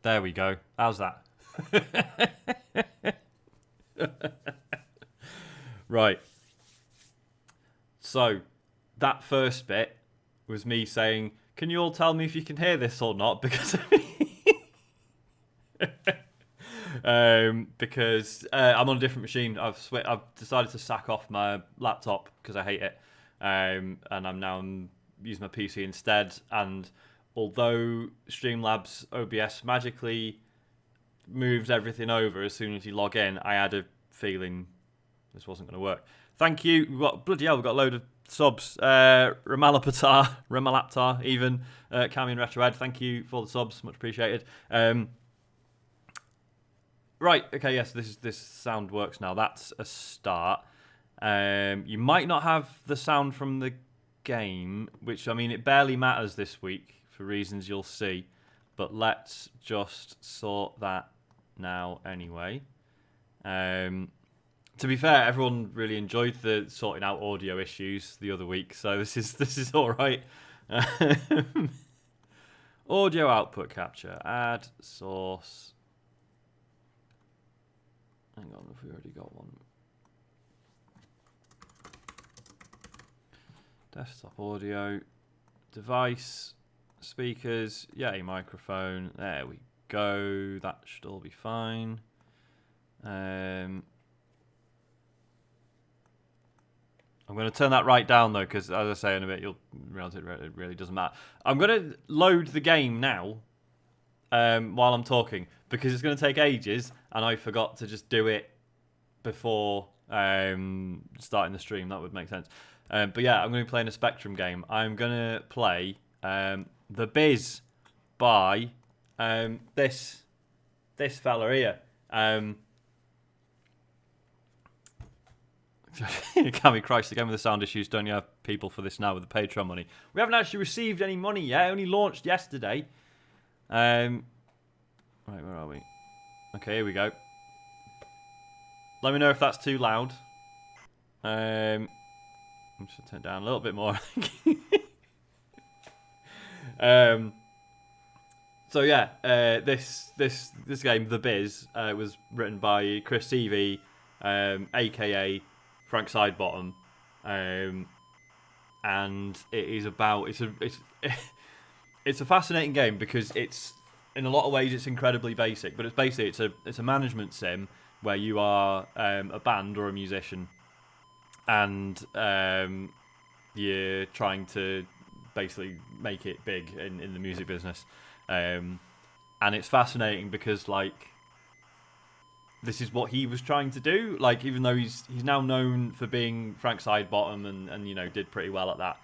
There we go. How's that? Right. So, that first bit was me saying, can you all tell me if you can hear this or not? Because I'm on a different machine. I've decided to sack off my laptop because I hate it, and I'm now using my PC instead. And although Streamlabs OBS magically moves everything over as soon as you log in, I had a feeling this wasn't going to work. Thank you. Bloody hell, we've got a load of subs. Ramalaptar, even Cami and Retroed. Thank you for the subs, much appreciated. Right, okay, yes, this sound works now. That's a start. You might not have the sound from the game, which, I mean, it barely matters this week for reasons you'll see. But let's just sort that now anyway. To be fair, everyone really enjoyed the sorting out audio issues the other week, so this is all right. Audio output capture, add source. Hang on, have we already got one? Desktop audio, device, speakers, yay, microphone. There we go. That should all be fine. I'm going to turn that right down, though, because, as I say in a bit, you'll realise it really doesn't matter. I'm going to load the game now while I'm talking, because it's going to take ages, and I forgot to just do it before starting the stream. That would make sense. But yeah, I'm going to be playing a Spectrum game. I'm going to play The Biz by this fella here. Cammy Christ, again with the sound issues, don't you have people for this now with the Patreon money? We haven't actually received any money yet. It only launched yesterday. Right, where are we? Okay, here we go. Let me know if that's too loud. I'm just going to turn it down a little bit more. So yeah, this game, The Biz, was written by Chris Seavey, aka Frank Sidebottom, and it is about it's a fascinating game because it's in a lot of ways it's incredibly basic, but it's a management sim where you are a band or a musician, and you're trying to basically make it big in the music business, and it's fascinating because like this is what he was trying to do. Like, even though he's now known for being Frank Sidebottom and you know did pretty well at that,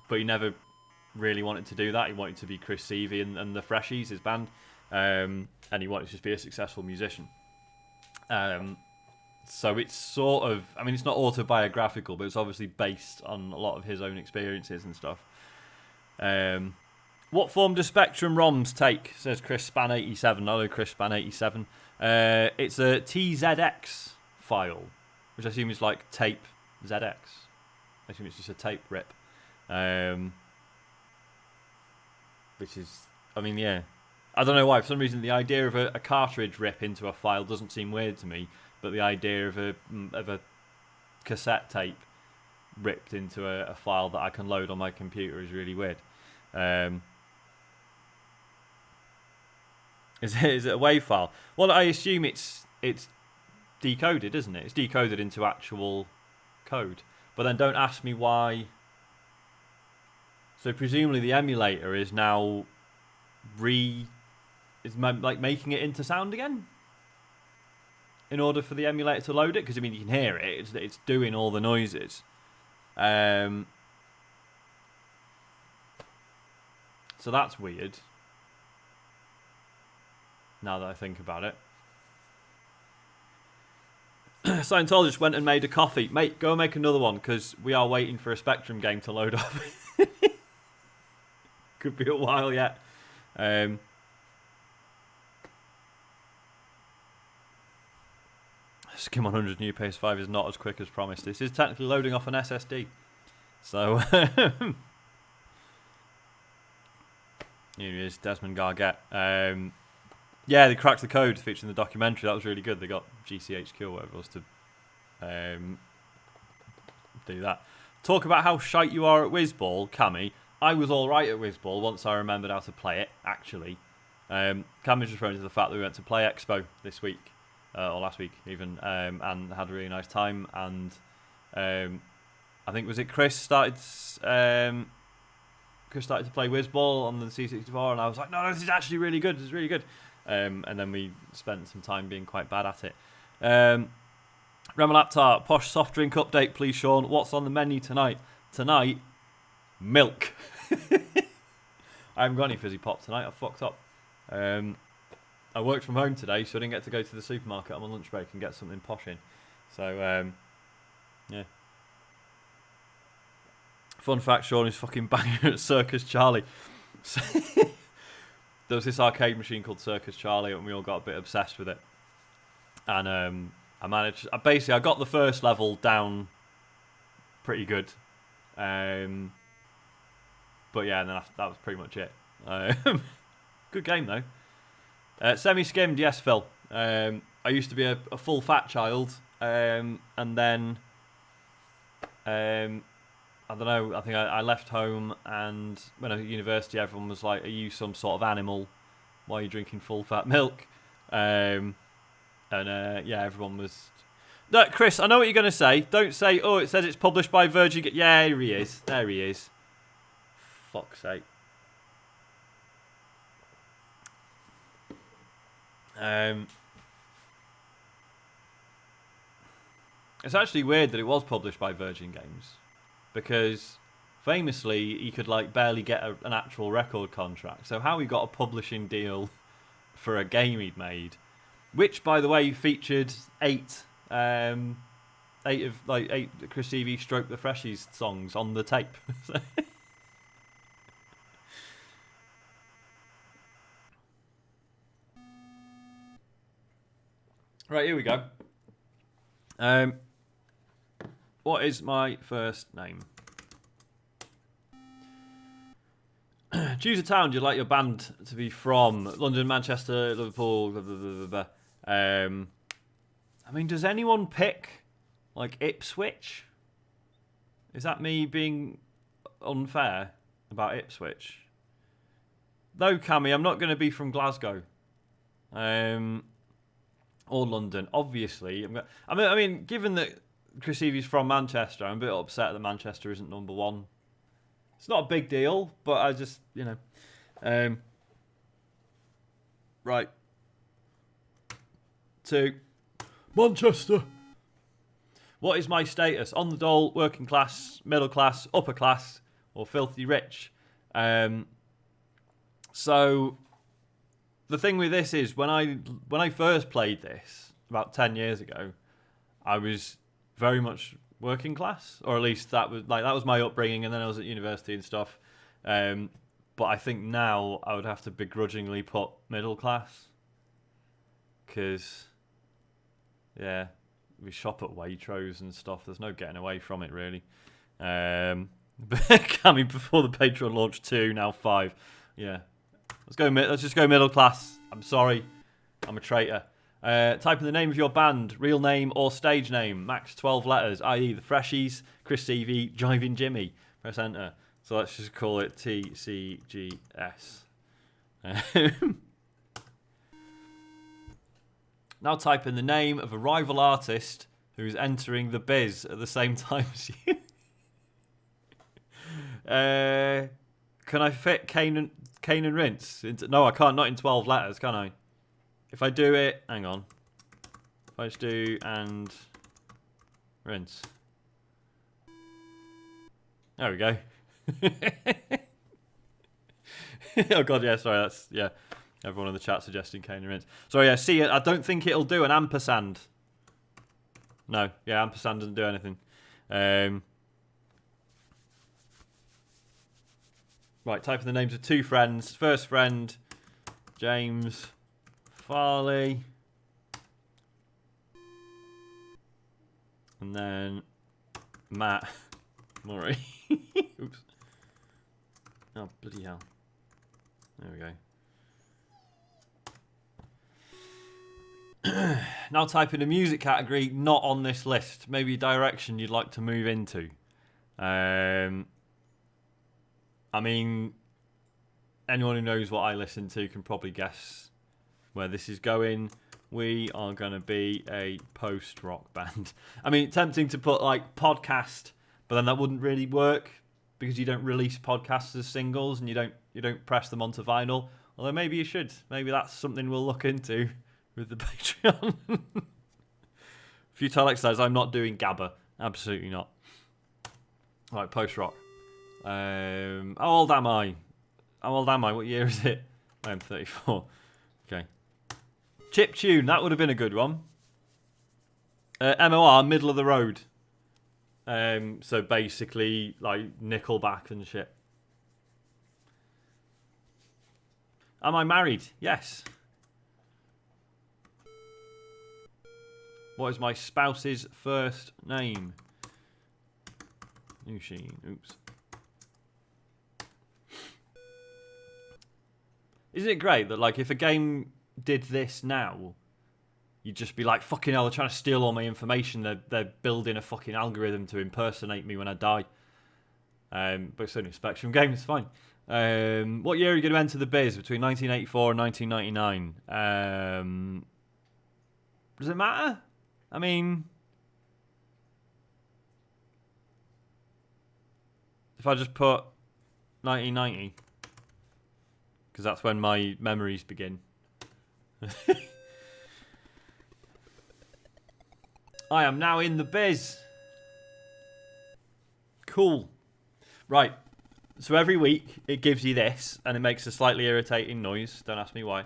but he never really wanted to do that. He wanted to be Chris Seavey and the Freshies, his band, and he wanted to just be a successful musician. So it's sort of, I mean, it's not autobiographical, but it's obviously based on a lot of his own experiences and stuff. What form does Spectrum ROMs take? Says Chris Span87. Hello, Chris Span87. It's a TZX file, which I assume is like tape ZX. I assume it's just a tape rip. Which is, I mean, yeah. I don't know why. For some reason, the idea of a cartridge rip into a file doesn't seem weird to me, but the idea of a cassette tape ripped into a file that I can load on my computer is really weird. Is it a WAV file? Well, I assume it's decoded, isn't it? It's decoded into actual code. But then don't ask me why. So presumably the emulator is now like making it into sound again in order for the emulator to load it. Because I mean, you can hear it. It's doing all the noises. So that's weird. Now that I think about it. Scientologist went and made a coffee. Mate, go and make another one, because we are waiting for a Spectrum game to load up. Could be a while yet. Skim 100 new PS5 is not as quick as promised. This is technically loading off an SSD. So, here he is, Desmond Gargett. Yeah, they cracked the code featuring the documentary. That was really good. They got GCHQ or whatever it was to do that. Talk about how shite you are at Whizball, Cammy. I was alright at Whizball once I remembered how to play it, actually. Cammy's referring to the fact that we went to Play Expo this week, or last week even, and had a really nice time. And I think, was it Chris started to play Whizball on the C64, and I was like, no, this is actually really good. This is really good. And then we spent some time being quite bad at it. Remalaptar, posh soft drink update, please, Sean. What's on the menu tonight? Tonight, milk. I haven't got any fizzy pop tonight. I fucked up. I worked from home today, so I didn't get to go to the supermarket on my lunch break and get something posh in. So, yeah. Fun fact, Sean is fucking banging at Circus Charlie. There was this arcade machine called Circus Charlie, and we all got a bit obsessed with it. And I got the first level down pretty good. But yeah, and then that was pretty much it. Good game though. Semi-skimmed, yes, Phil. I used to be a full fat child, and then I don't know. I think I left home, and when I was at university, everyone was like, "Are you some sort of animal? Why are you drinking full fat milk?" Yeah, everyone was. No, Chris, I know what you're going to say. Don't say, "Oh, it says it's published by Virgin." Yeah, here he is. There he is. Fuck's sake. It's actually weird that it was published by Virgin Games, because famously he could like barely get an actual record contract. So how he got a publishing deal for a game he'd made, which by the way featured eight Chris Evie Stroke the Freshies songs on the tape. Right, here we go. What is my first name? Choose a town you'd like your band to be from. London, Manchester, Liverpool, blah, blah, blah, blah, blah. I mean, does anyone pick, like, Ipswich? Is that me being unfair about Ipswich? No, Cammy, I'm not going to be from Glasgow. Or London, obviously. I mean, given that Chris Evie's from Manchester, I'm a bit upset that Manchester isn't number one. It's not a big deal, but I just, right. 2. Manchester. What is my status? On the dole, working class, middle class, upper class, or filthy rich? So the thing with this is when I first played this about 10 years ago, I was very much working class, or at least that was my upbringing, and then I was at university and stuff. But I think now I would have to begrudgingly put middle class, because we shop at Waitrose and stuff. There's no getting away from it really. Coming before the Patreon launch 2, now 5. Yeah. Let's just go middle class. I'm sorry. I'm a traitor. Type in the name of your band, real name or stage name. Max 12 letters, i.e. the Freshies, Chris Evie, Jiving Jimmy. Press enter. So let's just call it TCGS. Now type in the name of a rival artist who's entering the biz at the same time as you. Can I fit Kane and Rinse? No, I can't. Not in 12 letters, can I? If I do it... Hang on. If I just do and rinse. There we go. Oh, God, yeah, sorry. That's... Yeah. Everyone in the chat suggesting Kane and Rinse. Sorry, yeah, see, I don't think it'll do an ampersand. No, yeah, ampersand doesn't do anything. Right, type in the names of 2 friends. First friend, James Farley. And then Matt Murray. Oops. Oh, bloody hell. There we go. Now type in a music category not on this list. Maybe a direction you'd like to move into. I mean, anyone who knows what I listen to can probably guess where this is going. We are going to be a post-rock band. I mean, tempting to put like podcast, but then that wouldn't really work because you don't release podcasts as singles and you don't press them onto vinyl. Although maybe you should. Maybe that's something we'll look into with the Patreon. Futile exercise. I'm not doing Gabba. Absolutely not. Right, post-rock. How old am I? How old am I? What year is it? I'm 34. Okay. Chiptune, that would have been a good one. MOR, middle of the road. So basically, like Nickelback and shit. Am I married? Yes. What is my spouse's first name? Nushin. Oops. Isn't it great that, like, if a game did this now, you'd just be like, fucking hell, they're trying to steal all my information. They're building a fucking algorithm to impersonate me when I die. But it's only a Spectrum game, it's fine. What year are you going to enter the biz? Between 1984 and 1999? Does it matter? I mean, if I just put 1990, because that's when my memories begin. I am now in the biz. Cool. Right. So every week it gives you this, and it makes a slightly irritating noise. Don't ask me why.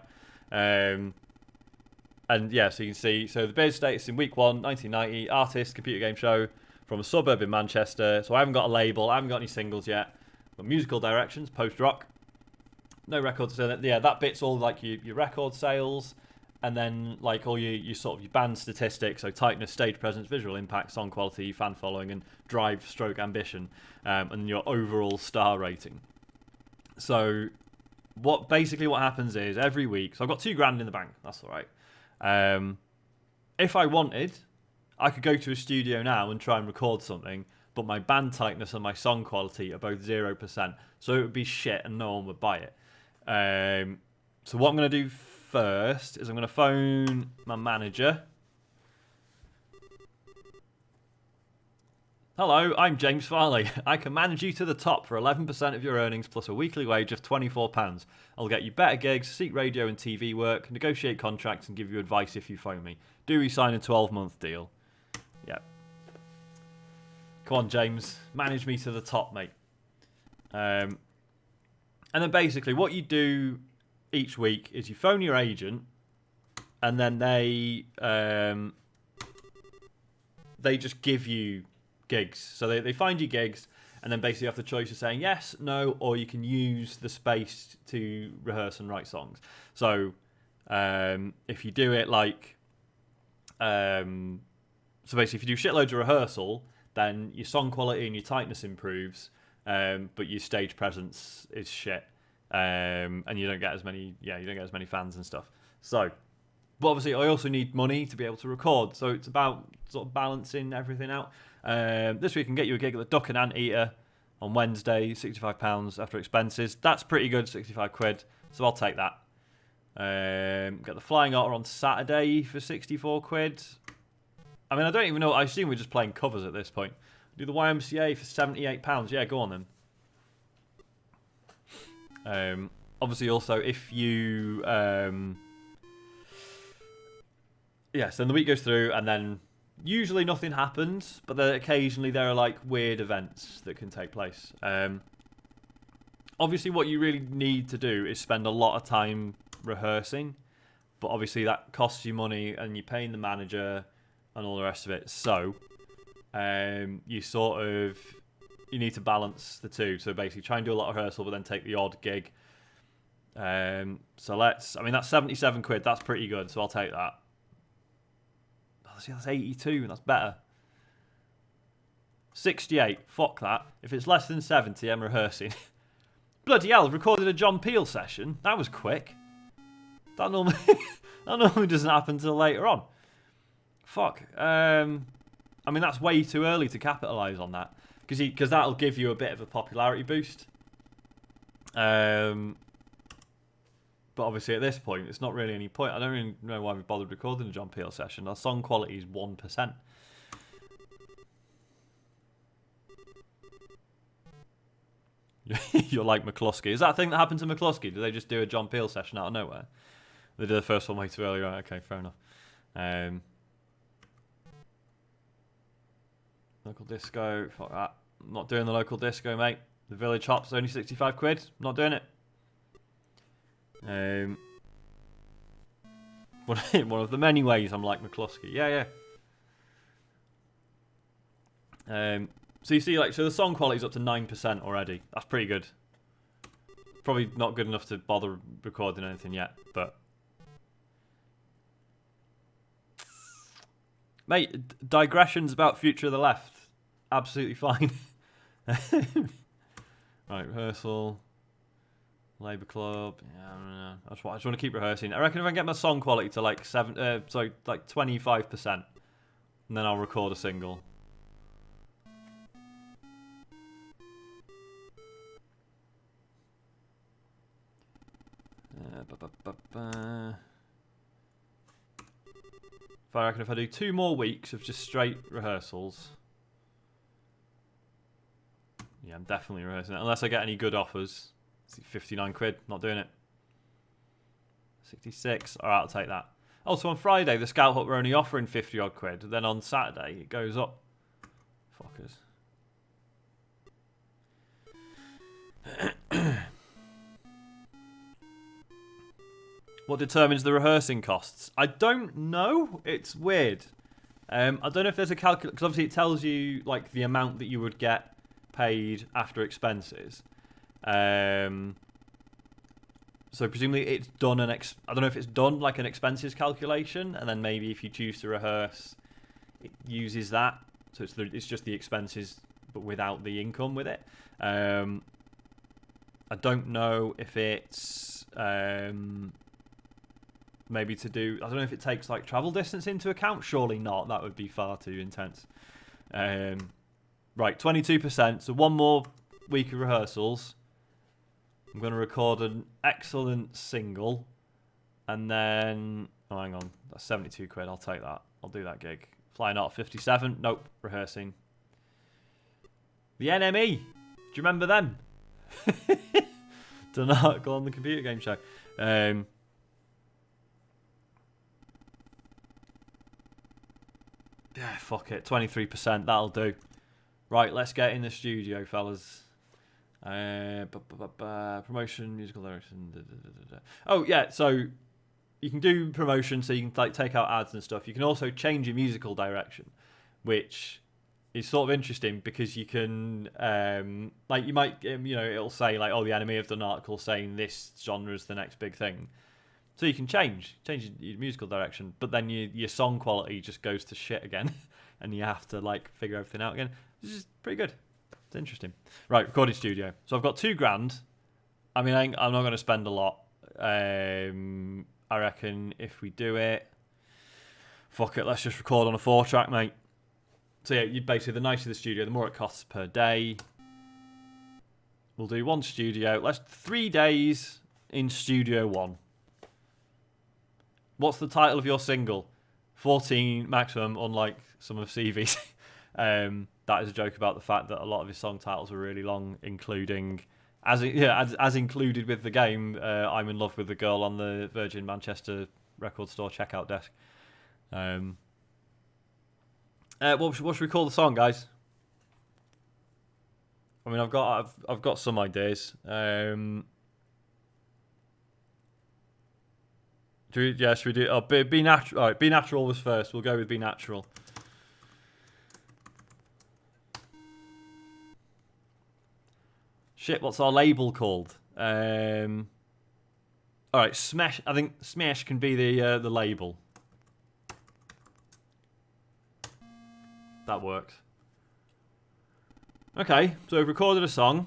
And yeah, so you can see. So the biz status in week 1, 1990, artist, computer game show from a suburb in Manchester. So I haven't got a label. I haven't got any singles yet. But musical directions, post-rock. No records. So yeah, that bit's all like your record sales. And then like all your sort of your band statistics, so tightness, stage presence, visual impact, song quality, fan following, and drive, stroke, ambition, and your overall star rating. So what happens is every week, so I've got $2,000 in the bank, that's all right. If I wanted, I could go to a studio now and try and record something, but my band tightness and my song quality are both 0%, so it would be shit and no one would buy it. So what I'm going to do first is I'm going to phone my manager. Hello, I'm James Farley. I can manage you to the top for 11% of your earnings plus a weekly wage of £24. I'll get you better gigs, seek radio and TV work, negotiate contracts and give you advice if you phone me. Do we sign a 12-month deal? Yeah. Come on, James. Manage me to the top, mate. And then basically what you do each week is you phone your agent, and then they just give you gigs. So they find you gigs, and then basically you have the choice of saying yes, no, or you can use the space to rehearse and write songs. So if you do it like so basically if you do shitloads of rehearsal, then your song quality and your tightness improves, but your stage presence is shit. And you don't get as many fans and stuff. So, but obviously I also need money to be able to record. So it's about sort of balancing everything out. This week I can get you a gig at the Duck and Anteater on Wednesday, £65 after expenses. That's pretty good, 65 quid. So I'll take that. Get the Flying Otter on Saturday for 64 quid. I mean, I don't even know. I assume we're just playing covers at this point. Do the YMCA for £78. Yeah, go on then. Obviously also if you then the week goes through and then usually nothing happens, but then occasionally there are like weird events that can take place. Obviously what you really need to do is spend a lot of time rehearsing, but obviously that costs you money and you're paying the manager and all the rest of it. So you need to balance the two. So basically try and do a lot of rehearsal, but then take the odd gig. So that's 77 quid. That's pretty good. So I'll take that. Oh, see, that's 82. That's better. 68. Fuck that. If it's less than 70, I'm rehearsing. Bloody hell, I've recorded a John Peel session. That was quick. That normally doesn't happen until later on. Fuck. I mean, that's way too early to capitalise on that. Because that'll give you a bit of a popularity boost. But obviously at this point, it's not really any point. I don't really know why we bothered recording a John Peel session. Our song quality is 1%. You're like McCluskey. Is that a thing that happened to McCluskey? Did they just do a John Peel session out of nowhere? They did the first one way too early. Right, okay, fair enough. Local disco. Fuck that. I'm not doing the local disco, mate. The Village Hop's only 65 quid. I'm not doing it. One of the many ways I'm like McCluskey. Yeah. So you see, so the song quality's up to 9% already. That's pretty good. Probably not good enough to bother recording anything yet, but... Mate, digressions about Future of the Left. Absolutely fine. Right, rehearsal. Labour Club. Yeah, I don't know. I just want to keep rehearsing. I reckon if I can get my song quality to like 25%, and then I'll record a single. I reckon if I do 2 more weeks of just straight rehearsals. Yeah, I'm definitely rehearsing it. Unless I get any good offers. 59 quid, not doing it. 66, alright, I'll take that. Also on Friday, the Scout Hut were only offering 50 odd quid. Then on Saturday, it goes up. Fuckers. What determines the rehearsing costs? I don't know. It's weird. I don't know if there's a calculator, because obviously it tells you like the amount that you would get paid after expenses. So presumably it's done I don't know if it's done like an expenses calculation, and then maybe if you choose to rehearse, it uses that. So it's just the expenses, but without the income with it. I don't know if it's maybe to do. I don't know if it takes like travel distance into account. Surely not. That would be far too intense. Right, 22%. So 1 more week of rehearsals. I'm going to record an excellent single. And then... Oh, hang on. That's 72 quid. I'll take that. I'll do that gig. Flying out 57. Nope. Rehearsing. The NME. Do you remember them? Done an article on the computer game show. Yeah, fuck it. 23%. That'll do. Right, let's get in the studio, fellas. Promotion, musical direction. Oh, yeah, so you can do promotion, so you can like take out ads and stuff. You can also change your musical direction, which is sort of interesting because you can, like, you might, it'll say, like, oh, the Enemy have done an article saying this genre is the next big thing. So you can change your musical direction, but then your song quality just goes to shit again, and you have to, like, figure everything out again. This is pretty good. It's interesting. Right, recording studio. So I've got $2,000. I mean, I'm not going to spend a lot. I reckon if we do it, fuck it, let's just record on a 4-track, mate. So yeah, you basically, the nicer the studio, the more it costs per day. We'll do 1 studio. Let's 3 days in Studio 1. What's the title of your single? 14 maximum, unlike some of CV's. That is a joke about the fact that a lot of his song titles are really long, including, as included with the game, I'm in love with the girl on the Virgin Manchester record store checkout desk. What should we call the song, guys? I mean, I've got some ideas. Should we do? Oh, Be Natural. All right, Be Natural was first. We'll go with Be Natural. Shit, what's our label called? All right, Smash. I think Smash can be the label. That works. Okay, so we've recorded a song.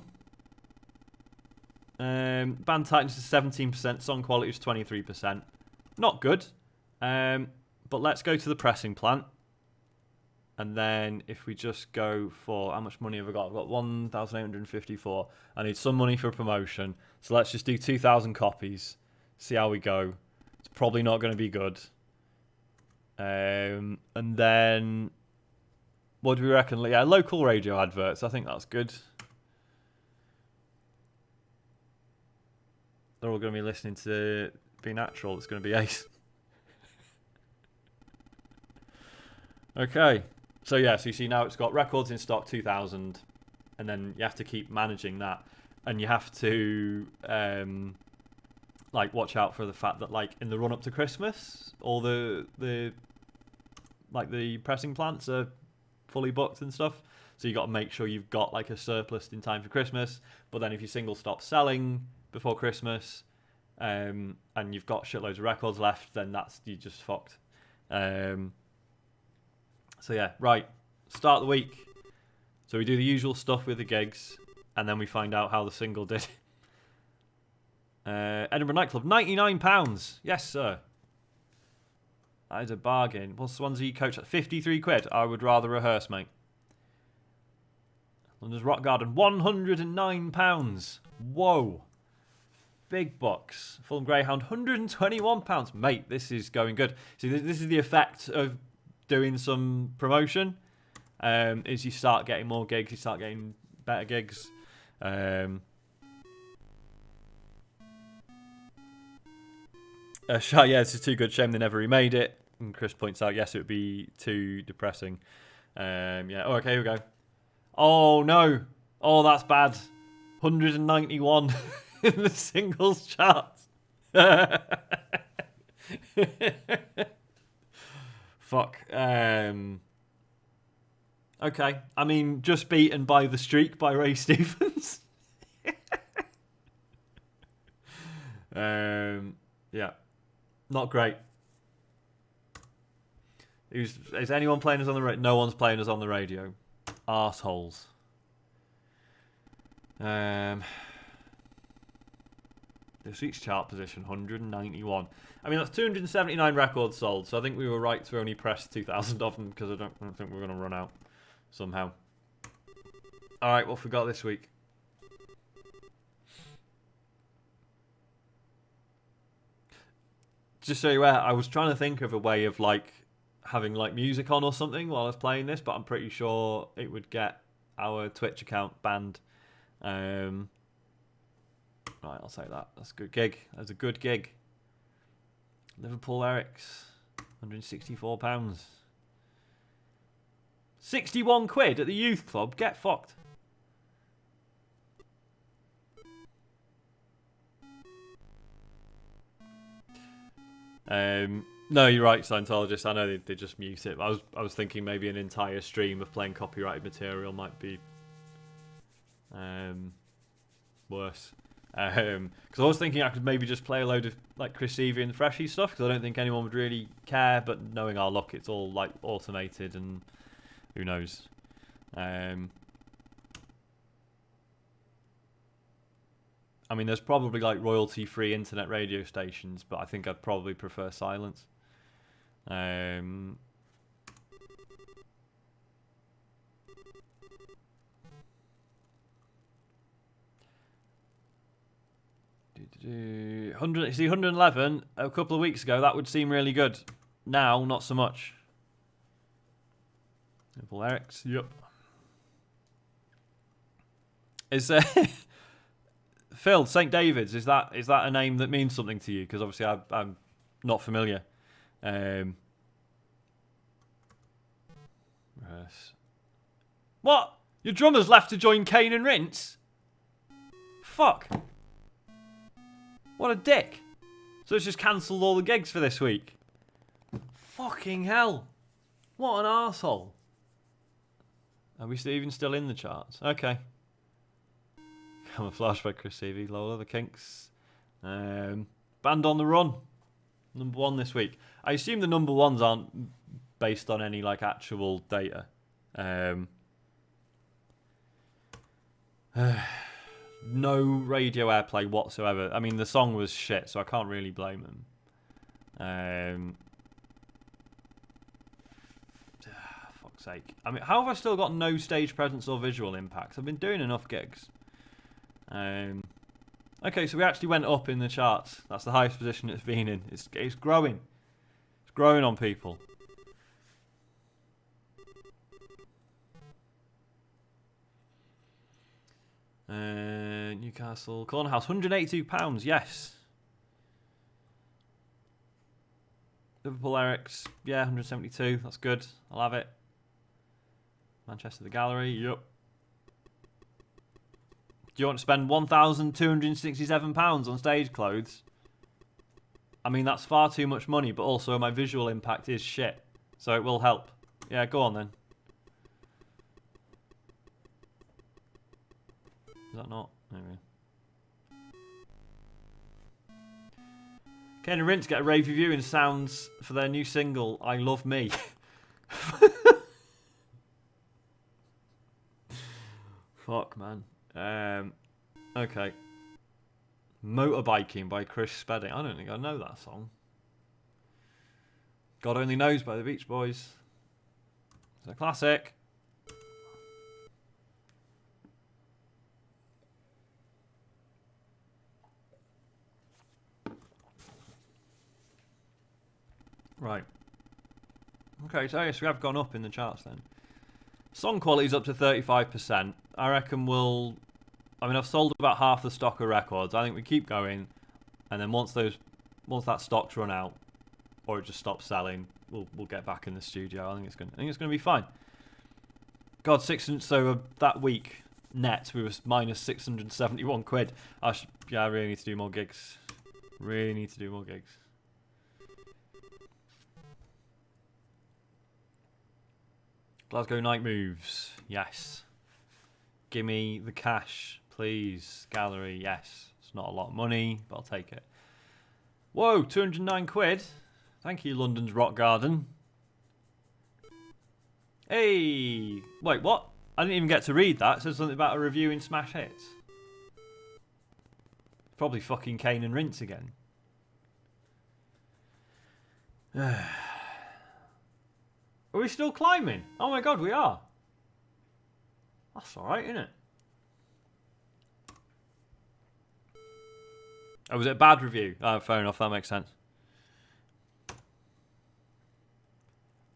Band tightness is 17%. Song quality is 23%. Not good. But But let's go to the pressing plant. And then if we just go for... How much money have I got? I've got 1,854. I need some money for promotion. So let's just do 2,000 copies. See how we go. It's probably not going to be good. And then... What do we reckon? Yeah, local radio adverts. I think that's good. They're all going to be listening to Be Natural. It's going to be ace. Okay. So yeah, so you see now it's got records in stock 2,000, and then you have to keep managing that, and you have to like watch out for the fact that like in the run up to Christmas, all the like the pressing plants are fully booked and stuff. So you got to make sure you've got like a surplus in time for Christmas. But then if you single stop selling before Christmas, and you've got shitloads of records left, then you just fucked. So yeah, right. Start the week. So we do the usual stuff with the gigs, and then we find out how the single did. Edinburgh nightclub, £99. Yes, sir. That is a bargain. What's Swansea coach at? 53 quid. I would rather rehearse, mate. London's Rock Garden, £109. Whoa. Big bucks. Fulham Greyhound, £121. Mate, this is going good. See, this is the effect of doing some promotion. Is you start getting more gigs, you start getting better gigs. Yeah, this is too good. Shame they never remade it. And Chris points out, yes, it would be too depressing. Yeah. Oh, okay, here we go. Oh no. Oh, that's bad. 191 in the singles chart. Fuck. Okay. I mean, just beaten by The Streak by Ray Stevens. Yeah. Not great. Is anyone playing us on the radio? No one's playing us on the radio. Arseholes. This week's chart position, 191. I mean, that's 279 records sold, so I think we were right to only press 2,000 of them, because I don't think we're going to run out somehow. Alright, what have we got this week? Just so you're aware, I was trying to think of a way of like having like music on or something while I was playing this, but I'm pretty sure it would get our Twitch account banned. Right, I'll say that. That's a good gig. That's a good gig. Liverpool Eric's, £164. 61 quid at the youth club. Get fucked. No, you're right, Scientologist. I know they just mute it. I was thinking maybe an entire stream of playing copyrighted material might be worse. Because I was thinking I could maybe just play a load of like Chris Evie and the Freshie stuff, because I don't think anyone would really care. But knowing our luck, it's all like automated, and who knows. I mean, there's probably like royalty-free internet radio stations, but I think I'd probably prefer silence. See, 111 a couple of weeks ago, that would seem really good. Now, not so much. Liverpool Eric's, yep. Is Phil, St. David's, is that a name that means something to you? Because obviously I'm not familiar. Yes. What? Your drummer's left to join Kane and Rince? Fuck. What a dick. So it's just cancelled all the gigs for this week. Fucking hell. What an arsehole. Are we even still in the charts? Okay. Camouflage by Chris Evie, Lola, the Kinks. Band on the Run. Number 1 this week. I assume the number ones aren't based on any like actual data. No radio airplay whatsoever. I mean, the song was shit, so I can't really blame them. sake. I mean, how have I still got no stage presence or visual impacts? I've been doing enough gigs. Okay, so we actually went up in the charts. That's the highest position it's been in. It's growing. It's growing on people. Newcastle Corner House, £182. Yes. Liverpool Eric's, yeah, 172. That's good. I'll have it. Manchester the Gallery, yep. Do you want to spend £1,267 on stage clothes? I mean, that's far too much money, but also my visual impact is shit. So it will help. Yeah, go on then. Is that not? Maybe. Ken and Rince get a rave review in sounds for their new single, I Love Me. Fuck, man. Okay. Motorbiking by Chris Spedding. I don't think I know that song. God Only Knows by the Beach Boys. It's a classic. Right. Okay, so yes, we have gone up in the charts then. Song quality's up to 35%. I reckon we'll... I mean, I've sold about half the stock of records. I think we keep going, and then once that stock's run out, or it just stops selling, we'll get back in the studio. I think it's gonna be fine. God, so that week net we was minus 671 quid. I really need to do more gigs. Really need to do more gigs. Glasgow Night Moves, yes. Gimme the cash, please. Gallery, yes. It's not a lot of money, but I'll take it. Whoa, 209 quid. Thank you, London's Rock Garden. Hey, wait, what? I didn't even get to read that. It says something about a review in Smash Hits. Probably fucking Kane and Rince again. Are we still climbing? Oh my god, we are. That's alright, isn't it? Oh, was it a bad review? Oh, fair enough, that makes sense.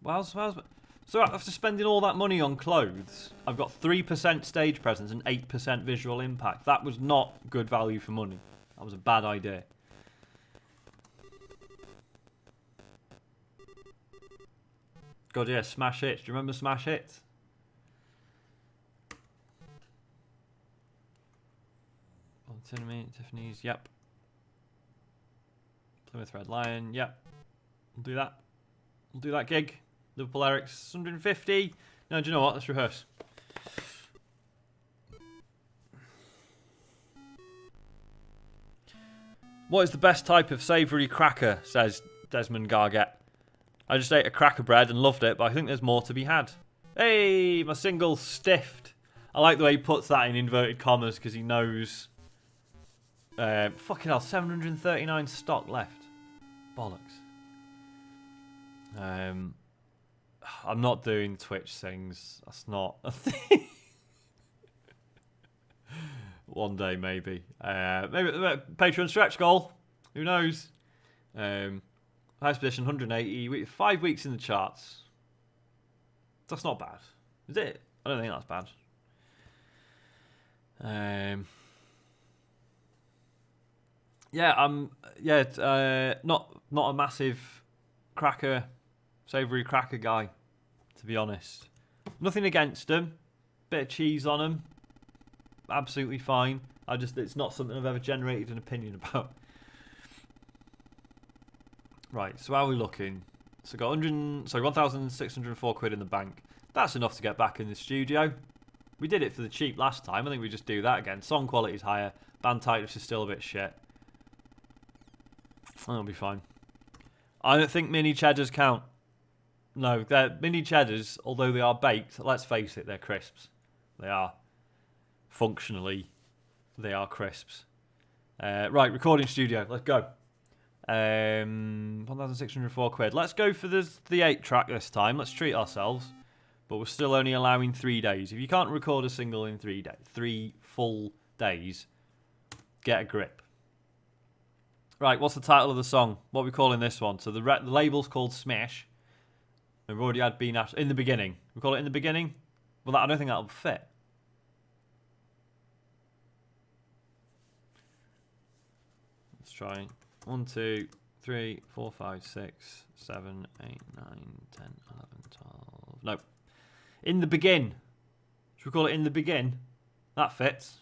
Well, so after spending all that money on clothes, I've got 3% stage presence and 8% visual impact. That was not good value for money. That was a bad idea. God, yeah, Smash Hits. Do you remember Smash Hits? Tiffany's, yep. Plymouth Red Lion, yep. We'll do that. We'll do that gig. Liverpool Eric's 150. No, do you know what? Let's rehearse. What is the best type of savoury cracker, says Desmond Gargett. I just ate a cracker bread and loved it, but I think there's more to be had. Hey, my single stiffed. I like the way he puts that in inverted commas because he knows... fucking hell, 739 stock left. Bollocks. I'm not doing Twitch things. That's not a thing. One day, maybe. Maybe Patreon stretch goal. Who knows? Highest position, 180. 5 weeks in the charts. That's not bad. Is it? I don't think that's bad. Not a massive savoury cracker guy, to be honest. Nothing against them. Bit of cheese on them. Absolutely fine. It's not something I've ever generated an opinion about. Right, so how are we looking? So got 1,604 quid in the bank. That's enough to get back in the studio. We did it for the cheap last time. I think we just do that again. Song quality's higher. Band tightness is still a bit shit. That'll be fine. I don't think mini cheddars count. No, they're mini cheddars, although they are baked. Let's face it, they're crisps. They are. Functionally, they are crisps. Right, recording studio. Let's go. 1,604 quid. Let's go for the 8-track this time. Let's treat ourselves. but we're still only allowing 3 days. If you can't record a single in 3 full days, get a grip. Right, what's the title of the song? What are we calling this one? So the label's called Smash. We've already had Been After in the beginning. We call it in the beginning? Well, I don't think that'll fit. Let's try 1, 2, 3, 4, 5, 6, 7, 8, 9, 10, 11, 12. No. In the begin. Should we call it in the begin? That fits.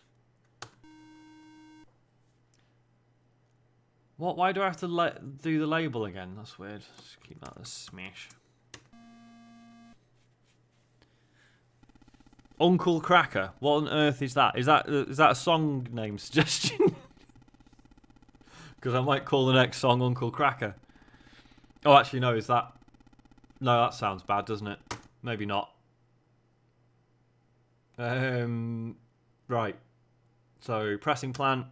What? Why do I have to do the label again? That's weird. Just keep that as Smash. Uncle Cracker. What on earth is that? Is that a song name suggestion? Because I might call the next song Uncle Cracker. Oh, actually, no. Is that? No, that sounds bad, doesn't it? Maybe not. Right. So pressing plant.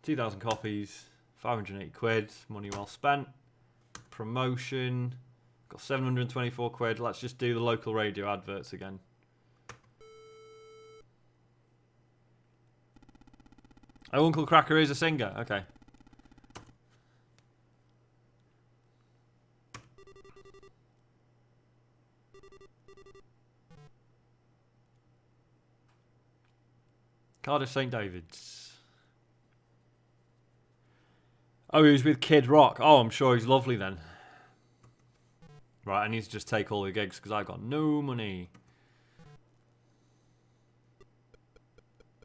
2,000 copies, 580 quid, money well spent. Promotion, got 724 quid. Let's just do the local radio adverts again. Oh, Uncle Cracker is a singer. Okay. Cardiff St David's. Oh, he was with Kid Rock. Oh, I'm sure he's lovely then. Right, I need to just take all the gigs because I've got no money.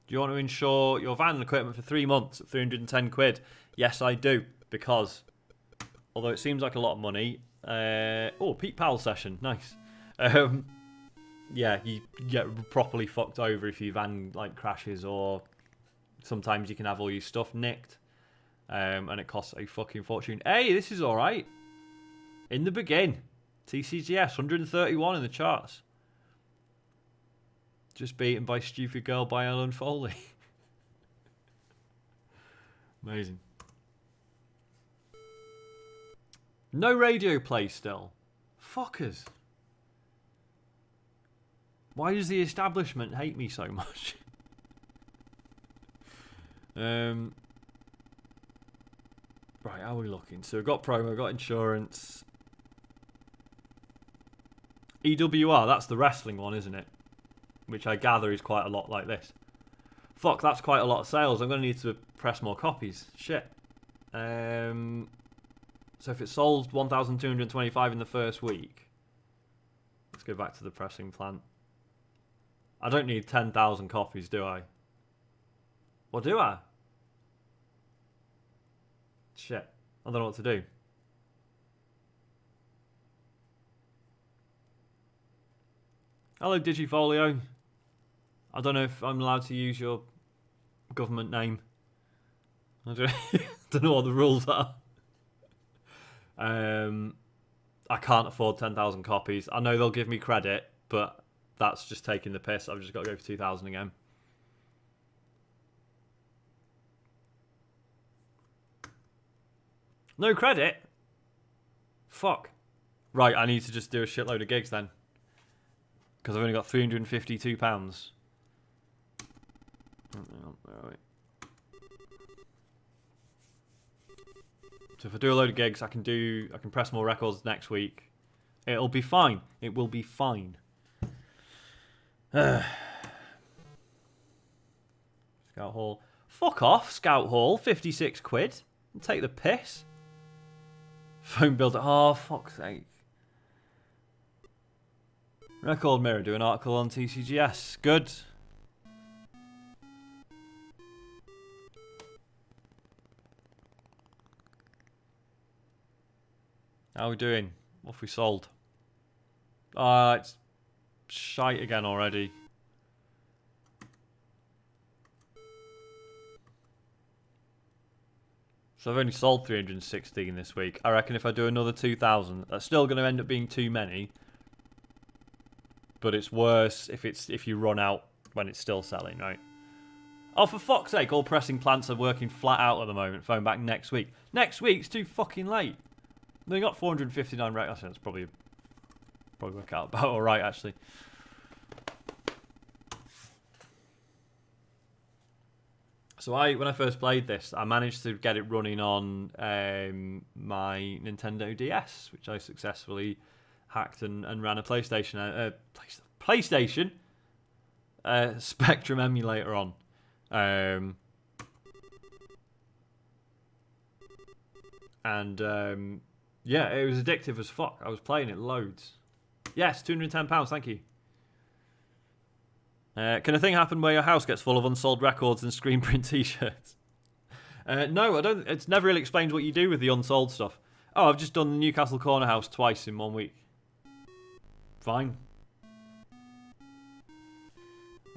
Do you want to insure your van and equipment for 3 months at 310 quid? Yes, I do. Because, although it seems like a lot of money... oh, Pete Powell session. Nice. Yeah, you get properly fucked over if your van crashes, or sometimes you can have all your stuff nicked. And it costs a fucking fortune. Hey, this is alright. In the begin. TCGS, 131 in the charts. Just beaten by Stupid Girl by Ellen Foley. Amazing. No radio play still. Fuckers. Why does the establishment hate me so much? Right, how are we looking? So we've got promo, got insurance. EWR, that's the wrestling one, isn't it? Which I gather is quite a lot like this. Fuck, that's quite a lot of sales. I'm going to need to press more copies. Shit. So if it sold 1,225 in the first week. Let's go back to the pressing plant. I don't need 10,000 copies, do I? Or do I? Shit. I don't know what to do. Hello, Digifolio. I don't know if I'm allowed to use your government name. I don't know what the rules are. I can't afford 10,000 copies. I know they'll give me credit, but that's just taking the piss. I've just got to go for 2,000 again. No credit? Fuck. Right, I need to just do a shitload of gigs then. Because I've only got £352. So if I do a load of gigs, I can press more records next week. It'll be fine. It will be fine. Scout Hall. Fuck off, Scout Hall. 56 quid. Take the piss. Phone builder. Oh, fuck's sake. Record Mirror do an article on TCGS. Good. How are we doing? What have we sold? It's shite again already. So I've only sold 316 this week. I reckon if I do another 2,000, that's still going to end up being too many. But it's worse if you run out when it's still selling, right? Oh, for fuck's sake, all pressing plants are working flat out at the moment. Phone back next week. Next week's too fucking late. They got 459 records. That's probably Probably work out about all right, actually. So when I first played this, I managed to get it running on my Nintendo DS, which I successfully hacked and ran a PlayStation Spectrum emulator on. Yeah, it was addictive as fuck. I was playing it loads. Yes, £210, thank you. Can a thing happen where your house gets full of unsold records and screen print t-shirts? No, I don't. It's never really explained what you do with the unsold stuff. Oh, I've just done the Newcastle Corner House twice in 1 week. Fine.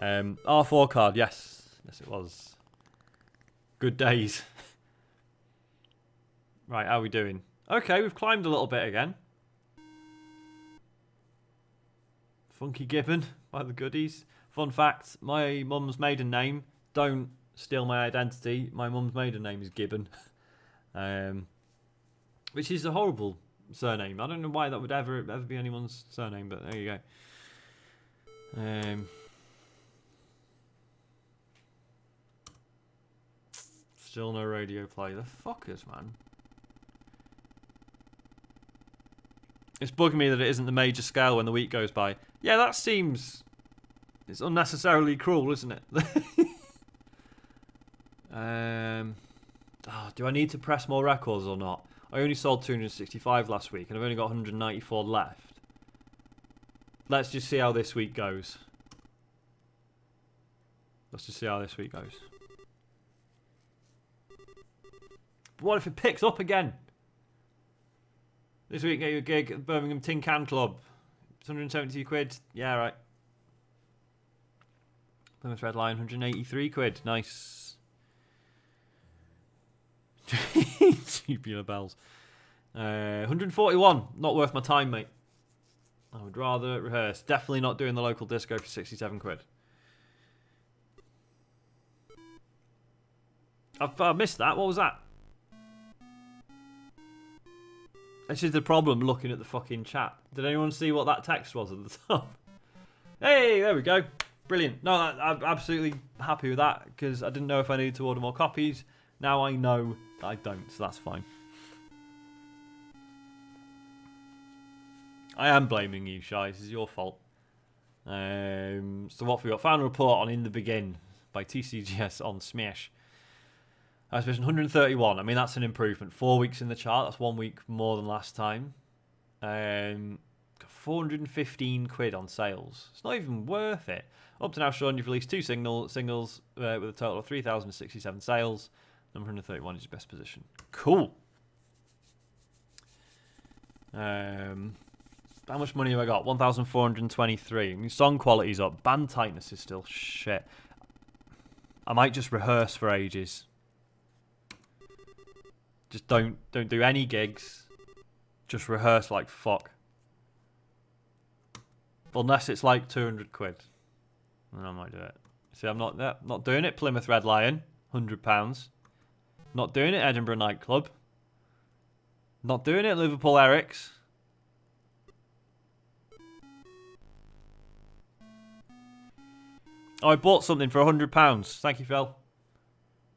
R4 card, yes. Yes, it was. Good days. Right, how are we doing? Okay, we've climbed a little bit again. Funky Gibbon by the goodies. Fun fact, my mum's maiden name, don't steal my identity, my mum's maiden name is Gibbon. Which is a horrible surname. I don't know why that would ever be anyone's surname, but there you go. Still no radio play. The fuckers, man. It's bugging me that it isn't the major scale when the week goes by. Yeah, that seems... It's unnecessarily cruel, isn't it? Do I need to press more records or not? I only sold 265 last week and I've only got 194 left. Let's just see how this week goes. But what if it picks up again? This week, get you a gig at the Birmingham Tin Can Club. It's 172 quid. Yeah, right. Plymouth Red Lion, 183 quid. Nice. Tubular bells. 141. Not worth my time, mate. I would rather rehearse. Definitely not doing the local disco for 67 quid. I've missed that. What was that? This is the problem looking at the fucking chat. Did anyone see what that text was at the top? Hey, there we go. Brilliant. No, I'm absolutely happy with that because I didn't know if I needed to order more copies. Now I know that I don't, so that's fine. I am blaming you, Shy. This is your fault. So what have we got? Final report on In the Begin by TCGS on Smash. I was 131. I mean, that's an improvement. 4 weeks in the chart. That's 1 week more than last time. 415 quid on sales. It's not even worth it. Up to now, Sean, you've released 2 singles with a total of 3,067 sales. Number 131 is your best position. Cool. How much money have I got? 1,423. I mean, song quality's up. Band tightness is still shit. I might just rehearse for ages. Just don't do any gigs. Just rehearse like fuck. Unless it's like 200 quid. Then I might do it. See, I'm not doing it. Plymouth Red Lion, £100. Not doing it. Edinburgh Nightclub. Not doing it. Liverpool Eric's. Oh, I bought something for £100. Thank you, Phil.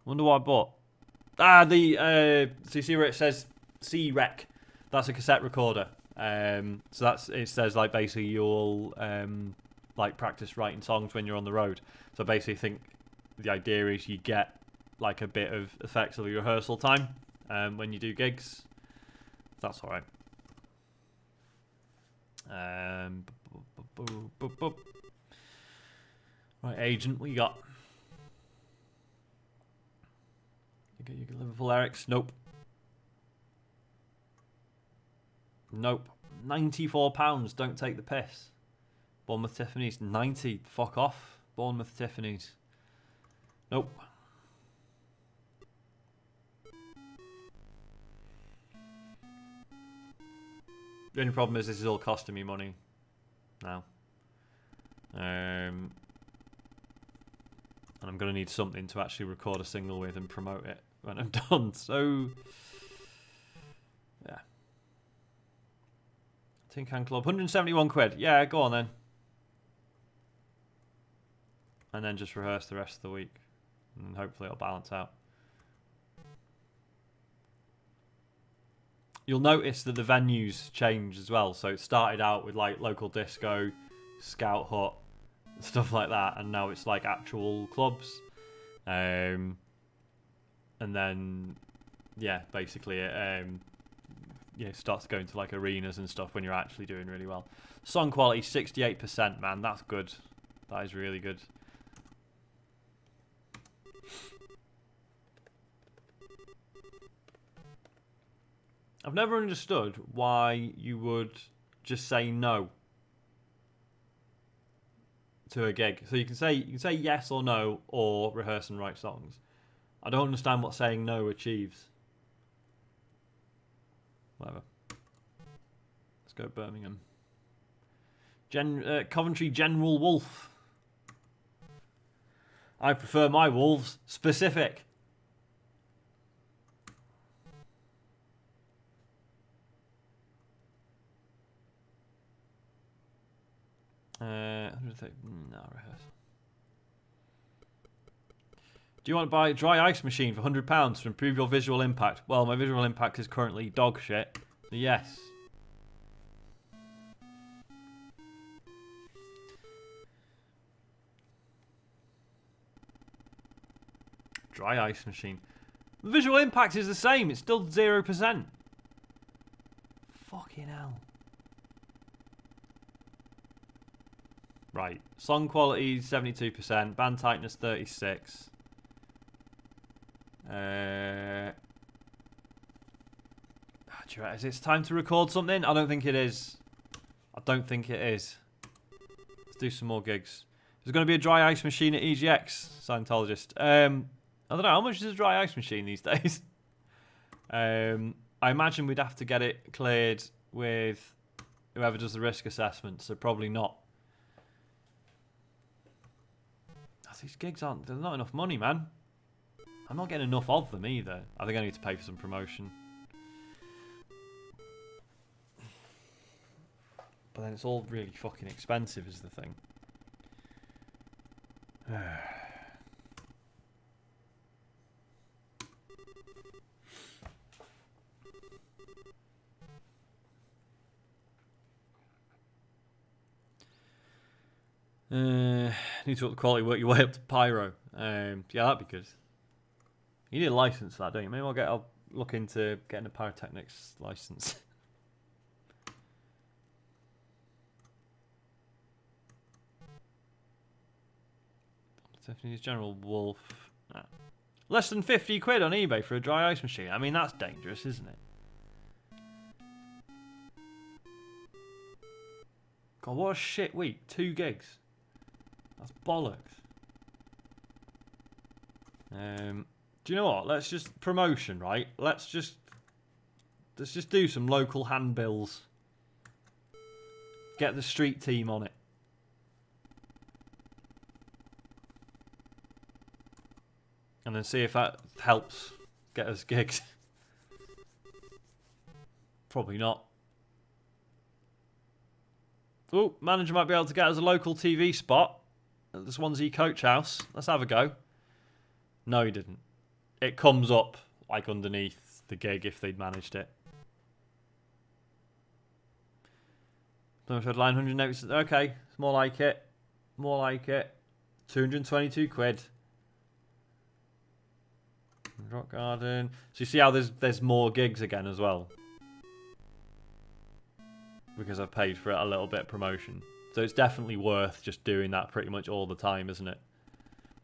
Wonder what I bought. So you see where it says C-Rec? That's a cassette recorder. So it says like basically you'll like practice writing songs when you're on the road. So basically, I think the idea is you get like a bit of effectively rehearsal time when you do gigs. That's all right. Right, agent, what you got? You get Liverpool Eric's. Nope. Nope. £94. Don't take the piss. Bournemouth Tiffany's. 90. Fuck off. Bournemouth Tiffany's. Nope. The only problem is this is all costing me money now. And I'm going to need something to actually record a single with and promote it when I'm done. So, yeah. Tin Can Club, 171 quid. Yeah, go on then. And then just rehearse the rest of the week. And hopefully it'll balance out. You'll notice that the venues change as well. So it started out with like local disco, scout hut, stuff like that. And now it's like actual clubs. And then, yeah, basically it starts going to like arenas and stuff when you're actually doing really well. Song quality, 68%, man. That's good. That is really good. I've never understood why you would just say no to a gig. So you can say yes or no or rehearse and write songs. I don't understand what saying no achieves. Whatever. Let's go Birmingham. Coventry General Wolf. I prefer my wolves specific. No, rehearse. Do you want to buy a dry ice machine for £100 to improve your visual impact? Well, my visual impact is currently dog shit. So yes. Dry ice machine. The visual impact is the same. It's still 0%. Fucking hell. Right. Song quality 72%. Band tightness 36. Is it time to record something? I don't think it is. Let's do some more gigs. There's going to be a dry ice machine at EGX, Scientologist. I don't know, how much is a dry ice machine these days? I imagine we'd have to get it cleared with whoever does the risk assessment, so probably not. These gigs there's not enough money, man. I'm not getting enough of them either. I think I need to pay for some promotion. But then it's all really fucking expensive is the thing. Need to up the quality, work your way up to Pyro. Yeah, that'd be good. You need a license for that, don't you? Maybe I'll look into getting a pyrotechnics license. Tiffany's General Wolf. Less than 50 quid on eBay for a dry ice machine. I mean, that's dangerous, isn't it? God, what a shit week. 2 gigs. That's bollocks. Do you know what? Let's just promotion, right? Let's just do some local handbills. Get the street team on it. And then see if that helps get us gigs. Probably not. Oh, manager might be able to get us a local TV spot at the Swansea Coach House. Let's have a go. No, he didn't. It comes up like underneath the gig if they'd managed it. Plymouth Line 180. Okay, it's more like it. More like it. 222 quid. Rock Garden. So you see how there's more gigs again as well. Because I've paid for it a little bit of promotion. So it's definitely worth just doing that pretty much all the time, isn't it?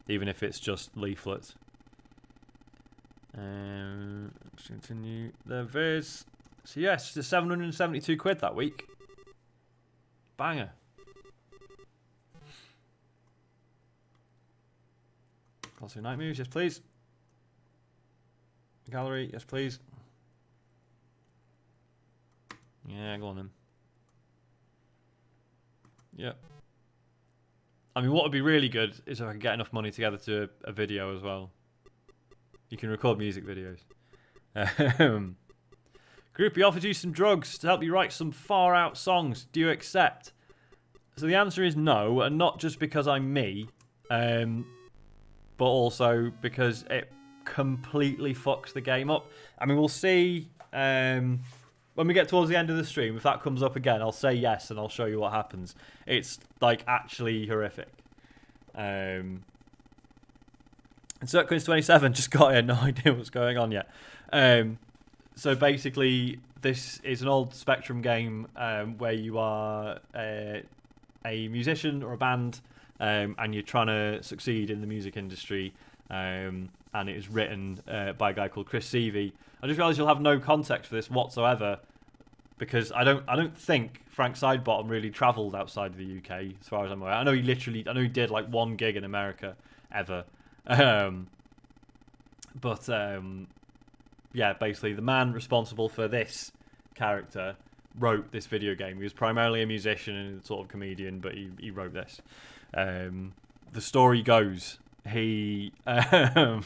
Even if it's just leaflets. Let's continue the viz. So yes, it's 772 quid that week. Banger. Classic Night Moves, yes please. Gallery, yes please. Yeah, go on then. Yep. I mean, what would be really good is if I could get enough money together to a video as well. You can record music videos. Groupie offers you some drugs to help you write some far out songs. Do you accept? So the answer is no, and not just because I'm me, but also because it completely fucks the game up. I mean, we'll see when we get towards the end of the stream. If that comes up again, I'll say yes and I'll show you what happens. It's like actually horrific. And Circus 27 just got here, no idea what's going on yet. So basically, this is an old Spectrum game where you are a musician or a band, and you're trying to succeed in the music industry. And it is written by a guy called Chris Seavey. I just realised you'll have no context for this whatsoever, because I don't think Frank Sidebottom really travelled outside of the UK, as far as I'm aware. I know he did like one gig in America ever. Yeah, basically the man responsible for this character wrote this video game. He was primarily a musician and sort of comedian, but he wrote this. The story goes, he was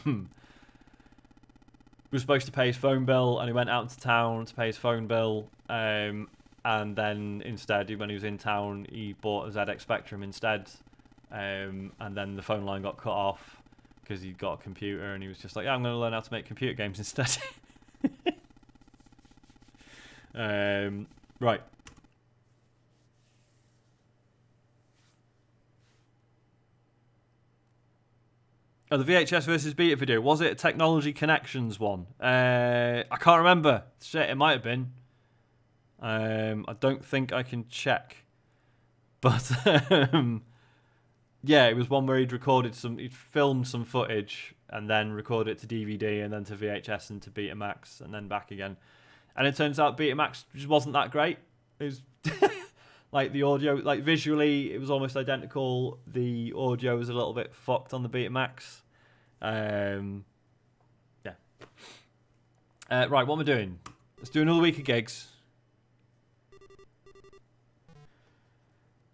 supposed to pay his phone bill, and he went out into town to pay his phone bill, and then instead, when he was in town, he bought a ZX Spectrum instead, and then the phone line got cut off because he got a computer, and he was just like, yeah, I'm going to learn how to make computer games instead. Right. Oh, the VHS versus Beta video. Was it a Technology Connections one? I can't remember. Shit, it might have been. I don't think I can check. But, yeah, it was one where he'd filmed some footage and then recorded it to DVD and then to VHS and to Betamax and then back again. And it turns out Betamax just wasn't that great. It was like the audio, like visually, it was almost identical. The audio was a little bit fucked on the Betamax. Yeah. Right, what am I doing? Let's do another week of gigs.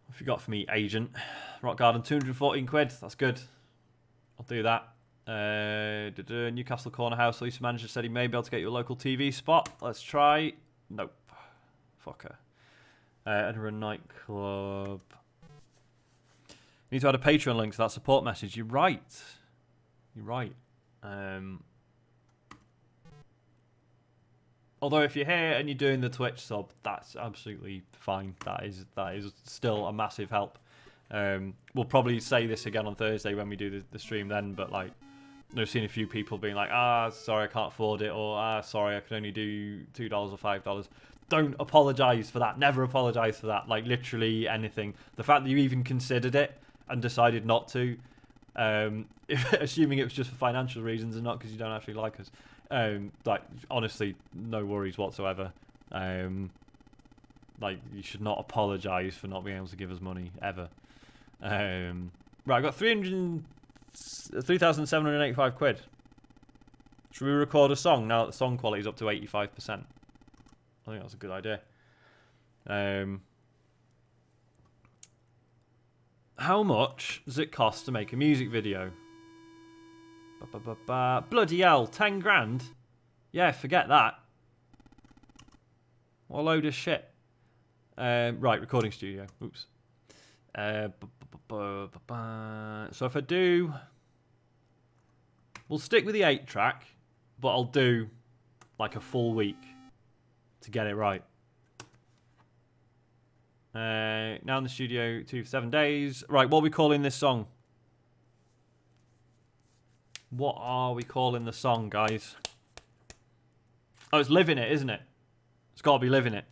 What have you got for me, agent? Rock Garden, 214 quid. That's good. I'll do that. Newcastle Corner House. Lisa manager said he may be able to get you a local TV spot. Let's try. Nope. Fucker. Edinburgh nightclub. Need to add a Patreon link to that support message. You're right. You're right. Although if you're here and you're doing the Twitch sub, that's absolutely fine. That is still a massive help. We'll probably say this again on Thursday when we do the stream then, but like, I've seen a few people being like, sorry, I can't afford it, or sorry, I can only do $2 or $5. Don't apologise for that. Never apologise for that. Like, literally anything. The fact that you even considered it and decided not to, assuming it was just for financial reasons and not because you don't actually like us, like, honestly, no worries whatsoever. Like, you should not apologise for not being able to give us money, ever. Right, I got 3,785 quid. Should we record a song now that the song quality is up to 85%? I think that's a good idea. How much does it cost to make a music video? Bloody hell, 10 grand? Yeah, forget that. What a load of shit. Right, recording studio. Oops. So if I do... We'll stick with the 8-track, but I'll do like a full week to get it right. Now in the studio, 2 for 7 days. Right, what are we calling this song? What are we calling the song, guys? Oh, it's Living It, isn't it? It's got to be Living It.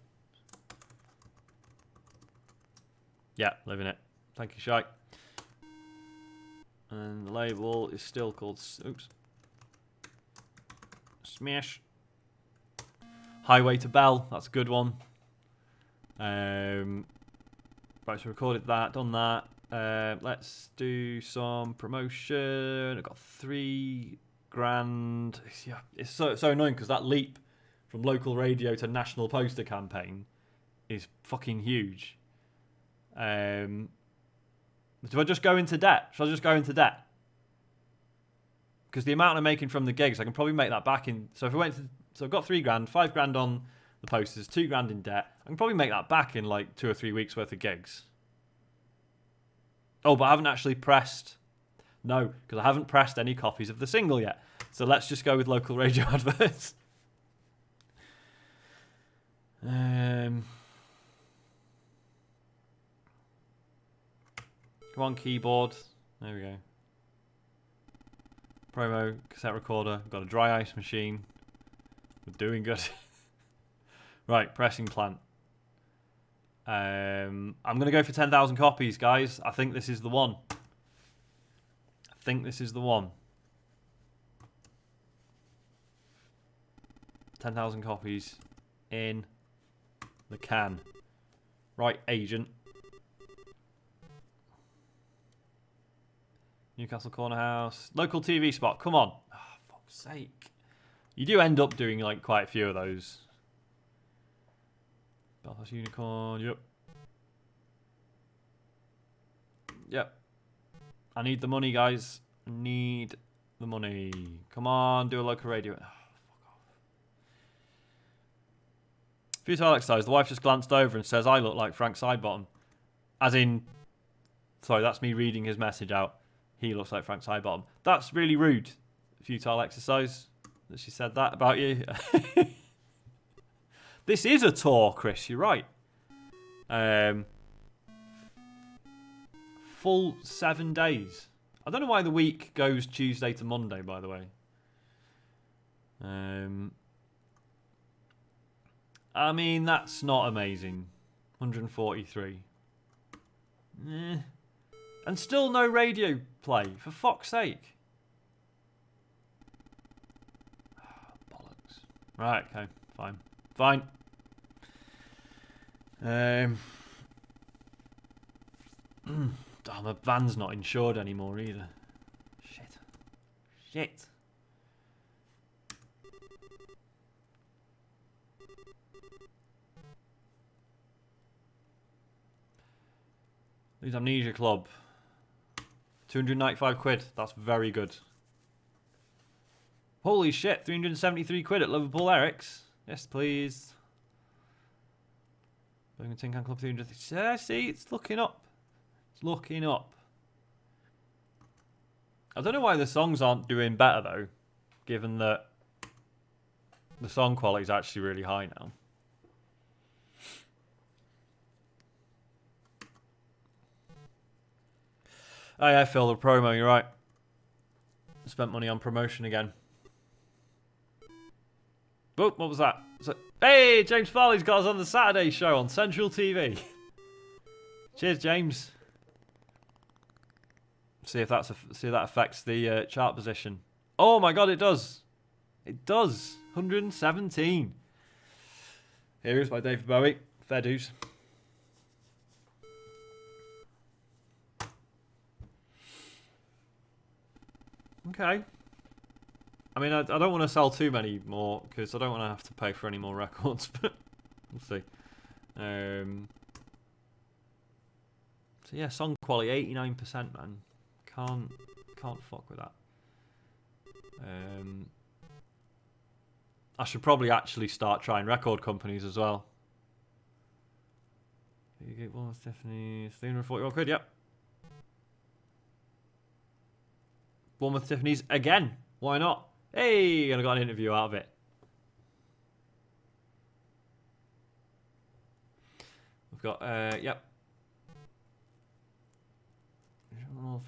Yeah, Living It. Thank you, Shike. And the label is still called... Oops. Smash. Highway to Bell. That's a good one. Right, so recorded that, done that. Let's do some promotion. I've got 3 grand. Yeah, it's so annoying because that leap from local radio to national poster campaign is fucking huge. Do I just go into debt? Should I just go into debt? Because the amount I'm making from the gigs, I can probably make that back in. So if I went to, so I've got 3 grand, 5 grand on the posters, £2,000 in debt. I can probably make that back in like 2 or 3 weeks worth of gigs. Oh, but I haven't actually pressed. No, because I haven't pressed any copies of the single yet. So let's just go with local radio adverts. Come on, keyboard. There we go. Promo, cassette recorder. Got a dry ice machine. We're doing good. Right, pressing plant. I'm going to go for 10,000 copies, guys. I think this is the one. 10,000 copies in the can. Right, agent. Newcastle Corner House. Local TV spot. Come on. Oh, fuck's sake. You do end up doing like quite a few of those. Belfast Unicorn. Yep. Yep. I need the money, guys. I need the money. Come on, do a local radio. Oh, fuck off. Futile exercise. The wife just glanced over and says, I look like Frank Sidebottom. As in, sorry, that's me reading his message out. He looks like Frank Sidebottom. That's really rude. Futile exercise. That she said that about you. This is a tour, Chris. You're right. Full 7 days. I don't know why the week goes Tuesday to Monday, by the way. I mean, that's not amazing. 143. And still no radio play, for fuck's sake. Bollocks. Right, okay, fine. Fine. Oh, my van's not insured anymore either. Shit. Lose Amnesia Club. 295 quid. That's very good. Holy shit, 373 quid at Liverpool Eric's. Yes, please. Birmingham Tin Can Club 300. Yeah, see, it's looking up. It's looking up. I don't know why the songs aren't doing better, though, given that the song quality is actually really high now. Oh yeah, Phil, the promo, you're right. Spent money on promotion again. Oh, what was that? Hey, James Farley's got us on the Saturday show on Central TV. Cheers, James. See if that affects the chart position. Oh my god, it does. It does. 117. Here is by David Bowie. Fair dues. Okay. I mean, I don't want to sell too many more because I don't want to have to pay for any more records, but we'll see. So yeah, song quality 89%, man. Can't fuck with that. I should probably actually start trying record companies as well. You get one, Tiffany's 341 quid. Yep. One with Tiffany's again. Why not? Hey, and I got an interview out of it. We've got, yep.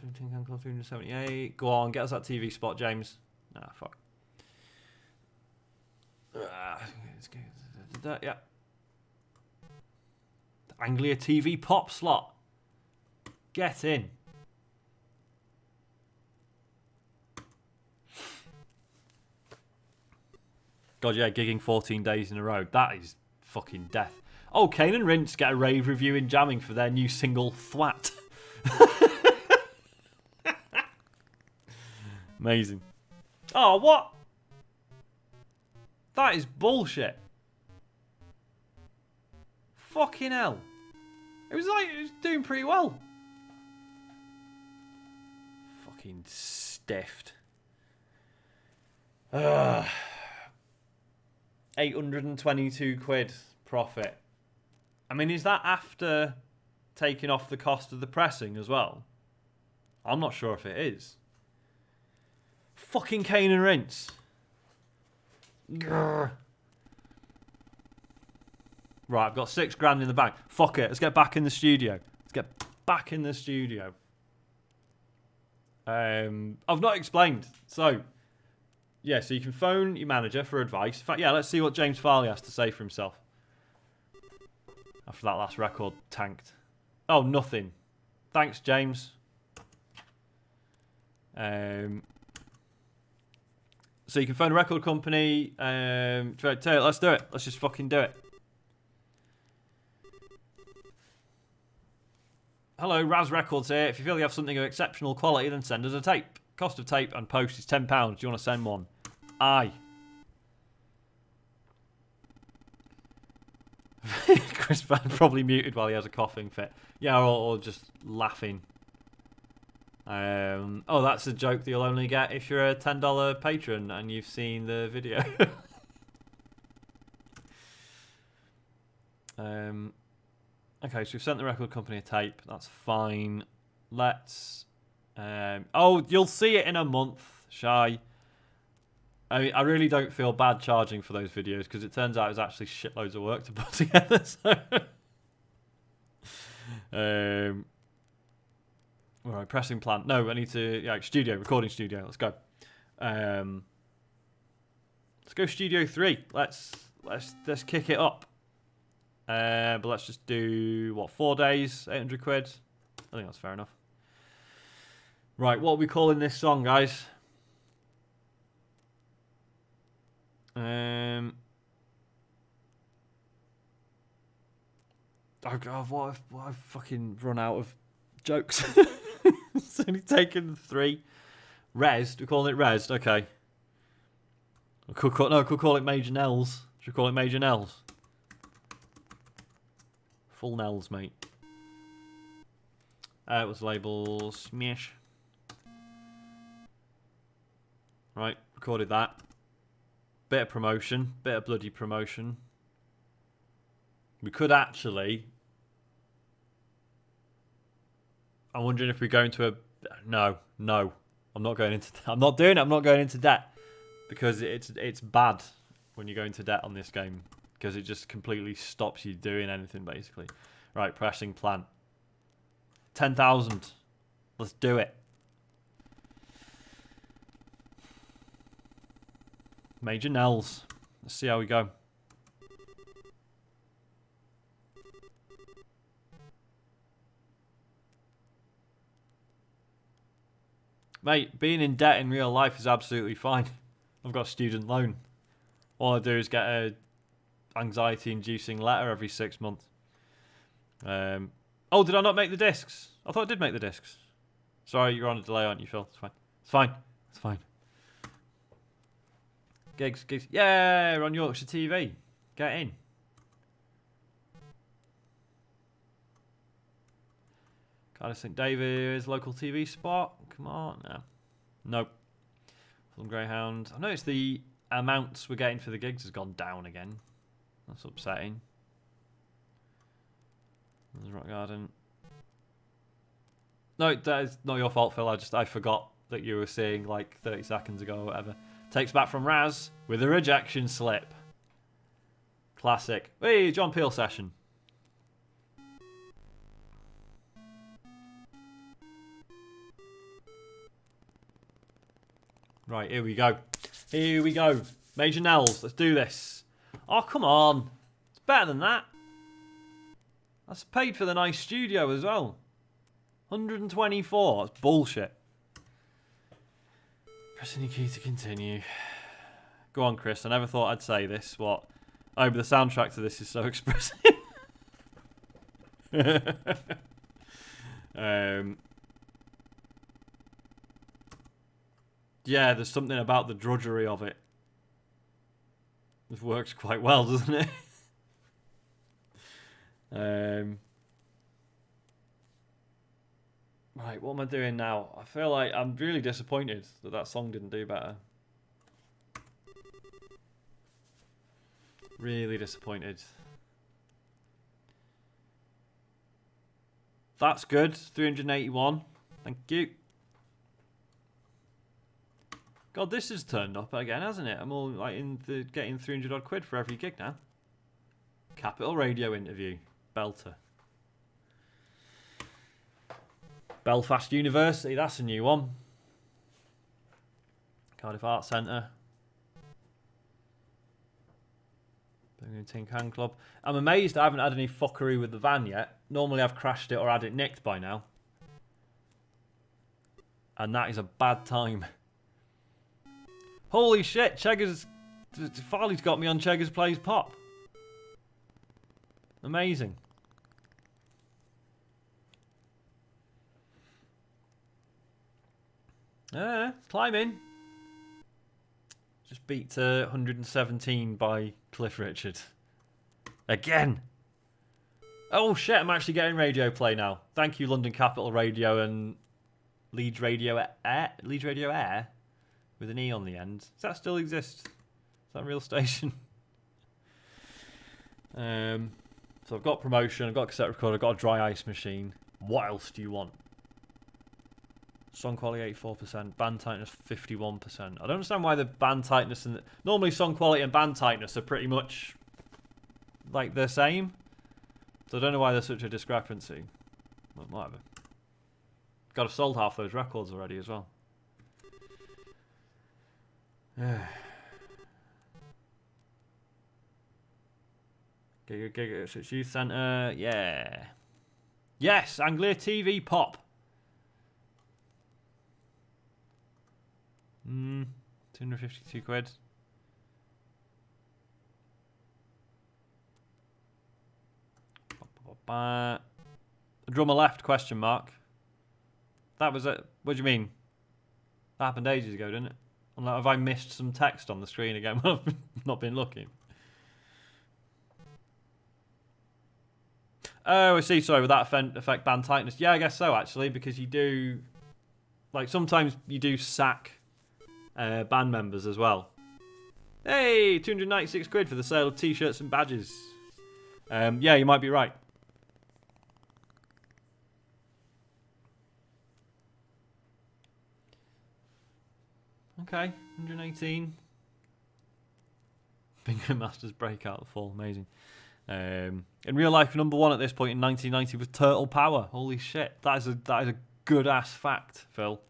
15 Can Club 378. Go on, get us that TV spot, James. Nah, fuck. Yeah. The Anglia TV pop slot. Get in. God, yeah, gigging 14 days in a row. That is fucking death. Oh, Kane and Rince get a rave review in Jamming for their new single, Thwat. Amazing. Oh, what? That is bullshit. Fucking hell. It was doing pretty well. Fucking stiffed. £822 profit. I mean, is that after taking off the cost of the pressing as well? I'm not sure if it is. Fucking Cane and Rinse. Grr. Right, I've got £6 in the bank. Fuck it, let's get back in the studio. Let's get back in the studio. I've not explained. So, yeah, so you can phone your manager for advice. In fact, yeah, let's see what James Farley has to say for himself. After that last record tanked. Oh, nothing. Thanks, James. So you can phone a record company. Let's do it. Let's just fucking do it. Hello, Raz Records here. If you feel you have something of exceptional quality, then send us a tape. Cost of tape and post is £10. Do you want to send one? Aye. Chris Van probably muted while he has a coughing fit. Yeah, or just laughing. Oh, that's a joke that you'll only get if you're a $10 patron and you've seen the video. Okay, so we've sent the record company a tape. That's fine. Let's... oh, you'll see it in a month, Shy. I mean, I really don't feel bad charging for those videos because it turns out it's actually shitloads of work to put together. So. Alright, pressing plant. No, I need to... Yeah, recording studio. Let's go. Let's go Studio 3. Let's kick it up. But let's just do, what, 4 days, £800? I think that's fair enough. Right, what are we calling this song, guys? I've fucking run out of jokes. It's only taken 3. Rezzed. We're calling it Rezzed. Okay. I could call it Major Nels. Should we call it Major Nels? Full Nels, mate. It was label Smash. Right, recorded that. Bit of promotion. Bit of bloody promotion. We could actually... I'm wondering if we're going to a... No. I'm not going into... I'm not doing it. I'm not going into debt. Because it's bad when you go into debt on this game. Because it just completely stops you doing anything, basically. Right, pressing plant. 10,000. Let's do it. Major Nels. Let's see how we go. Mate, being in debt in real life is absolutely fine. I've got a student loan. All I do is get a anxiety-inducing letter every 6 months. Oh, did I not make the discs? I thought I did make the discs. Sorry, you're on a delay, aren't you, Phil? It's fine. It's fine. It's fine. Gigs. Yeah, we're on Yorkshire TV. Get in. Cardiff St David's local TV spot. Come on now. Nope. Fulham Greyhound. I noticed the amounts we're getting for the gigs has gone down again. That's upsetting. There's Rock Garden. No, that is not your fault, Phil. I forgot that you were seeing like 30 seconds ago or whatever. Takes back from Raz with a rejection slip. Classic. Hey, John Peel session. Right, here we go. Here we go. Major Nels, let's do this. Oh, come on. It's better than that. That's paid for the nice studio as well. 124. That's bullshit. Pressing your key to continue. Go on, Chris. I never thought I'd say this. What? Oh, but the soundtrack to this is so expressive. Yeah, there's something about the drudgery of it. It works quite well, doesn't it? Right, what am I doing now? I feel like I'm really disappointed that song didn't do better. Really disappointed. That's good. 381. Thank you. God, this has turned up again, hasn't it? I'm all like getting 300 odd quid for every gig now. Capital Radio interview. Belter. Belfast University, that's a new one. Cardiff Arts Centre. Birmingham Tin Can Club. I'm amazed I haven't had any fuckery with the van yet. Normally I've crashed it or had it nicked by now. And that is a bad time. Holy shit, Cheggers... Farley's got me on Cheggers Plays Pop. Amazing. Climbing. Just beat 117 by Cliff Richard. Again. Oh shit, I'm actually getting radio play now. Thank you, London Capital Radio and Leeds Radio Air. Leeds Radio Air? With an E on the end. Does that still exist? Is that a real station? So I've got promotion, I've got a cassette recorder, I've got a dry ice machine. What else do you want? Song quality 84%, band tightness 51%. I don't understand why the band tightness and normally song quality and band tightness are pretty much like the same. So I don't know why there's such a discrepancy. Well, whatever. Got to sold half those records already as well. Giga Youth Centre, yeah. Yes, Anglia TV Pop. 252 quid. Drummer left, question mark. That was it. What do you mean? That happened ages ago, didn't it? Like, have I missed some text on the screen again when I've not been looking? Oh, I see. Sorry, would that affect band tightness? Yeah, I guess so, actually, because you do... Like, sometimes you do sack band members as well. Hey, 296 quid for the sale of T-shirts and badges. Yeah, you might be right. Okay, 118. Bingo Masters breakout full, amazing. In real life, number one at this point in 1990 was Turtle Power. Holy shit, that is a good ass fact, Phil.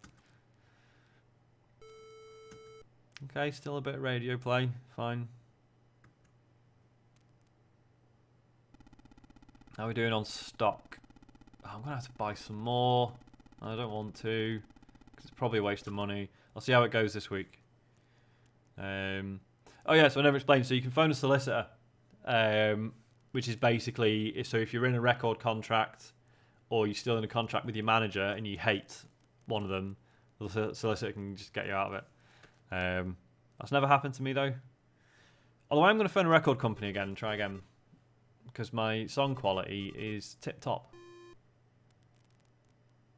Okay, still a bit of radio play, fine. How are we doing on stock? Oh, I'm gonna have to buy some more. I don't want to, because it's probably a waste of money. I'll see how it goes this week. Oh yeah, so I never explained. So you can phone a solicitor, which is basically, so if you're in a record contract or you're still in a contract with your manager and you hate one of them, the solicitor can just get you out of it. That's never happened to me though. Although I'm going to phone a record company again and try again, because my song quality is tip top.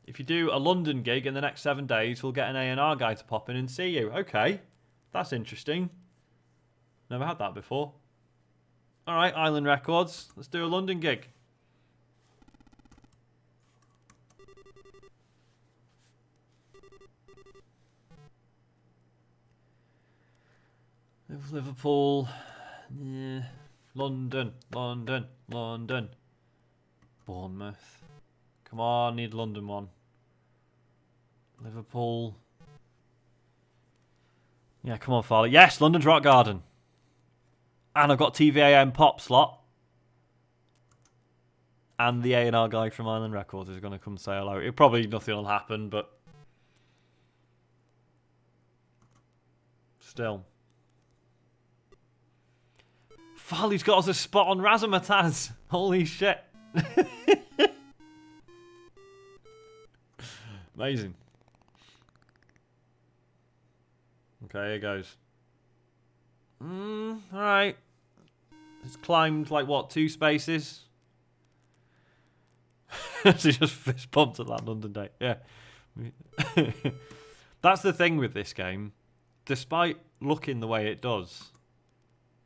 If you do a London gig in the next 7 days, we'll get an A&R guy to pop in and see you. Okay, that's interesting. Never had that before. All right, Island Records, let's do a London gig. Liverpool, yeah. London. Bournemouth. Come on, need London one. Liverpool. Yeah, come on, Farley. Yes, London's Rock Garden. And I've got TVAM pop slot. And the A&R guy from Island Records is going to come say hello. Probably nothing will happen, but still. Farley's got us a spot on Razzmatazz. Holy shit. Amazing. Okay, here goes. Alright. It's climbed like what, 2 spaces? She just fist bumped at that London date. Yeah. That's the thing with this game. Despite looking the way it does,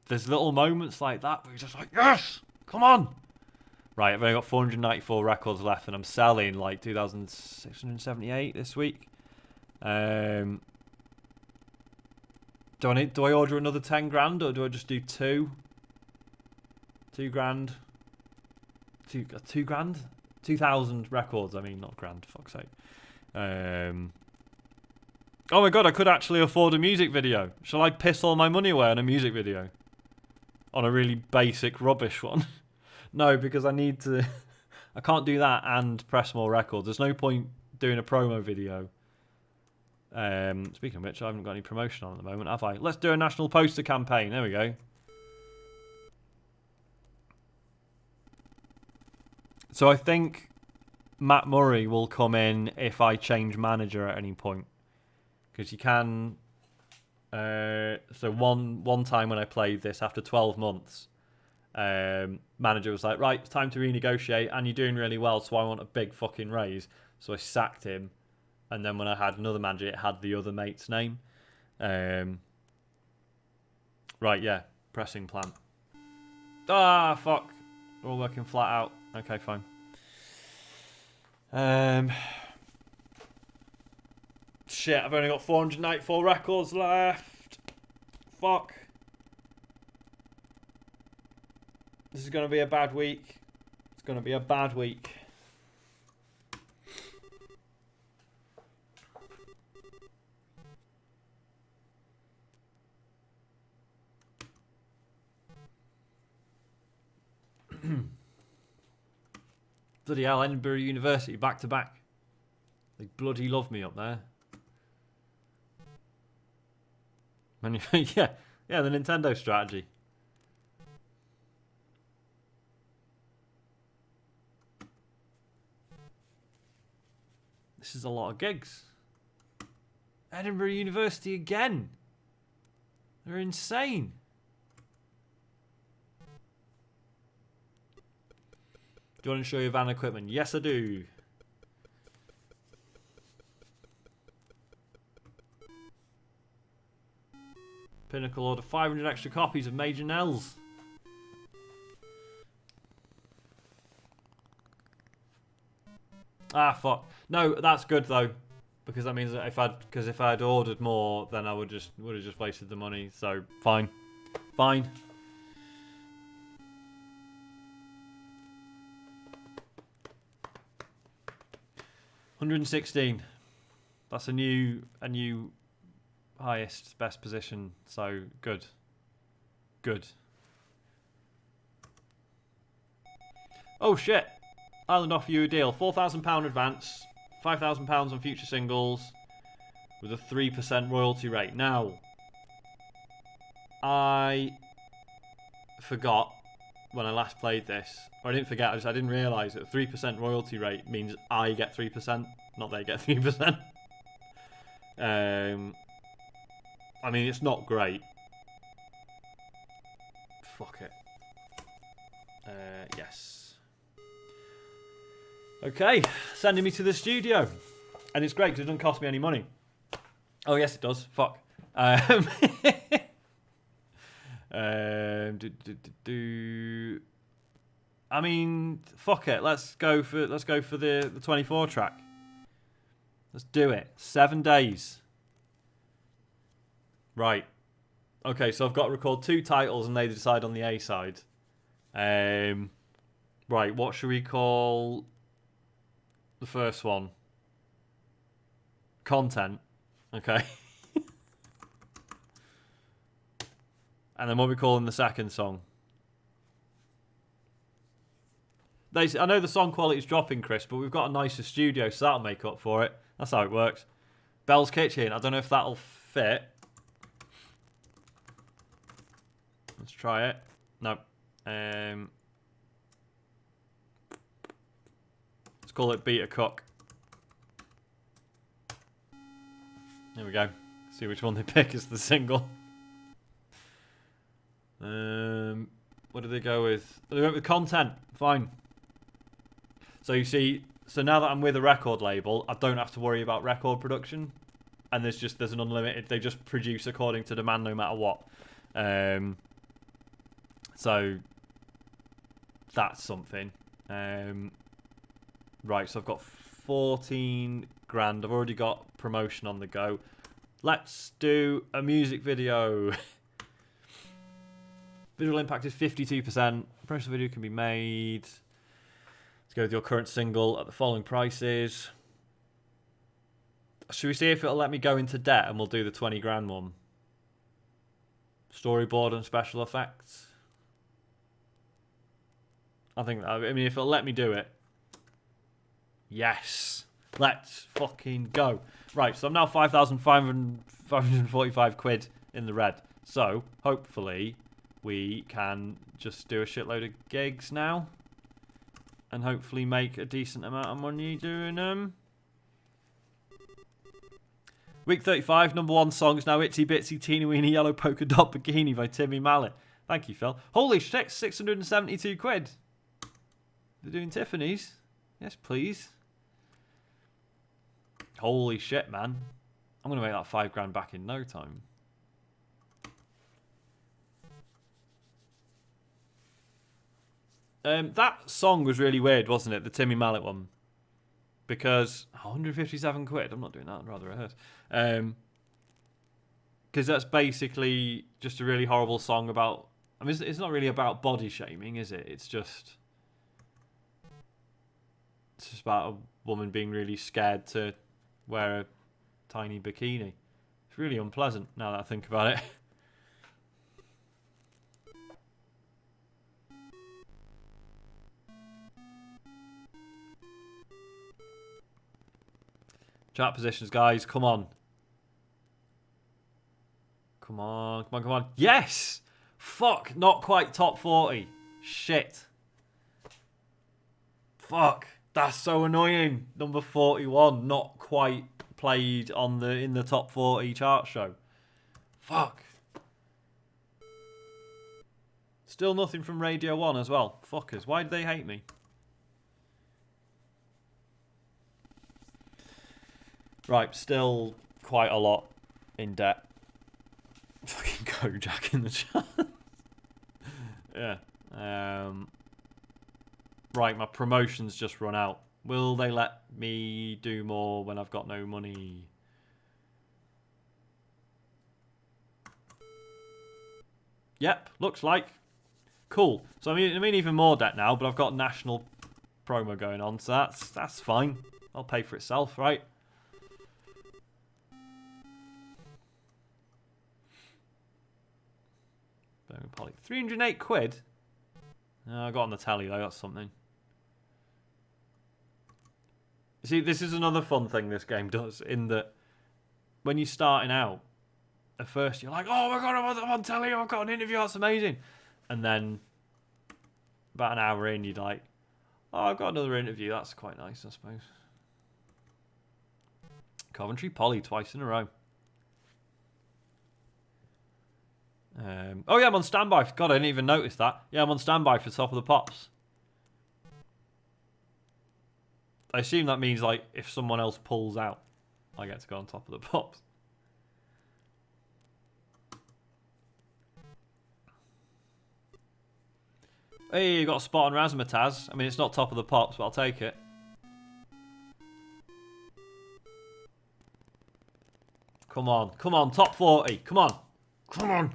there's little moments like that where you're just like, yes, come on. Right, I've only got 494 records left, and I'm selling like 2,678 this week. Do I order another 10 grand, or do I just do 2? 2 grand. 2 grand? 2,000 records, I mean, not grand, fuck's sake. Oh my god, I could actually afford a music video. Shall I piss all my money away on a music video? On a really basic, rubbish one? No, because I need to... I can't do that and press more records. There's no point doing a promo video. Speaking of which, I haven't got any promotion on at the moment, have I? Let's do a national poster campaign. There we go. So I think Matt Murray will come in if I change manager at any point. Because you can... so one time when I played this, after 12 months, manager was like, right, it's time to renegotiate, and you're doing really well, so I want a big fucking raise. So I sacked him, and then when I had another manager, it had the other mate's name. Right, yeah, pressing plant. Ah, fuck. We're all working flat out. Okay, fine. Shit, I've only got 494 records left. Fuck. This is going to be a bad week. It's going to be a bad week. Bloody hell, Edinburgh University, back to back. They bloody love me up there. Yeah, the Nintendo strategy. This is a lot of gigs. Edinburgh University again. They're insane. Do you want to show your van equipment? Yes, I do. Pinnacle order 500 extra copies of Major Nels. Ah, fuck. No, that's good though, because that means that if I'd ordered more, then I would have just wasted the money. So fine. 116. That's a new highest best position. So good. Oh shit! Island offer you a deal. £4,000 advance, £5,000 on future singles, with a 3% royalty rate. Now, I forgot when I last played this, or I didn't forget, I didn't realise that 3% royalty rate means I get 3%, not they get 3%. I mean, it's not great. Fuck it. Yes. Okay, sending me to the studio. And it's great because it doesn't cost me any money. Oh, yes, it does. Fuck. I mean, fuck it. Let's go for the 24 track. Let's do it. 7 days. Right. Okay, so I've got to record 2 titles and they decide on the A side. Right, what should we call the first one? Content. Okay. And then what are we calling the second song? I know the song quality is dropping, Chris, but we've got a nicer studio, so that'll make up for it. That's how it works. Bell's Kitchen. I don't know if that'll fit. Let's try it. No. Let's call it Beat a Cook. There we go. See which one they pick as the single. What did they go with? They went with Content. Fine. So you see, so now that I'm with a record label, I don't have to worry about record production, and there's an unlimited. They just produce according to demand, no matter what. So that's something. Right, so I've got 14 grand. I've already got promotion on the go. Let's do a music video. Visual impact is 52%. Promotional video can be made. Let's go with your current single at the following prices. Should we see if it'll let me go into debt and we'll do the 20 grand one? Storyboard and special effects. I mean, if it'll let me do it. Yes. Let's fucking go. Right, so I'm now 5,545 quid in the red. So, hopefully, we can just do a shitload of gigs now. And hopefully make a decent amount of money doing them. Week 35, number one song is now Itsy Bitsy Teeny Weeny Yellow Polka Dot Bikini by Timmy Mallet. Thank you, Phil. Holy shit, 672 quid. They're doing Tiffany's. Yes, please. Holy shit, man. I'm going to make that 5 grand back in no time. That song was really weird, wasn't it? The Timmy Mallet one. Because 157 quid. I'm not doing that. I'd rather it hurt. Because that's basically just a really horrible song about... I mean, it's not really about body shaming, is it? It's just about a woman being really scared to wear a tiny bikini. It's really unpleasant now that I think about it. Chat positions, guys. Come on. Come on, come on, come on. Yes! Fuck, not quite top 40. Shit. Fuck, that's so annoying. Number 41, not quite played on in the top 40 chart show. Fuck. Still nothing from Radio 1 as well. Fuckers, why do they hate me? Right, still quite a lot in debt. Fucking Kojak in the chat. Yeah. Right, my promotion's just run out. Will they let me do more when I've got no money? Yep, looks like. Cool. So I'm in even more debt now, but I've got national promo going on, so that's fine. I'll pay for itself, right? Polly. 308 quid? I got on the tally though, that's something. See, this is another fun thing this game does, in that when you're starting out, at first you're like, oh my god, I'm on telly, I've got an interview, that's amazing. And then about an hour in, you're like, oh, I've got another interview, that's quite nice, I suppose. Coventry Polly twice in a row. Oh yeah, I'm on standby. God, I didn't even notice that. Yeah, I'm on standby for Top of the Pops. I assume that means, like, if someone else pulls out, I get to go on Top of the Pops. Hey, you got a spot on Razzmatazz. I mean, it's not Top of the Pops, but I'll take it. Come on, come on, top 40. Come on, come on.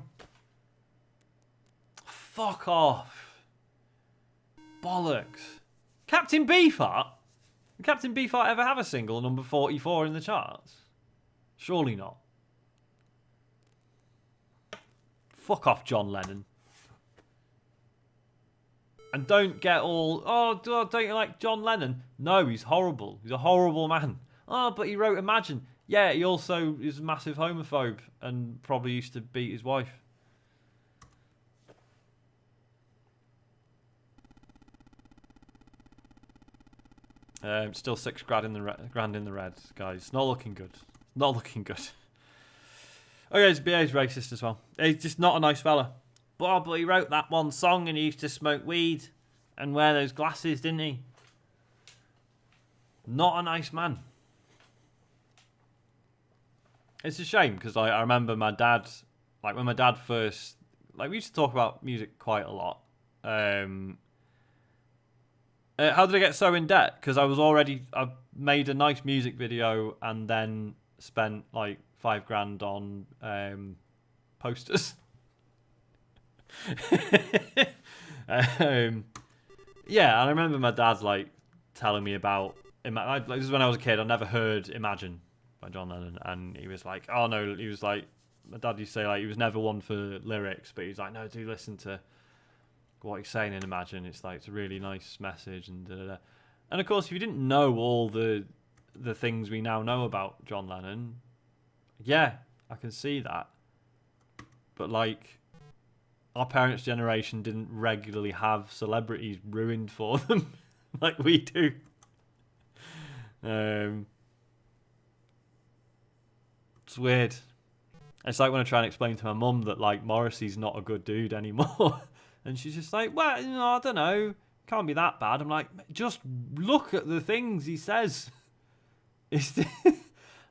Fuck off. Bollocks. Captain Beefheart? Did Captain Beefheart ever have a single number 44 in the charts? Surely not. Fuck off, John Lennon. And don't get all, oh, don't you like John Lennon? No, he's horrible. He's a horrible man. Oh, but he wrote Imagine. Yeah, he also is a massive homophobe and probably used to beat his wife. Still 6 grand in the red, guys. Not looking good. Not looking good. Okay, his BA's racist as well. He's just not a nice fella. But he wrote that one song and he used to smoke weed and wear those glasses, didn't he? Not a nice man. It's a shame because I remember my dad, like when my dad first like we used to talk about music quite a lot. How did I get so in debt? Because I made a nice music video and then spent like £5,000 on posters. Yeah, and I remember my dad like telling me about. This is when I was a kid. I never heard "Imagine" by John Lennon, and he was like, "Oh no," he was like, my dad used to say like he was never one for lyrics, but he's like, "No, do listen to what he's saying in Imagine. It's like it's a really nice message and da da da." And of course, if you didn't know all the things we now know about John Lennon, yeah, I can see that. But like, our parents' generation didn't regularly have celebrities ruined for them like we do. It's weird. It's like when I try and explain to my mum that like Morrissey's not a good dude anymore, and she's just like, "Well, I don't know, can't be that bad." I'm like, just look at the things he says. It's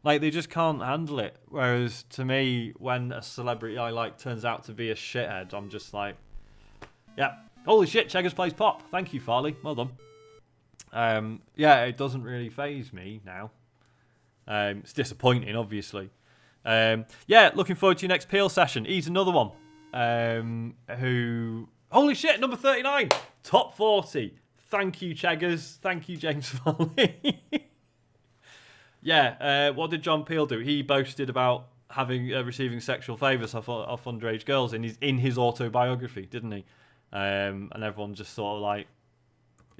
like they just can't handle it. Whereas to me, when a celebrity I like turns out to be a shithead, I'm just like, yeah, holy shit, Cheggers plays pop. Thank you, Farley. Well done. Yeah, it doesn't really faze me now. It's disappointing, obviously. Yeah, looking forward to your next Peel session. He's another one. Who... Holy shit, number 39. Top 40. Thank you, Cheggers. Thank you, James Farley. Yeah, what did John Peel do? He boasted about having receiving sexual favours off underage girls in his autobiography, didn't he? And everyone just sort of like,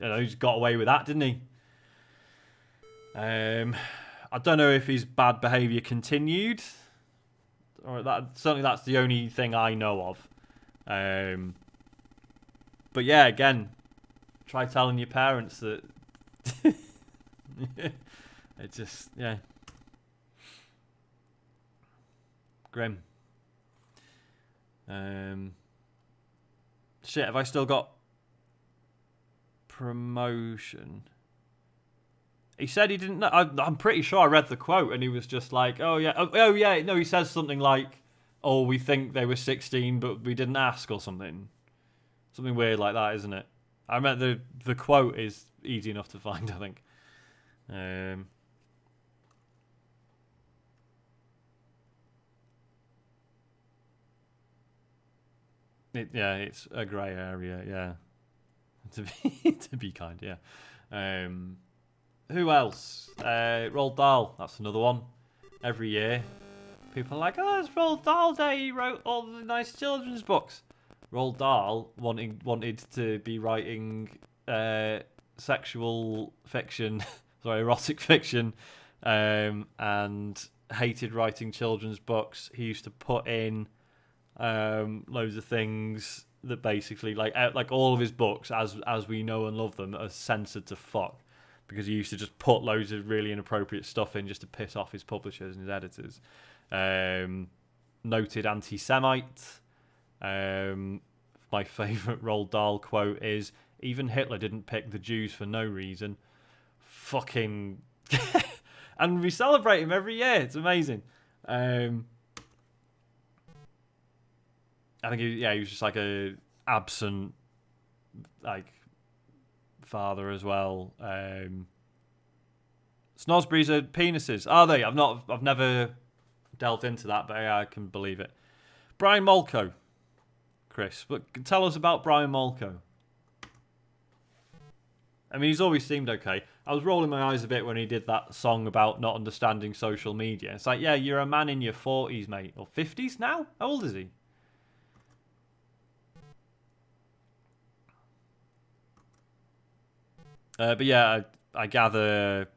he just got away with that, didn't he? I don't know if his bad behaviour continued, or certainly that's the only thing I know of. But yeah, again, try telling your parents that. It just, yeah. Grim. Shit, have I still got promotion? He said he didn't know. I'm pretty sure I read the quote and he was just like, oh yeah. Oh yeah, no, he says something like, oh, we think they were 16, but we didn't ask or something. Something weird like that, isn't it? I remember the quote is easy enough to find, I think. It's a grey area, yeah. To be kind, yeah. Who else? Roald Dahl, that's another one. Every year, people are like, oh, it's Roald Dahl Day, he wrote all the nice children's books. Roald Dahl wanted to be writing sexual fiction, erotic fiction, and hated writing children's books. He used to put in loads of things that basically, like all of his books, as we know and love them, are censored to fuck, because he used to just put loads of really inappropriate stuff in just to piss off his publishers and his editors. Noted anti-Semite. My favourite Roald Dahl quote is, even Hitler didn't pick the Jews for no reason. Fucking... And we celebrate him every year. It's amazing. I think he was just like a absent like father as well. Snosberries are penises, are they? I've never delved into that, but yeah, I can believe it. Brian Molko, Chris, but tell us about Brian Molko. I mean, he's always seemed okay. I was rolling my eyes a bit when he did that song about not understanding social media. It's like, yeah, you're a man in your 40s, mate. Or 50s now? How old is he? But yeah, I gather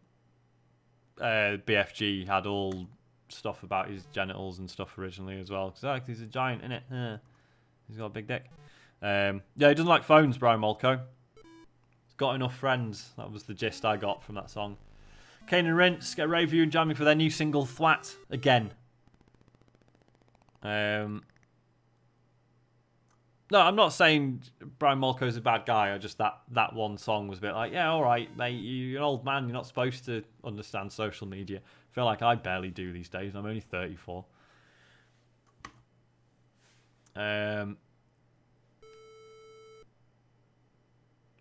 BFG had all stuff about his genitals and stuff originally as well. Because he's a giant, innit? He's got a big dick. Yeah, he doesn't like phones, Brian Molko. He's got enough friends. That was the gist I got from that song. Kane and Rince get a rave review and jamming for their new single, Thwat, again. No, I'm not saying Brian Molko's a bad guy. I just that one song was a bit like, yeah, all right, mate, you're an old man. You're not supposed to understand social media. I feel like I barely do these days. I'm only 34.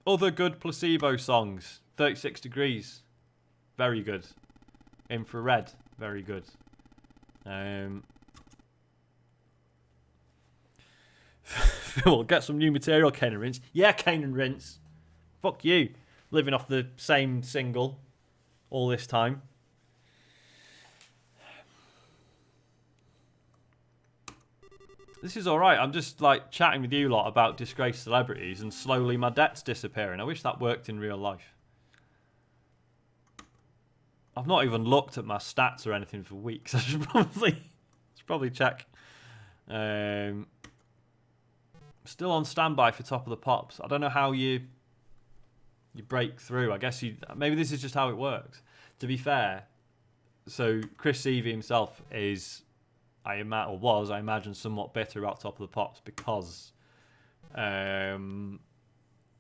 Other good placebo songs. 36 Degrees. Very good. Infrared. Very good. We'll get some new material, Kane and Rince. Yeah, Kane and Rince. Fuck you. Living off the same single all this time. This is alright. I'm just like chatting with you lot about disgraced celebrities and slowly my debt's disappearing. I wish that worked in real life. I've not even looked at my stats or anything for weeks. I should probably check. Still on standby for Top of the Pops. I don't know how you break through. I guess maybe this is just how it works. To be fair, so Chris Seavey himself is, I imagine, somewhat bitter about Top of the Pops because,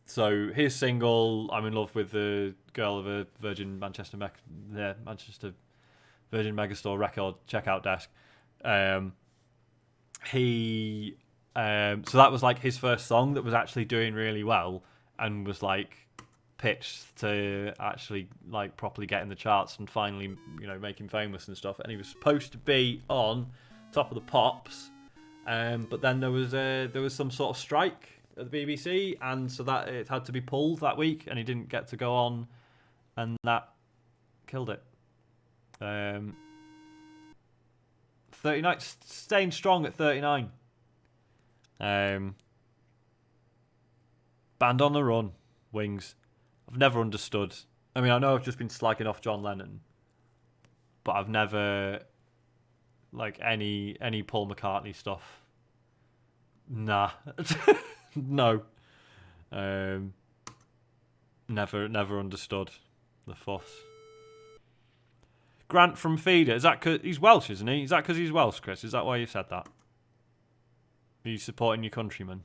so his single, I'm in love with the girl of a Virgin Manchester Virgin Megastore record checkout desk. So that was like his first song that was actually doing really well and was like pitched to actually like properly get in the charts and finally, make him famous and stuff. And he was supposed to be on Top of the Pops, but then there was some sort of strike at the BBC, and so that it had to be pulled that week, and he didn't get to go on, and that killed it. 39, staying strong at 39. Band on the Run, Wings. I've never understood. I mean, I know I've just been slagging off John Lennon, but I've never, like, any Paul McCartney stuff. Nah. No. Never understood the fuss. Grant from Feeder. Is that because he's Welsh, isn't he? Is that because he's Welsh, Chris? Is that why you said that? Are you supporting your countrymen?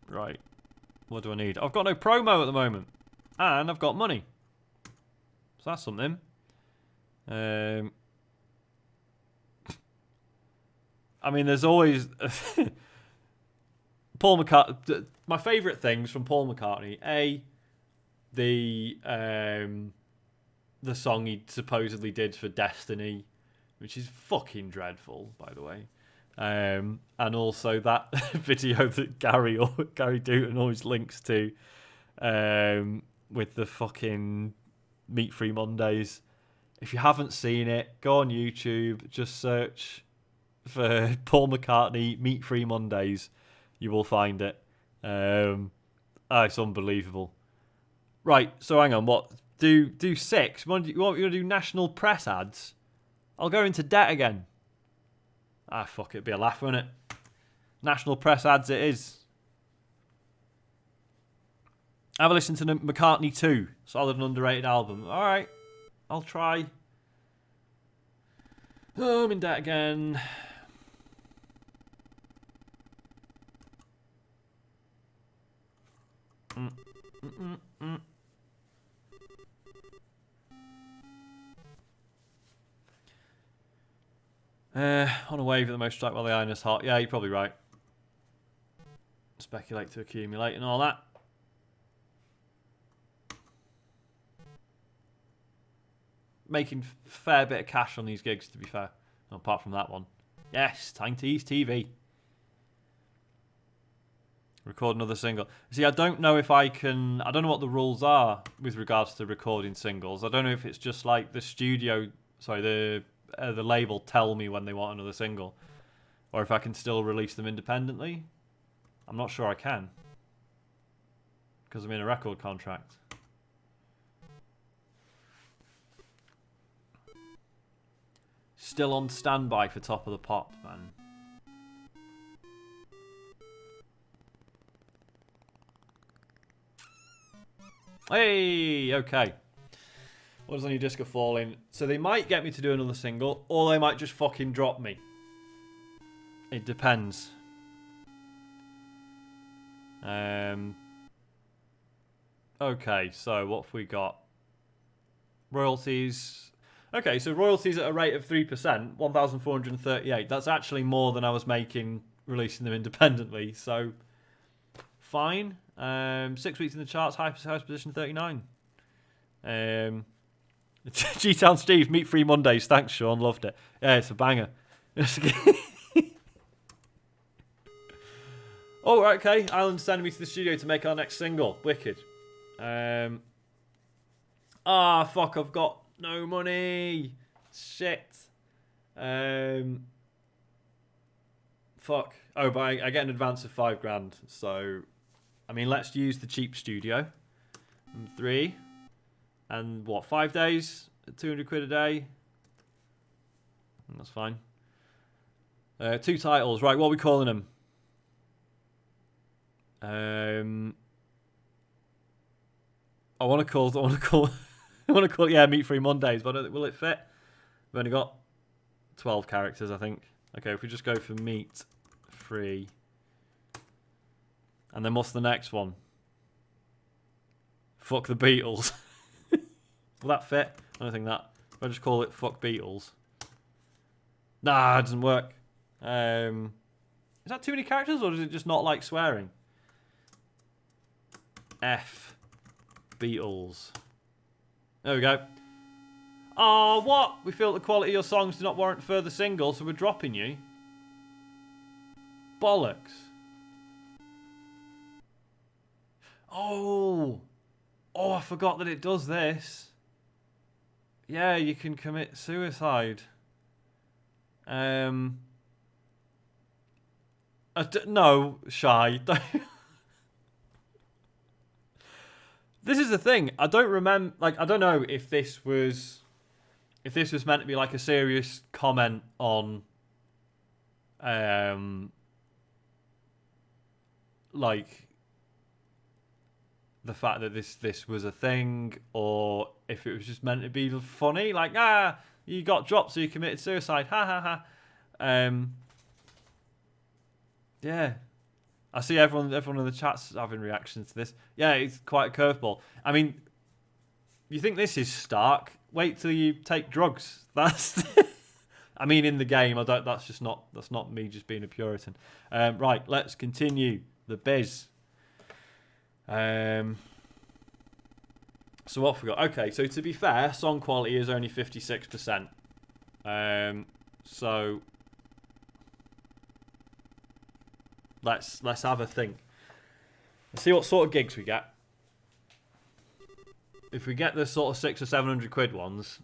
Right. What do I need? I've got no promo at the moment. And I've got money. So that's something. I mean, there's always... Paul McCartney... My favourite things from Paul McCartney. The song he supposedly did for Destiny, which is fucking dreadful, by the way. And also that video that Gary Dutton always links to, with the fucking Meat Free Mondays. If you haven't seen it, go on YouTube, just search for Paul McCartney Meat Free Mondays. You will find it. It's unbelievable. Right, so hang on, what? Do 6? You want me to do national press ads? I'll go into debt again. Fuck, it'd be a laugh, wouldn't it? National press ads it is. Have a listen to McCartney 2. Solid and underrated album. Alright, I'll try. Oh, I'm in debt again. On a wave at the most strike while the iron is hot. Yeah, you're probably right. Speculate to accumulate and all that. Making fair bit of cash on these gigs, to be fair. Apart from that one. Yes, time to ease TV. Record another single. See, I don't know if I can... I don't know what the rules are with regards to recording singles. I don't know if it's just like the studio... Sorry, the label tell me when they want another single. Or if I can still release them independently. I'm not sure I can. Because I'm in a record contract. Still on standby for Top of the Pop, man. Hey, okay. What does on your disco falling? So they might get me to do another single, or they might just fucking drop me. It depends. Okay, so what have we got? Royalties. Okay, so royalties at a rate of 3%, 1,438. That's actually more than I was making releasing them independently. So, fine. 6 weeks in the charts, highest position 39. G-Town Steve, Meat Free Mondays. Thanks, Sean. Loved it. Yeah, it's a banger. Oh, right, okay. Island's sending me to the studio to make our next single. Wicked. Fuck, I've got no money. Shit. Fuck. Oh, but I get an advance of $5,000. So, I mean, let's use the cheap studio. 3. And what, 5 days? At 200 quid a day? That's fine. 2 titles. Right, what are we calling them? I want to call yeah, Meat Free Mondays, but will it fit? We've only got 12 characters, I think. Okay, if we just go for Meat Free. And then what's the next one? Fuck the Beatles. Will that fit? I don't think that. If I just call it Fuck Beatles. Nah, it doesn't work. Is that too many characters, or does it just not like swearing? F. Beatles. There we go. Oh, what? We feel the quality of your songs do not warrant further singles, so we're dropping you. Bollocks. Oh. Oh, I forgot that it does this. Yeah, you can commit suicide. No, Shy. This is the thing. I don't remember. Like, I don't know if this was meant to be like a serious comment on, like the fact that this was a thing, or if it was just meant to be funny. Like, you got dropped, so you committed suicide. Ha ha ha. Yeah. I see everyone in the chat's having reactions to this. Yeah, it's quite a curveball. I mean, you think this is stark? Wait till you take drugs. That's, I mean, in the game, that's not me just being a Puritan. Right, let's continue the biz. So what have we got? Okay, so to be fair, song quality is only 56%. So let's have a think. Let's see what sort of gigs we get. If we get the sort of 600 or 700 quid ones,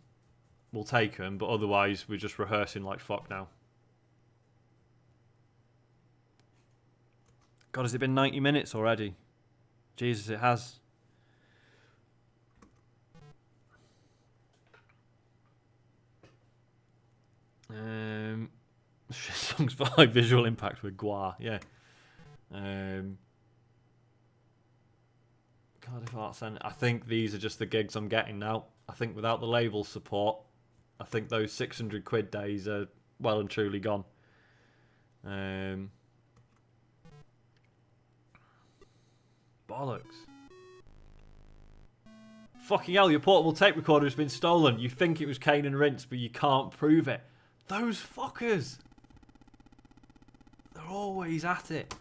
we'll take them. But otherwise, we're just rehearsing like fuck now. God, has it been 90 minutes already? Jesus, it has. Songs for high visual impact with Gua, yeah. God, if that's I think these are just the gigs I'm getting now. I think without the label support, I think those 600 quid days are well and truly gone. Bollocks. Fucking hell, your portable tape recorder has been stolen. You think it was Kane and Rince, but you can't prove it. Those fuckers. They're always at it.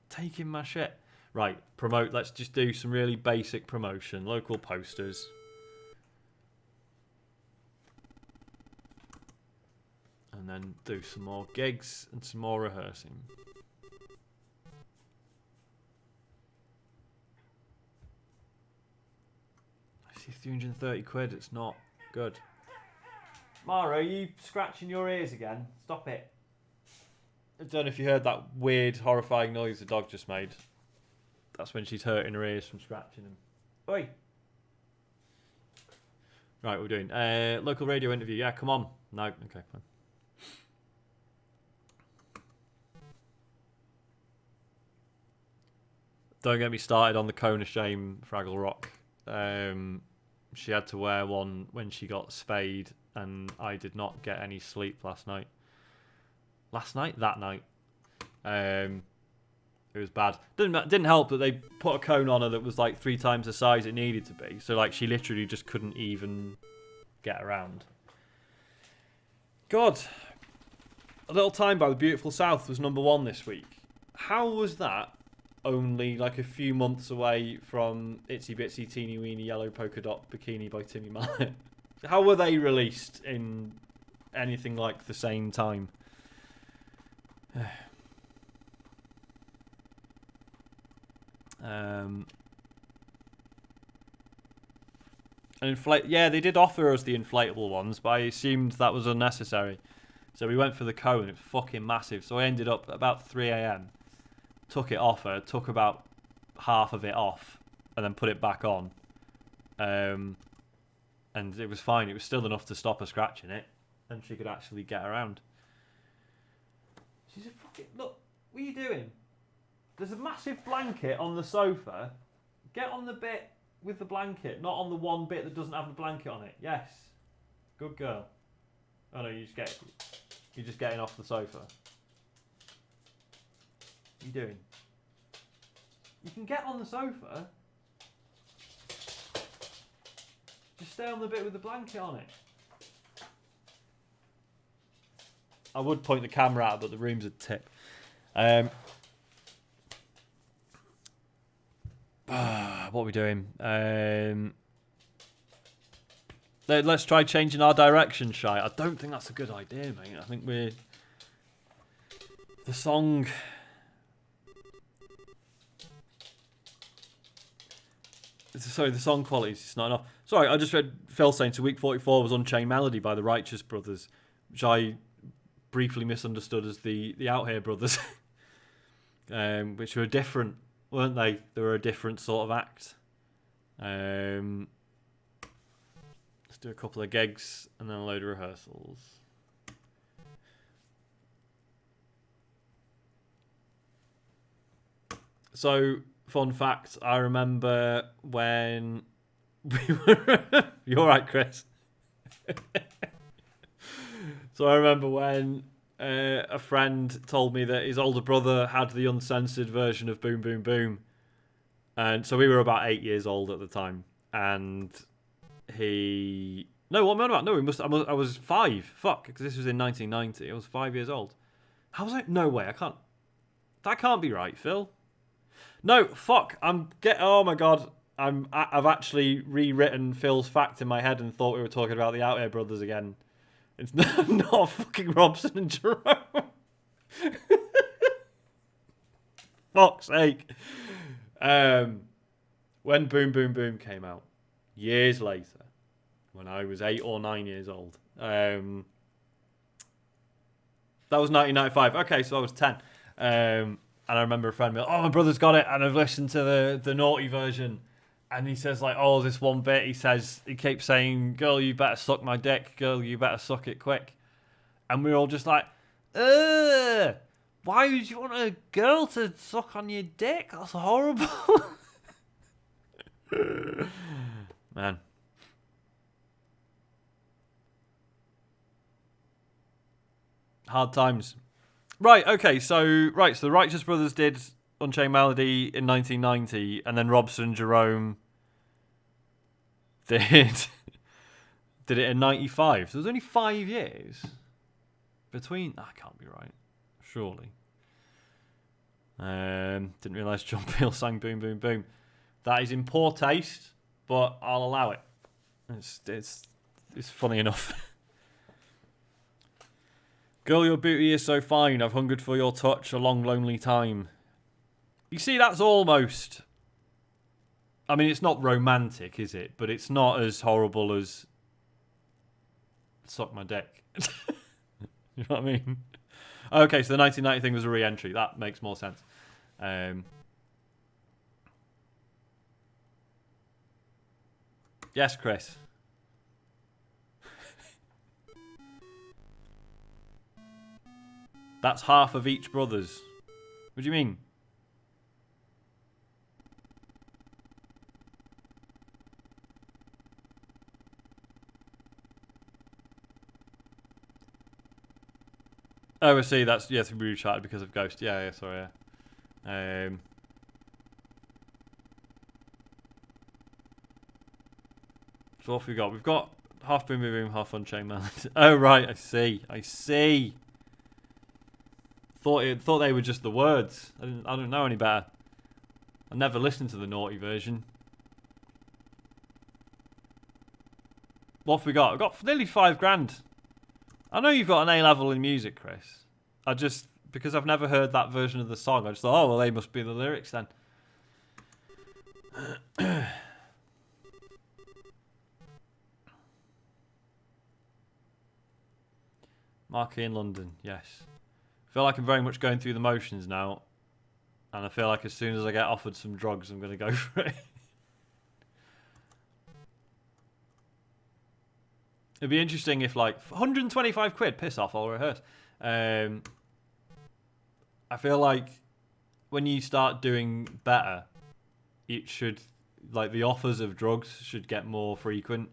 Taking my shit. Right, promote. Let's just do some really basic promotion. Local posters. And then do some more gigs and some more rehearsing. I see 330 quid. It's not good. Mara, are you scratching your ears again? Stop it. I don't know if you heard that weird, horrifying noise the dog just made. That's when she's hurting her ears from scratching them. Oi! Right, what are we doing? Local radio interview. Yeah, come on. No, okay, fine. Don't get me started on the cone of shame Fraggle Rock. She had to wear one when she got spayed, and I did not get any sleep last night. That night. It was bad. Didn't help that they put a cone on her that was like 3 times the size it needed to be. So like she literally just couldn't even get around. God, A Little Time by the Beautiful South was #1 this week. How was that only like a few months away from Itsy Bitsy Teeny Weeny Yellow Polka Dot Bikini by Timmy Mallet? How were they released in anything like the same time? Yeah, they did offer us the inflatable ones, but I assumed that was unnecessary. So we went for the cone. It was fucking massive. So I ended up at about 3 a.m. Took it off her, took about half of it off, and then put it back on. And it was fine. It was still enough to stop her scratching it, and she could actually get around. She's a fucking... Look, what are you doing? There's a massive blanket on the sofa. Get on the bit with the blanket, not on the one bit that doesn't have the blanket on it. Yes. Good girl. Oh no, you're just getting off the sofa. What are you doing? You can get on the sofa. Just stay on the bit with the blanket on it. I would point the camera out, but the room's a tip. What are we doing? Let's try changing our direction, Shy. I don't think that's a good idea, mate. I think we're... The song... Sorry, the song quality is not enough. Sorry, I just read Phil saying to week 44 was Unchained Melody by the Righteous Brothers, which I briefly misunderstood as the Out Here Brothers, which were different, weren't they? They were a different sort of act. Let's do a couple of gigs and then a load of rehearsals. So, fun fact, I remember when we were... You're all right, Chris. So I remember when a friend told me that his older brother had the uncensored version of Boom Boom Boom. And so we were about 8 years old at the time. And he... No, what am I on about? No, I was 5. Fuck, because this was in 1990. I was 5 years old. How was I... No way, I can't... That can't be right, Phil. No, fuck. Oh my god. I've actually rewritten Phil's fact in my head and thought we were talking about the Out Here Brothers again. It's not fucking Robson and Jerome. Fuck's sake. When Boom Boom Boom came out, years later, when I was 8 or 9 years old, that was 1995. Okay, so I was 10. And I remember a friend being like, oh, my brother's got it, and I've listened to the naughty version. And he says, like, oh, this one bit, he keeps saying, girl, you better suck my dick. Girl, you better suck it quick. And we're all just like, ugh, why would you want a girl to suck on your dick? That's horrible. Man. Hard times. Right, okay, so the Righteous Brothers did Unchained Melody in 1990, and then Robson and Jerome did it in 95. So there's only 5 years between... That can't be right, surely. Didn't realise John Peel sang Boom Boom Boom. That is in poor taste, but I'll allow it. It's funny enough. Girl, your beauty is so fine. I've hungered for your touch a long, lonely time. You see, that's almost... I mean, it's not romantic, is it? But it's not as horrible as... Suck my dick. You know what I mean? Okay, so the 1990 thing was a re-entry. That makes more sense. Yes, Chris. That's half of each brothers. What do you mean? Oh, I see. That's we restarted because of Ghost. Yeah. Sorry. Yeah. So what have we got? We've got half Boom Boom Boom, half Unchained Melody. Oh right, I see. I see. Thought they were just the words. I don't know any better. I never listened to the naughty version. What have we got? I've got nearly £5,000. I know you've got an A level in music, Chris. Because I've never heard that version of the song, I just thought, oh well, they must be the lyrics then. Marquee in London, yes. I feel like I'm very much going through the motions now. And I feel like as soon as I get offered some drugs, I'm going to go for it. It'd be interesting if, like, 125 quid, piss off, I'll rehearse. I feel like when you start doing better, it should, like, the offers of drugs should get more frequent.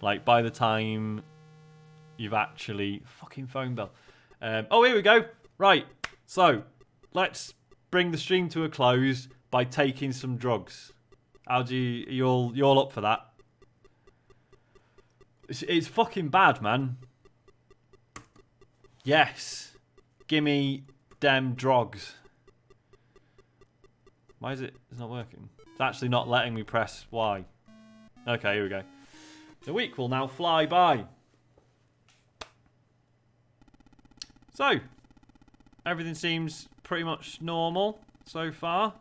Like, by the time you've actually... Fucking phone bell. Oh, here we go. Right, so, let's bring the stream to a close by taking some drugs. How do you all up for that? It's fucking bad, man. Yes. Gimme them drugs. Why is it? It's not working. It's actually not letting me press Y. Okay, here we go. The week will now fly by. So, everything seems pretty much normal so far.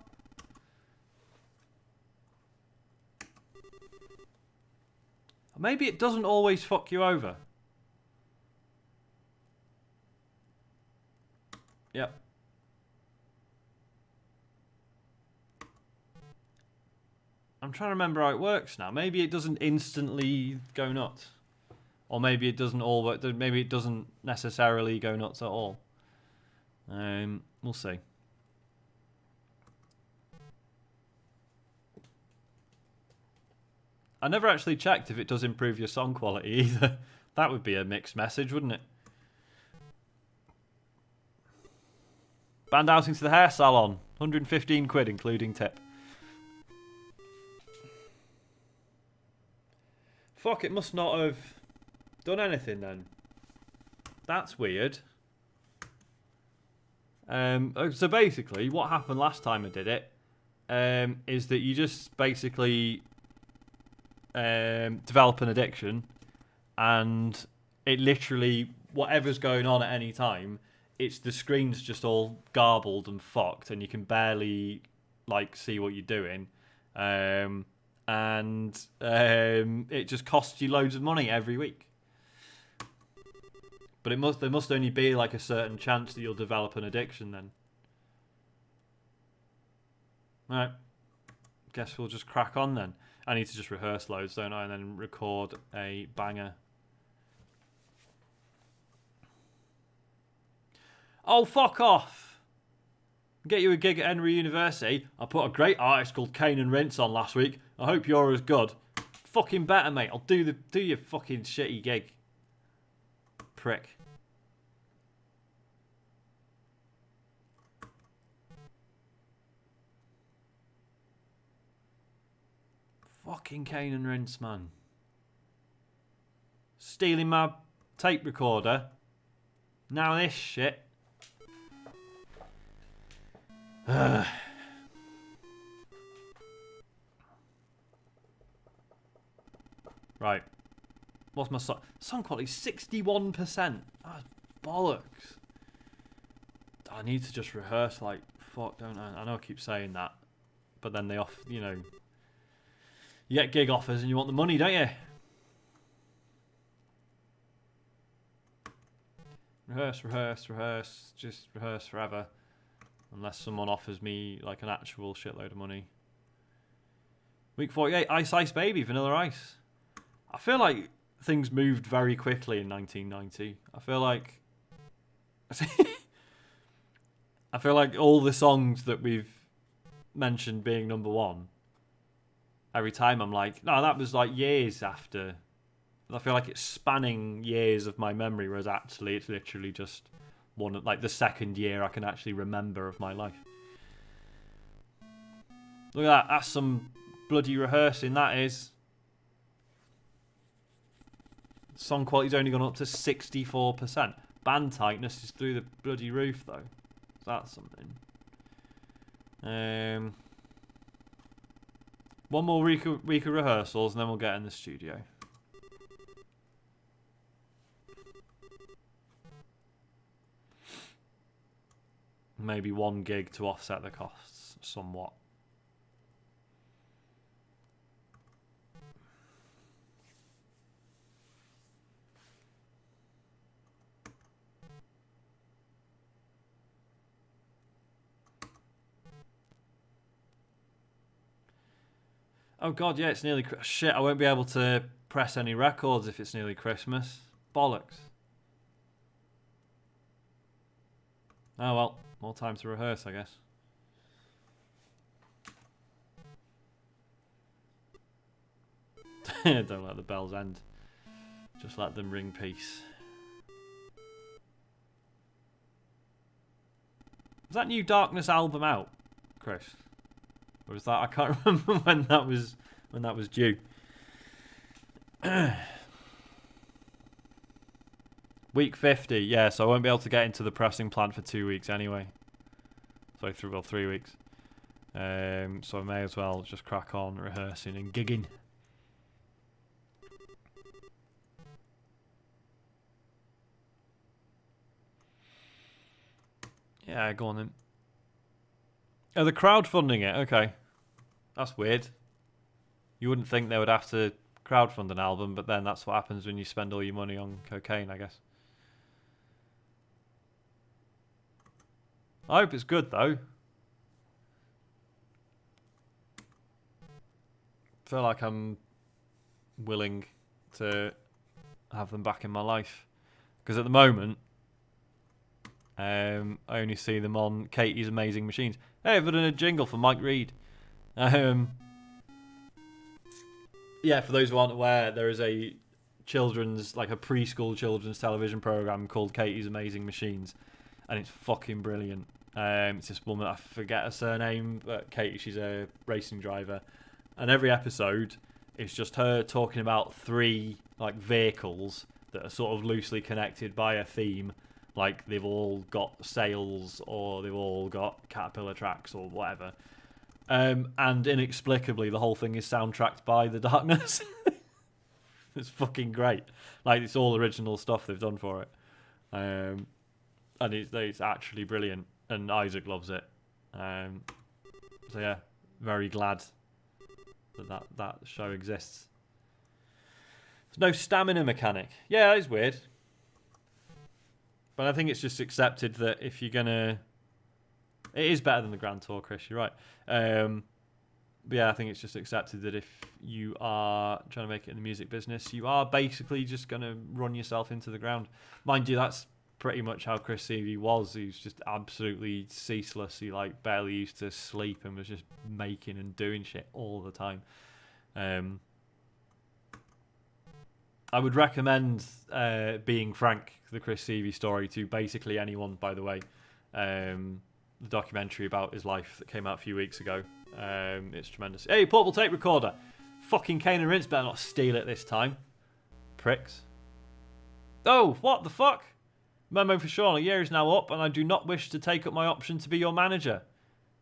Maybe it doesn't always fuck you over. Yep. I'm trying to remember how it works now. Maybe it doesn't instantly go nuts. Or maybe it doesn't all work. Maybe it doesn't necessarily go nuts at all. We'll see. I never actually checked if it does improve your song quality either. That would be a mixed message, wouldn't it? Band outing to the hair salon. 115 quid including tip. Fuck, it must not have done anything then. That's weird. So basically, what happened last time I did it is that you just basically develop an addiction, and it literally, whatever's going on at any time, it's the screen's just all garbled and fucked, and you can barely like see what you're doing, and it just costs you loads of money every week. But there must only be like a certain chance that you'll develop an addiction then. Alright. Guess we'll just crack on then. I need to just rehearse loads, don't I? And then record a banger. Oh, fuck off! Get you a gig at Henry University. I put a great artist called Kane and Rince on last week. I hope you're as good. Fucking better, mate. I'll do your fucking shitty gig. Prick. Fucking Kane and Rince, man. Stealing my tape recorder. Now this shit. Right. What's my song quality? 61%. That's bollocks. I need to just rehearse like fuck, don't I? I know I keep saying that, but then they you know, you get gig offers and you want the money, don't you? Rehearse, just rehearse forever, unless someone offers me like an actual shitload of money. Week 48, Ice Baby, Vanilla Ice. I feel like things moved very quickly in 1990. I feel like all the songs that we've mentioned being number one, every time I'm like, no, that was like years after. I feel like it's spanning years of my memory, whereas actually it's literally just one, like the second year I can actually remember of my life. Look at that. That's some bloody rehearsing, that is. Song quality's only gone up to 64%. Band tightness is through the bloody roof, though. That's something. One more week of rehearsals, and then we'll get in the studio. Maybe 1 gig to offset the costs somewhat. Oh god, yeah, it's nearly... Shit, I won't be able to press any records if it's nearly Christmas. Bollocks. Oh well, more time to rehearse, I guess. Don't let the bells end. Just let them ring peace. Is that new Darkness album out, Chris? Or is that... I can't remember when that was due. Week 50, yeah, so I won't be able to get into the pressing plant for 2 weeks anyway. So 3 weeks. So I may as well just crack on rehearsing and gigging. Yeah, go on then. Oh, they're crowdfunding it. Okay. That's weird. You wouldn't think they would have to crowdfund an album, but then that's what happens when you spend all your money on cocaine, I guess. I hope it's good, though. I feel like I'm willing to have them back in my life. Because at the moment, I only see them on Katie's Amazing Machines. Hey, I've done a jingle for Mike Reed. Yeah, for those who aren't aware, there is a children's, like a preschool children's television program called Katie's Amazing Machines, and it's fucking brilliant. It's this woman, I forget her surname, but Katie, she's a racing driver, and every episode is just her talking about 3 like vehicles that are sort of loosely connected by a theme. Like they've all got sails, or they've all got caterpillar tracks, or whatever. And inexplicably, the whole thing is soundtracked by The Darkness. It's fucking great. Like, it's all original stuff they've done for it. And it's actually brilliant. And Isaac loves it. So yeah, very glad that show exists. There's no stamina mechanic. Yeah, that is weird. But I think it's just accepted that if you're going to... It is better than the Grand Tour, Chris, you're right. But yeah, I think it's just accepted that if you are trying to make it in the music business, you are basically just going to run yourself into the ground. Mind you, that's pretty much how Chris Seavey was. He was just absolutely ceaseless. He like barely used to sleep and was just making and doing shit all the time. I would recommend Being Frank, the Chris Seavey story, to basically anyone, by the way. The documentary about his life that came out a few weeks ago. It's tremendous. Hey, portable tape recorder. Fucking Kane and Rince better not steal it this time. Pricks. Oh, what the fuck? Memo for Sean. A year is now up, and I do not wish to take up my option to be your manager.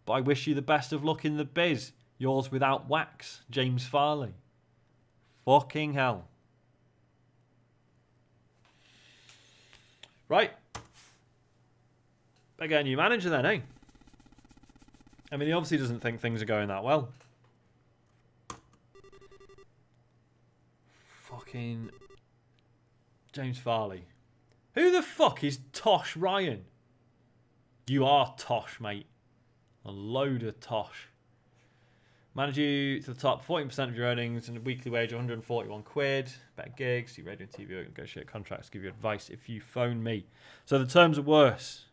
But I wish you the best of luck in the biz. Yours without wax, James Farley. Fucking hell. Right. Better get a new manager then, eh? I mean, he obviously doesn't think things are going that well. Fucking James Farley. Who the fuck is Tosh Ryan? You are Tosh, mate. A load of Tosh. Manage you to the top 14% of your earnings and a weekly wage of 141 quid. Better gigs, see radio and TV, negotiate contracts, give you advice if you phone me. So the terms are worse.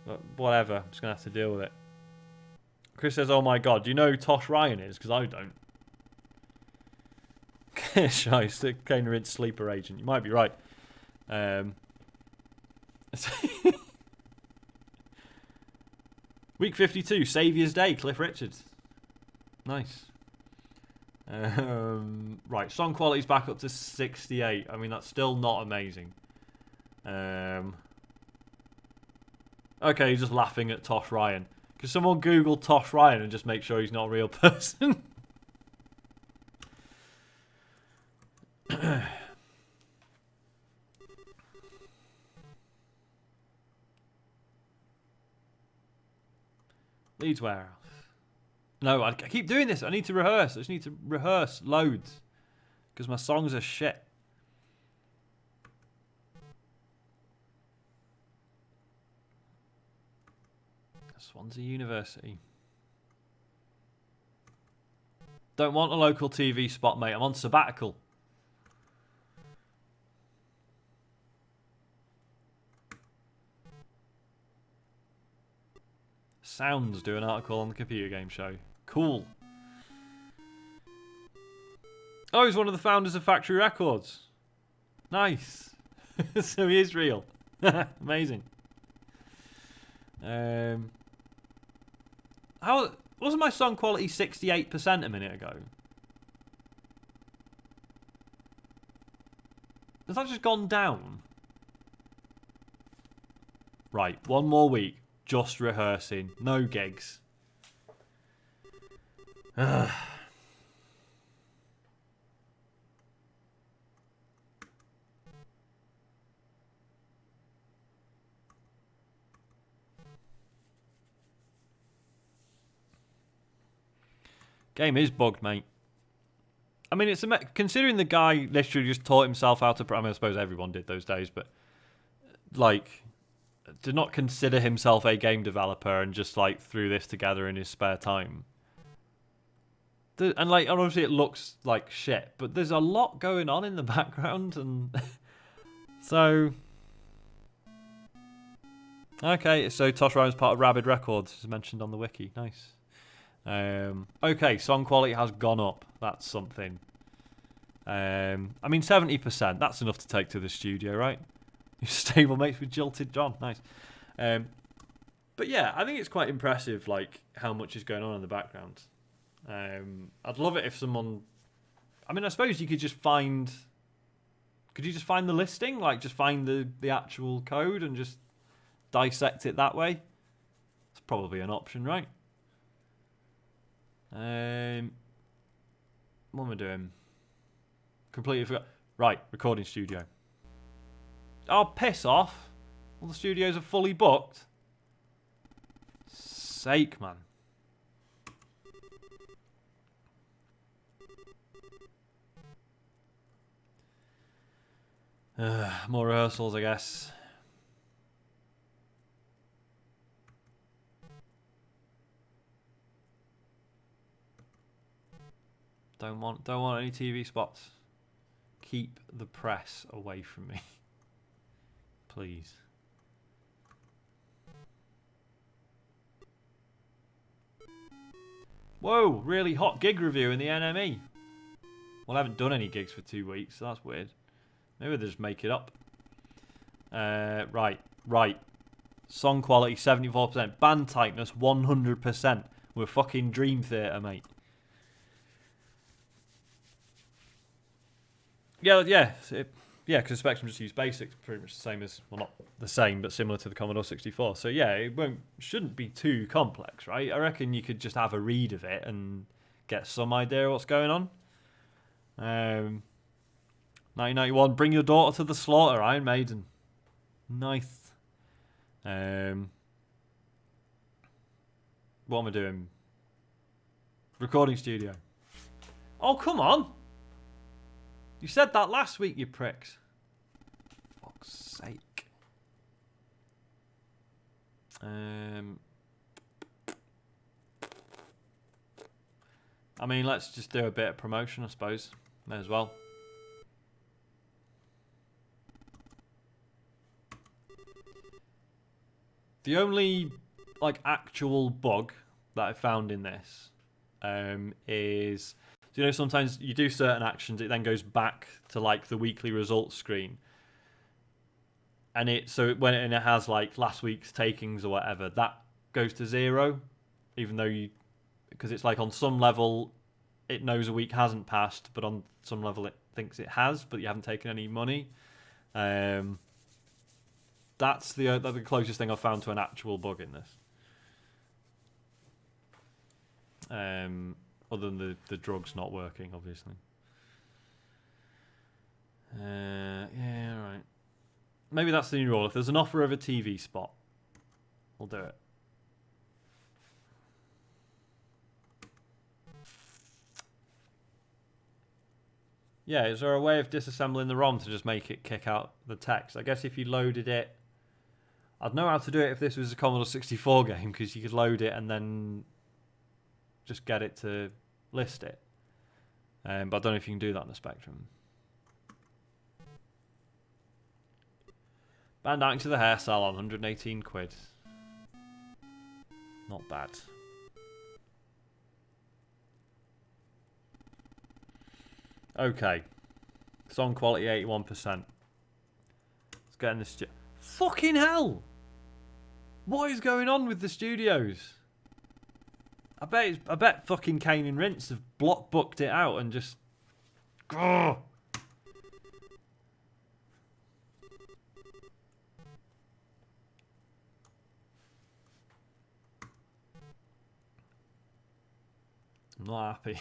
But whatever, I'm just going to have to deal with it. Chris says, oh my god, do you know who Tosh Ryan is? Because I don't. Shice, Kane Rince sleeper agent. You might be right. Week 52, Saviour's Day, Cliff Richards. Nice. Right, song quality's back up to 68. I mean, that's still not amazing. Okay, he's just laughing at Tosh Ryan. Could someone Google Tosh Ryan and just make sure he's not a real person? Leeds Warehouse. No, I keep doing this. I need to rehearse. I just need to rehearse loads. Because my songs are shit. Swansea University. Don't want a local TV spot, mate. I'm on sabbatical. Sounds do an article on the computer game show. Cool. Oh, he's one of the founders of Factory Records. Nice. So he is real. Amazing. How wasn't my song quality 68% a minute ago? Has that just gone down? Right, one more week. Just rehearsing. No gigs. Game is bugged, mate. I mean, it's considering the guy literally just taught himself how to. I mean, I suppose everyone did those days, but like, did not consider himself a game developer and just like threw this together in his spare time. And like, obviously, it looks like shit, but there's a lot going on in the background, and so. Okay, so Tosh Ryan's part of Rabid Records, as mentioned on the wiki. Nice. Okay, song quality has gone up. That's something. I mean, 70%. That's enough to take to the studio, right? Your stable mates with Jilted John. Nice. But yeah, I think it's quite impressive, like, how much is going on in the background. I'd love it if someone... I mean, I suppose you could just find... Could you just find the listing? Like, just find the actual code and just dissect it that way? It's probably an option, right? What am I doing? Completely forgot. Right, recording studio. Oh, piss off. All the studios are fully booked. Sake, man. More rehearsals, I guess. Don't want any TV spots. Keep the press away from me. Please. Whoa, really hot gig review in the NME. Well, I haven't done any gigs for 2 weeks, so that's weird. Maybe they just make it up. Right. Song quality 74%. Band tightness 100%. We're fucking Dream Theater, mate. Yeah, because Spectrum just used basics, pretty much the same as, well, not the same, but similar to the Commodore 64. So yeah, it shouldn't be too complex, right? I reckon you could just have a read of it and get some idea of what's going on. 1991, Bring Your Daughter to the Slaughter, Iron Maiden. Nice. What am I doing? Recording studio. Oh, come on! You said that last week, you pricks. Fuck's sake. I mean, let's just do a bit of promotion, I suppose. May as well. The only, like, actual bug that I found in this is... So, you know, sometimes you do certain actions, it then goes back to, like, the weekly results screen. And it has, like, last week's takings or whatever, that goes to 0, even though because it's, like, on some level, it knows a week hasn't passed, but on some level it thinks it has, but you haven't taken any money. That's the closest thing I've found to an actual bug in this. Other than the drugs not working, obviously. Yeah, right. Maybe that's the new rule. If there's an offer of a TV spot, we'll do it. Yeah, is there a way of disassembling the ROM to just make it kick out the text? I guess if you loaded it... I'd know how to do it if this was a Commodore 64 game, because you could load it and then just get it to list it. But I don't know if you can do that on the Spectrum. Band out to the hair salon, 118 quid. Not bad. Okay. Song quality 81%. Let's get in the fucking hell! What is going on with the studios? I bet fucking Kane and Rince have block booked it out and just... Grrr. I'm not happy.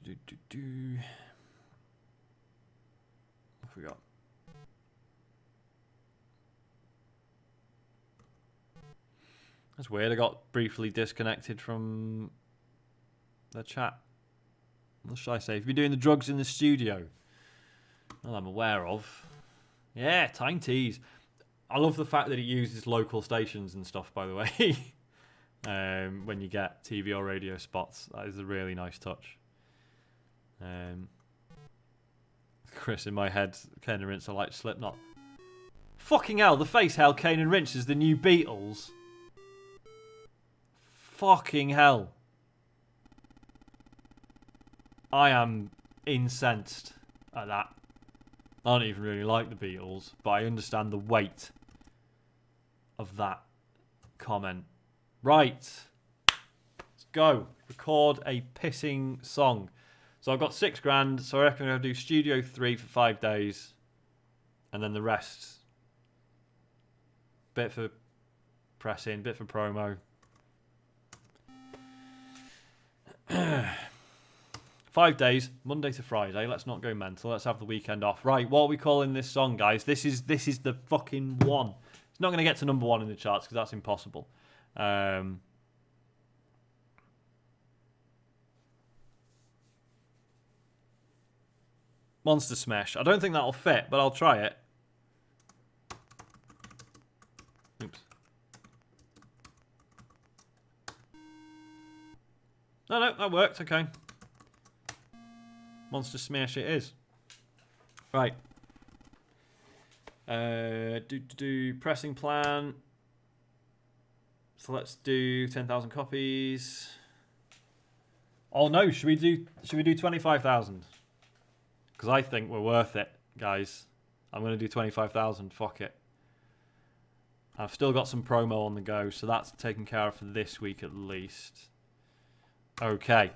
What have we got? That's weird. I got briefly disconnected from the chat. What should I say? Have you been doing the drugs in the studio? Well, I'm aware of. Yeah, Time Tease. I love the fact that it uses local stations and stuff, by the way. When you get TV or radio spots. That is a really nice touch. Chris, in my head, Kane and Rince are like Slipknot. Fucking hell, the face hell Kane and Rince is the new Beatles. Fucking hell. I am incensed at that. I don't even really like the Beatles, but I understand the weight of that comment. Right. Let's go. Record a pissing song. So I've got $6,000, so I reckon I'm going to do Studio 3 for 5 days. And then the rest. Bit for pressing, bit for promo. 5 days, Monday to Friday. Let's not go mental. Let's have the weekend off. Right, what are we calling this song, guys? This is the fucking one. It's not going to get to number 1 in the charts because that's impossible. Monster Smash. I don't think that'll fit, but I'll try it. Oops. No, that worked. Okay. Monster Smash it is. Right. Pressing plan. So let's do 10,000 copies. Oh no, should we do 25,000? Because I think we're worth it, guys. I'm going to do 25,000. Fuck it. I've still got some promo on the go, so that's taken care of for this week at least. Okay.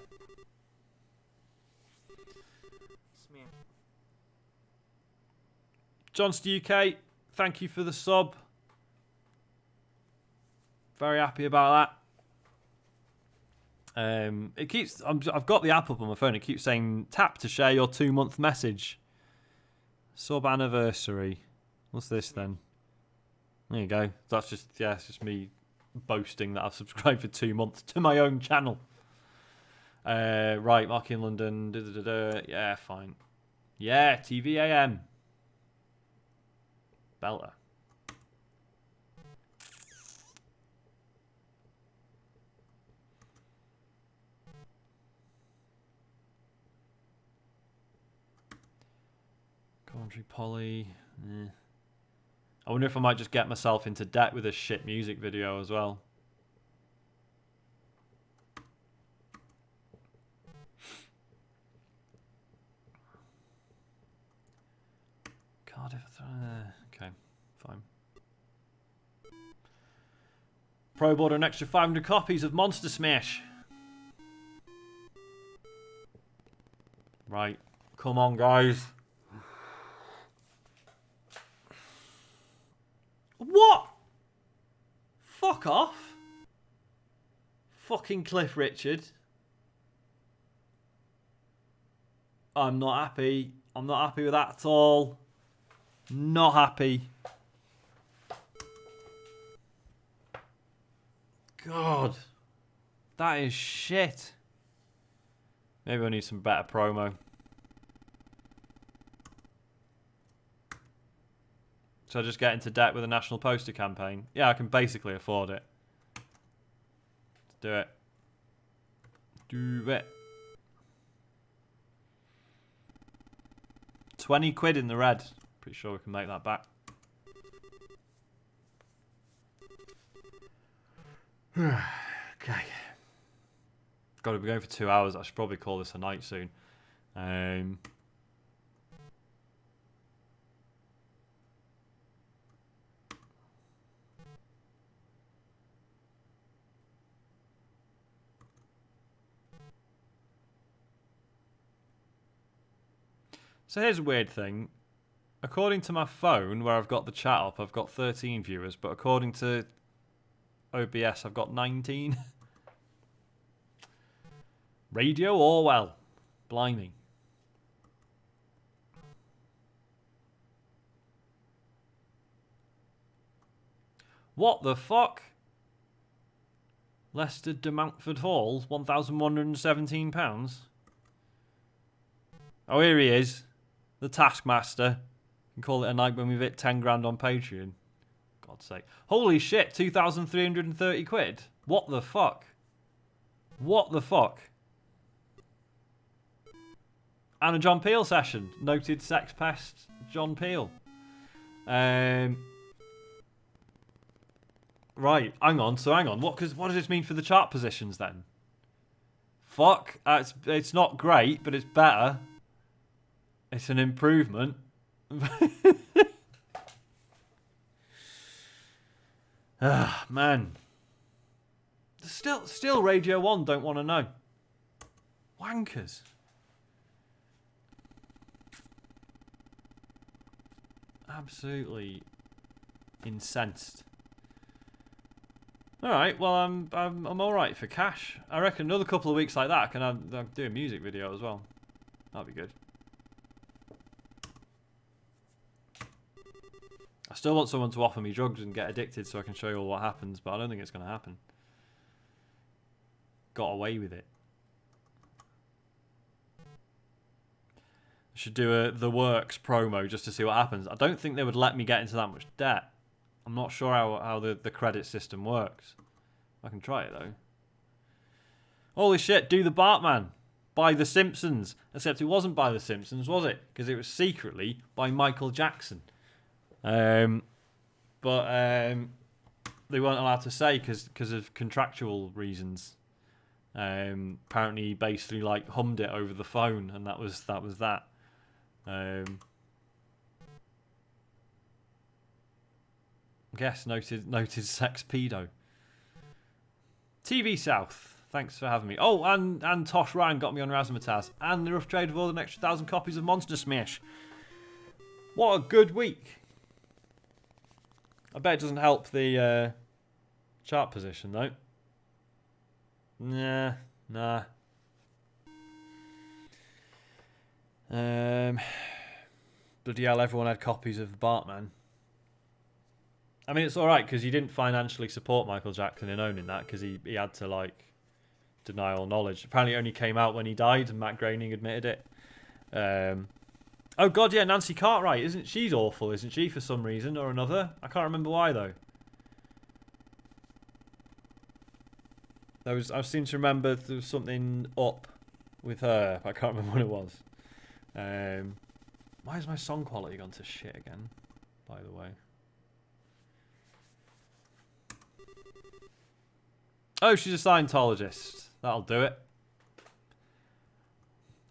Johnster UK, thank you for the sub. Very happy about that. It keeps. I've got the app up on my phone. It keeps saying tap to share your 2-month message. Sub anniversary. What's this then? There you go. That's just it's just me boasting that I've subscribed for 2 months to my own channel. Right, Mark in London. Yeah, fine. Yeah, TVAM. Belter. Coventry Poly. I wonder if I might just get myself into debt with a shit music video as well. Cardiff. Okay, fine. Pro board an extra 500 copies of Monster Smash. Right. Come on, guys. What? Fuck off. Fucking Cliff Richard. I'm not happy. I'm not happy with that at all. Not happy. God. That is shit. Maybe I need some better promo. So I just get into debt with a national poster campaign? Yeah, I can basically afford it. Let's do it. Do it. 20 quid in the red. Pretty sure we can make that back. Okay. Got to be going for 2 hours. I should probably call this a night soon. So here's a weird thing. According to my phone, where I've got the chat up, I've got 13 viewers, but according to OBS, I've got 19. Radio Orwell. Blimey. What the fuck? Leicester de Mountford Hall, £1,117. Oh, here he is. The Taskmaster. You can call it a night when we've hit 10 grand on Patreon. God's sake. Holy shit, 2,330 quid? What the fuck? What the fuck? And a John Peel session. Noted sex pest John Peel. Right, hang on. So hang on. What does this mean for the chart positions then? Fuck. It's not great, but it's better. It's an improvement. Ah, man. Still Radio 1 don't want to know. Wankers. Absolutely incensed. Alright, well I'm alright for cash. I reckon another couple of weeks like that I'll do a music video as well. That'd be good. I still want someone to offer me drugs and get addicted so I can show you all what happens, but I don't think it's going to happen. Got away with it. I should do a The Works promo just to see what happens. I don't think they would let me get into that much debt. I'm not sure how the credit system works. I can try it though. Holy shit, do the Bartman by The Simpsons. Except it wasn't by The Simpsons, was it? Because it was secretly by Michael Jackson. But they weren't allowed to say because of contractual reasons. Apparently he basically like hummed it over the phone, and that was that. Guess noted sex pedo. TV South, thanks for having me. Oh, and Tosh Ryan got me on Razzmatazz, and the rough trade of all an extra 1,000 copies of Monster Smash. What a good week. I bet it doesn't help the chart position though. Nah. Bloody hell, everyone had copies of the Bartman. I mean, it's alright because he didn't financially support Michael Jackson in owning that because he had to, like, deny all knowledge. Apparently it only came out when he died and Matt Groening admitted it. Oh, God, yeah, Nancy Cartwright. She's awful, isn't she, for some reason or another? I can't remember why, though. I seem to remember there was something up with her. I can't remember what it was. Why has my song quality gone to shit again, by the way? Oh, she's a Scientologist. That'll do it.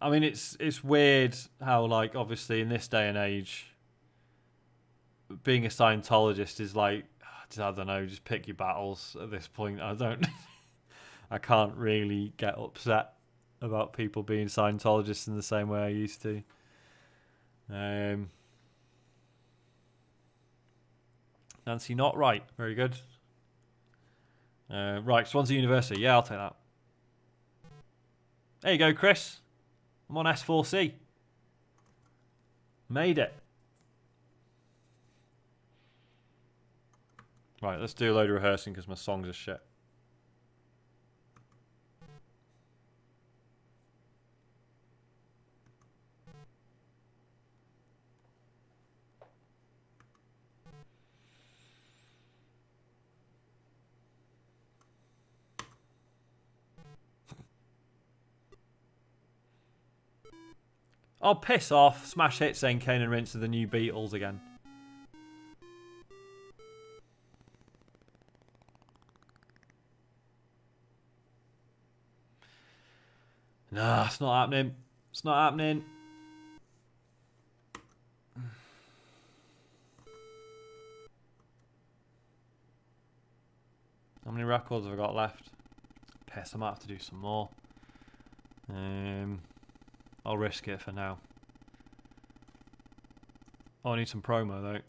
I mean, it's weird how, like, obviously in this day and age, being a Scientologist is like, I don't know. Just pick your battles at this point. I don't. I can't really get upset about people being Scientologists in the same way I used to. Nancy, not right. Very good. Right, Swansea University. Yeah, I'll take that. There you go, Chris. I'm on S4C. Made it. Right, let's do a load of rehearsing because my songs are shit. Oh, piss off. Smash Hit saying Kane and Rince are the new Beatles again. Nah, it's not happening. It's not happening. How many records have I got left? Piss, I might have to do some more. I'll risk it for now. Oh, I need some promo though.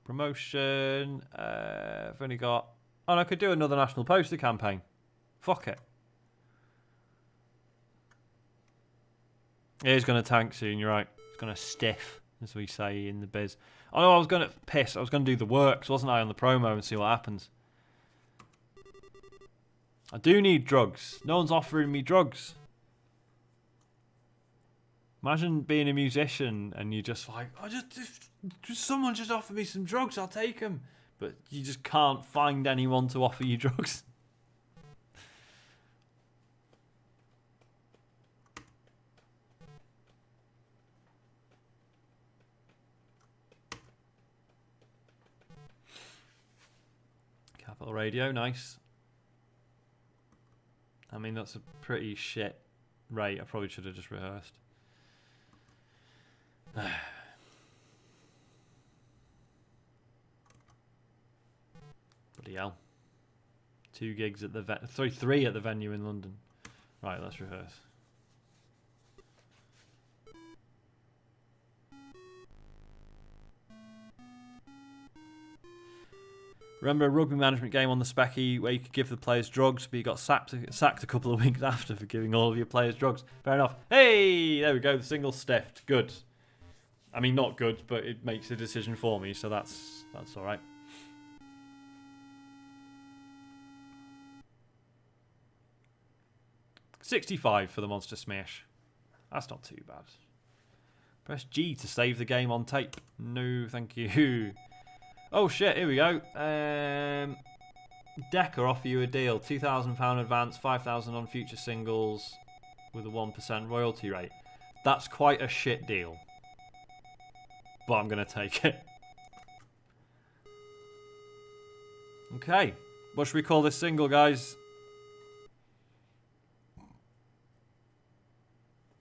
Promotion. I've only got... Oh, and I could do another national poster campaign. Fuck it. It is going to tank soon, you're right. It's going to stiff, as we say in the biz. Oh no, I was going to piss. I was going to do the works, wasn't I, on the promo and see what happens. I do need drugs. No one's offering me drugs. Imagine being a musician and you're just like, oh, just someone just offer me some drugs, I'll take them. But you just can't find anyone to offer you drugs. Capital Radio, nice. I mean, that's a pretty shit rate. I probably should have just rehearsed. Bloody hell. 2 gigs at the three at the venue in London. Right, let's rehearse. Remember a rugby management game on the Specky where you could give the players drugs, but you got sacked a couple of weeks after for giving all of your players drugs? Fair enough. Hey, there we go. The single stiffed. Good. I mean, not good, but it makes a decision for me, so that's all right. $65 for the Monster Smash. That's not too bad. Press G to save the game on tape. No, thank you. Oh shit, here we go. Decca offer you a deal. £2,000 advance, $5,000 on future singles with a 1% royalty rate. That's quite a shit deal. But I'm going to take it. Okay. What should we call this single, guys?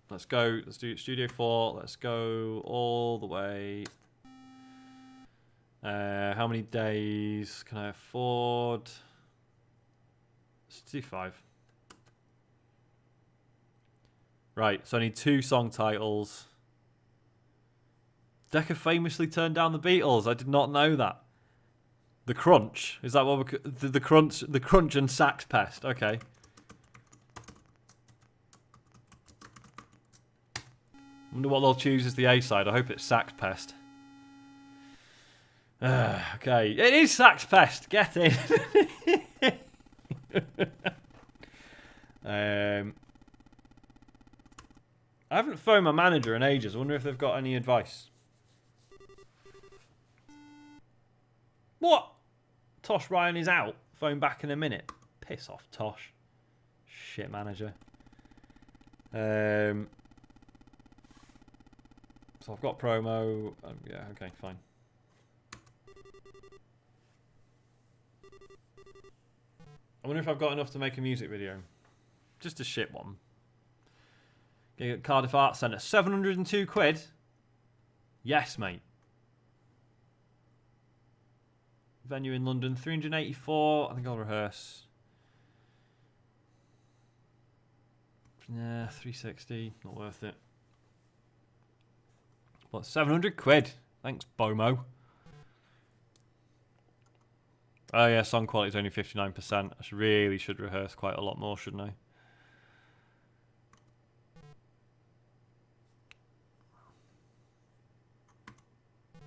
Let's go. Let's do Studio 4. Let's go all the way. How many days can I afford? Let's do 5. Right, so I need 2 song titles. Decca famously turned down the Beatles. I did not know that. The Crunch. Is that what we're... The Crunch and Sax Pest. Okay. I wonder what they'll choose as the A-side. I hope it's Sax Pest. Okay. It is Sax Pest. Get in. I haven't phoned my manager in ages. I wonder if they've got any advice. What? Tosh Ryan is out. Phone back in a minute. Piss off, Tosh. Shit manager. So I've got promo. Yeah, okay, fine. I wonder if I've got enough to make a music video. Just a shit one. Cardiff Arts Centre. 702 quid? Yes, mate. Venue in London, 384. I think I'll rehearse. Yeah, 360. Not worth it. What, 700 quid? Thanks, Bomo. Oh yeah, song quality is only 59%. Really should rehearse quite a lot more, shouldn't I?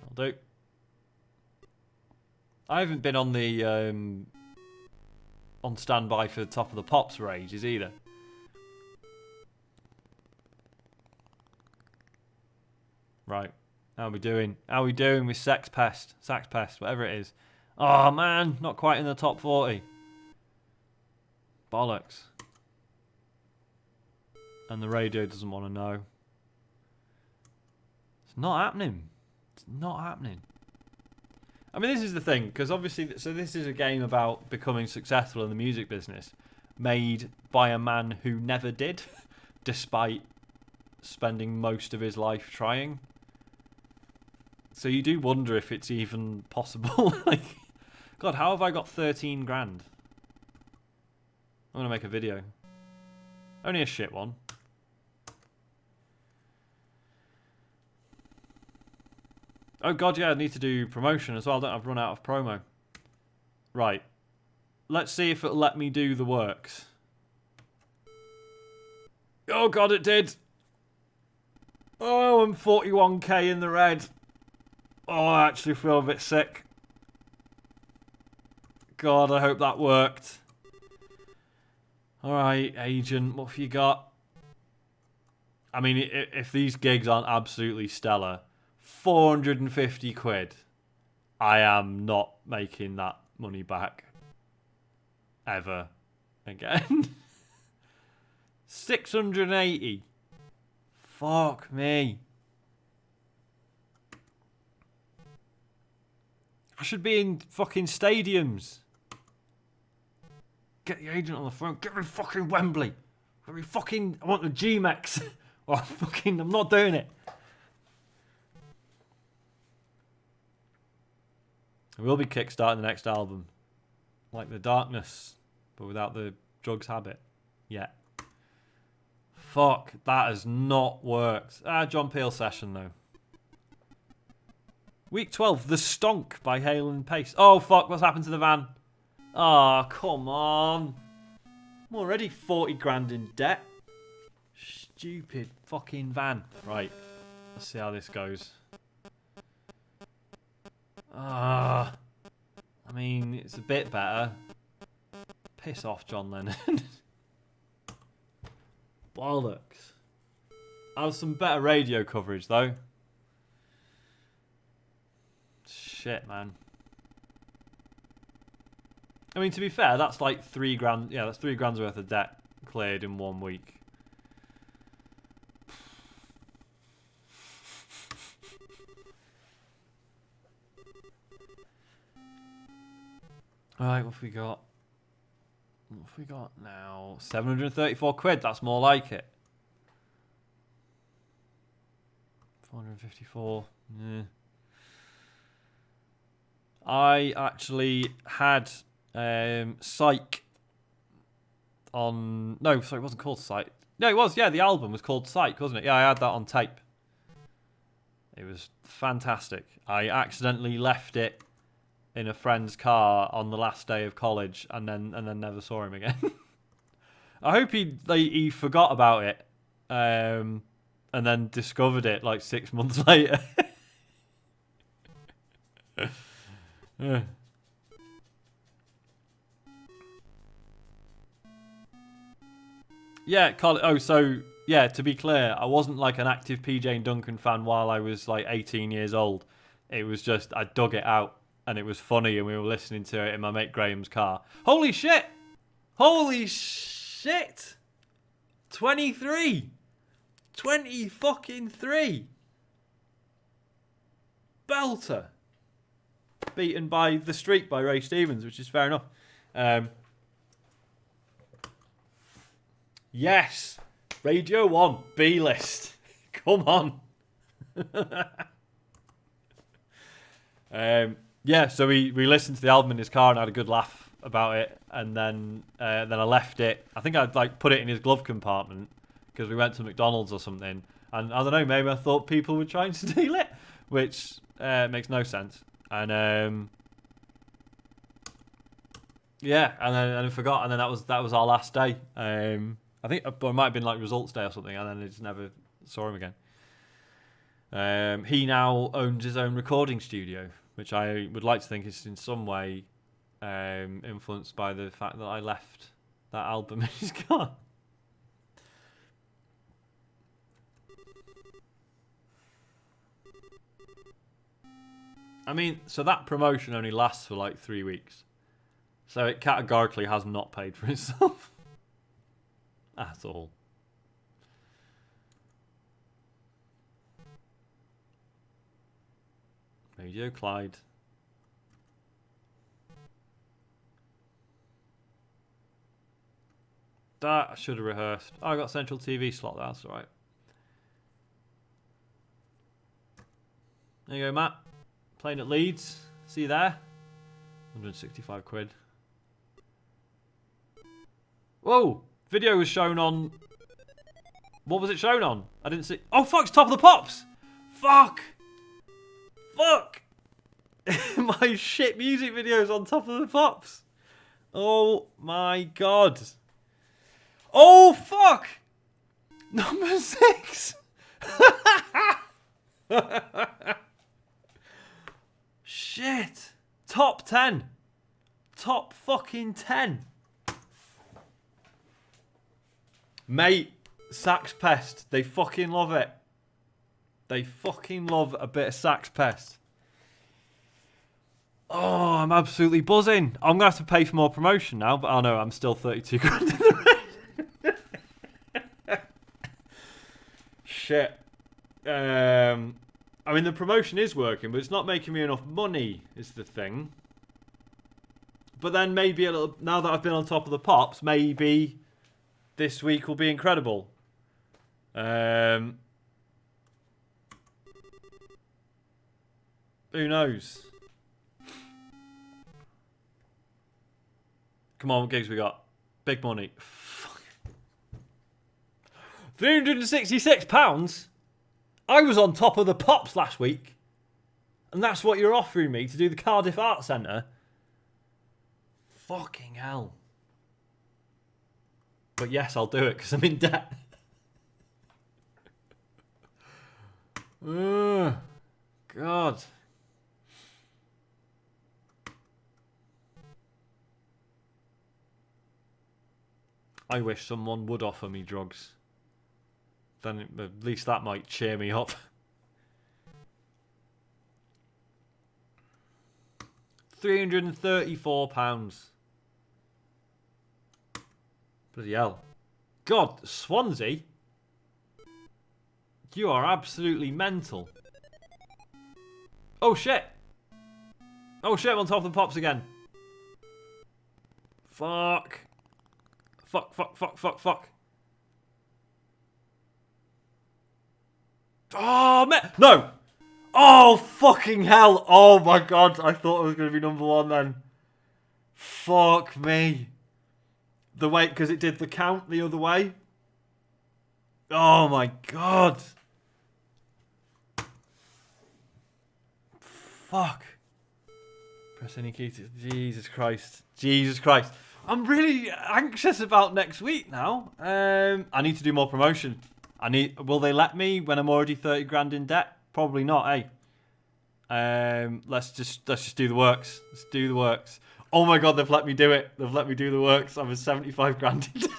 I'll do. I haven't been on the on standby for the Top of the Pops for ages either. Right. How are we doing? How are we doing with Sax Pest, whatever it is? Oh man, not quite in the top 40. Bollocks. And the radio doesn't want to know. It's not happening. It's not happening. I mean, this is the thing, because obviously, so this is a game about becoming successful in the music business, made by a man who never did, despite spending most of his life trying. So you do wonder if it's even possible. Like, God, how have I got 13 grand? I'm going to make a video. Only a shit one. Oh God, yeah, I need to do promotion as well. I've run out of promo. Right. Let's see if it'll let me do the works. Oh God, it did. Oh, I'm 41k in the red. Oh, I actually feel a bit sick. God, I hope that worked. Alright, agent, what have you got? I mean, if these gigs aren't absolutely stellar, 450 quid. I am not making that money back. Ever. Again. 680. Fuck me. I should be in fucking stadiums. Get the agent on the phone. Get me fucking Wembley. Get me fucking... I want the G-Mex. Or fucking... I'm not doing it. I will be kickstarting the next album. Like The Darkness. But without the drugs habit. Yeah. Fuck. That has not worked. John Peel session though. Week 12, The Stonk by Hale and Pace. Oh, fuck, what's happened to the van? Oh, come on. I'm already 40 grand in debt. Stupid fucking van. Right, let's see how this goes. I mean, it's a bit better. Piss off, John Lennon. Bollocks. I have some better radio coverage, though. Shit, man. I mean, to be fair, that's like 3 grand. Yeah, that's 3 grand's worth of debt cleared in 1 week. Alright, what have we got? What have we got now? 734 quid, that's more like it. 454. Yeah. I actually had Psych on... No, sorry, it wasn't called Psych. No, it was, yeah, the album was called Psych, wasn't it? Yeah, I had that on tape. It was fantastic. I accidentally left it in a friend's car on the last day of college and then never saw him again. I hope he forgot about it and then discovered it like 6 months later. Yeah, oh, so yeah, to be clear, I wasn't like an active PJ and Duncan fan while I was like 18 years old. It was just I dug it out and it was funny and we were listening to it in my mate Graham's car. Holy shit! Holy shit! 23! 20 fucking 3! Belter! Beaten by The Streak by Ray Stevens, which is fair enough. Yes! Radio 1, B-list. Come on. Yeah, so we listened to the album in his car and had a good laugh about it, and then I left it. I think I'd like put it in his glove compartment because we went to McDonald's or something, and I don't know, maybe I thought people would try and steal it, which makes no sense. And yeah, and then I forgot, and then that was our last day. I think it might have been like results day or something, and then I just never saw him again. He now owns his own recording studio, which I would like to think is in some way influenced by the fact that I left that album in his car. I mean, so that promotion only lasts for like 3 weeks. So it categorically has not paid for itself. At all. Radio Clyde. That I should have rehearsed. Oh, I got Central TV slot, that's alright. There you go, Matt. Playing at Leeds. See you there. 165 quid. Whoa! Video was shown on... What was it shown on? I didn't see... Oh, fuck! It's Top of the Pops! Fuck! Fuck! My shit music video's on Top of the Pops. Oh my god. Oh, fuck! Number 6! Shit! Top 10. Top fucking 10. Mate, Sax Pest. They fucking love it. They fucking love a bit of Sax Pest. Oh, I'm absolutely buzzing. I'm going to have to pay for more promotion now, but oh no, I'm still 32 grand in the red. Shit. I mean, the promotion is working, but it's not making me enough money, is the thing. But then maybe a little, now that I've been on Top of the Pops, maybe this week will be incredible. Who knows? Come on, what gigs we got? Big money. £366? I was on Top of the Pops last week. And that's what you're offering me to do the Cardiff Arts Centre? Fucking hell. But yes, I'll do it because I'm in debt. God. I wish someone would offer me drugs. Then at least that might cheer me up. £334. Bloody hell. God, Swansea? You are absolutely mental. Oh shit! Oh shit, I'm on Top of the Pops again. Fuck. Fuck, fuck, fuck, fuck, fuck. Oh, man. No! Oh, fucking hell. Oh, my God. I thought I was going to be number 1 then. Fuck me. The way, because it did the count the other way. Oh, my God. Fuck. Press any key to... Jesus Christ. Jesus Christ. I'm really anxious about next week now. I need to do more promotion. Will they let me when I'm already 30 grand in debt? Probably not, eh? Let's just do the works. Let's do the works. Oh my god, they've let me do it. They've let me do the works. I'm a 75 grand in debt.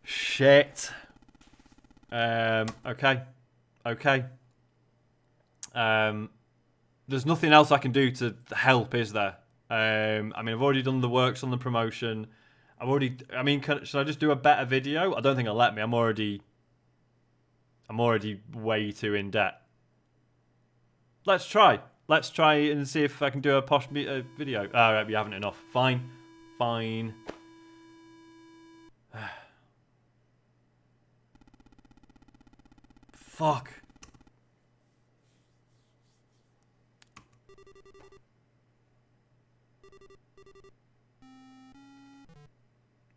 Shit. Okay. Okay. There's nothing else I can do to help, is there? I mean, I've already done the works on the promotion. Should I just do a better video? I don't think it'll let me. I'm already way too in debt. Let's try. Let's try and see if I can do a posh video. Alright, we haven't enough. Fine. Fine. Fuck.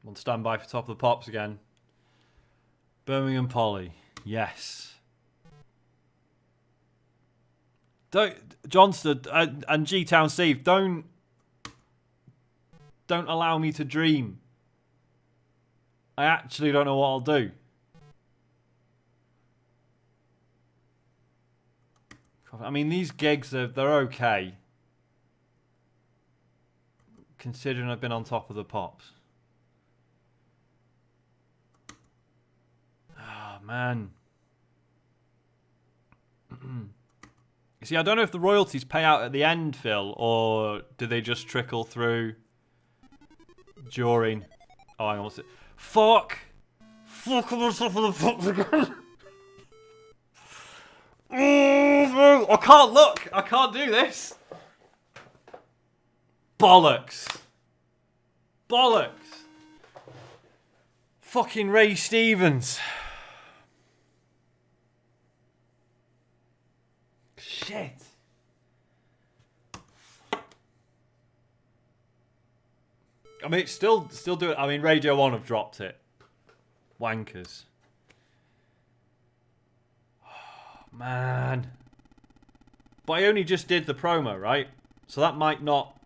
On standby for top of the pops again. Birmingham Poly. Yes. Don't Johnston and G Town Steve, don't allow me to dream. I actually don't know what I'll do. I mean, these gigs they're okay. Considering I've been on top of the pops. Oh man. You see, I don't know if the royalties pay out at the end, Phil, or do they just trickle through during? Oh, hang on, what's it? Fuck! Fuck, I'm on top of the pops again! Oh, I can't look! I can't do this! Bollocks! Bollocks! Fucking Ray Stevens. Shit. I mean, it's still doing. I mean, Radio 1 have dropped it. Wankers. Oh, man. But I only just did the promo, right? So that might not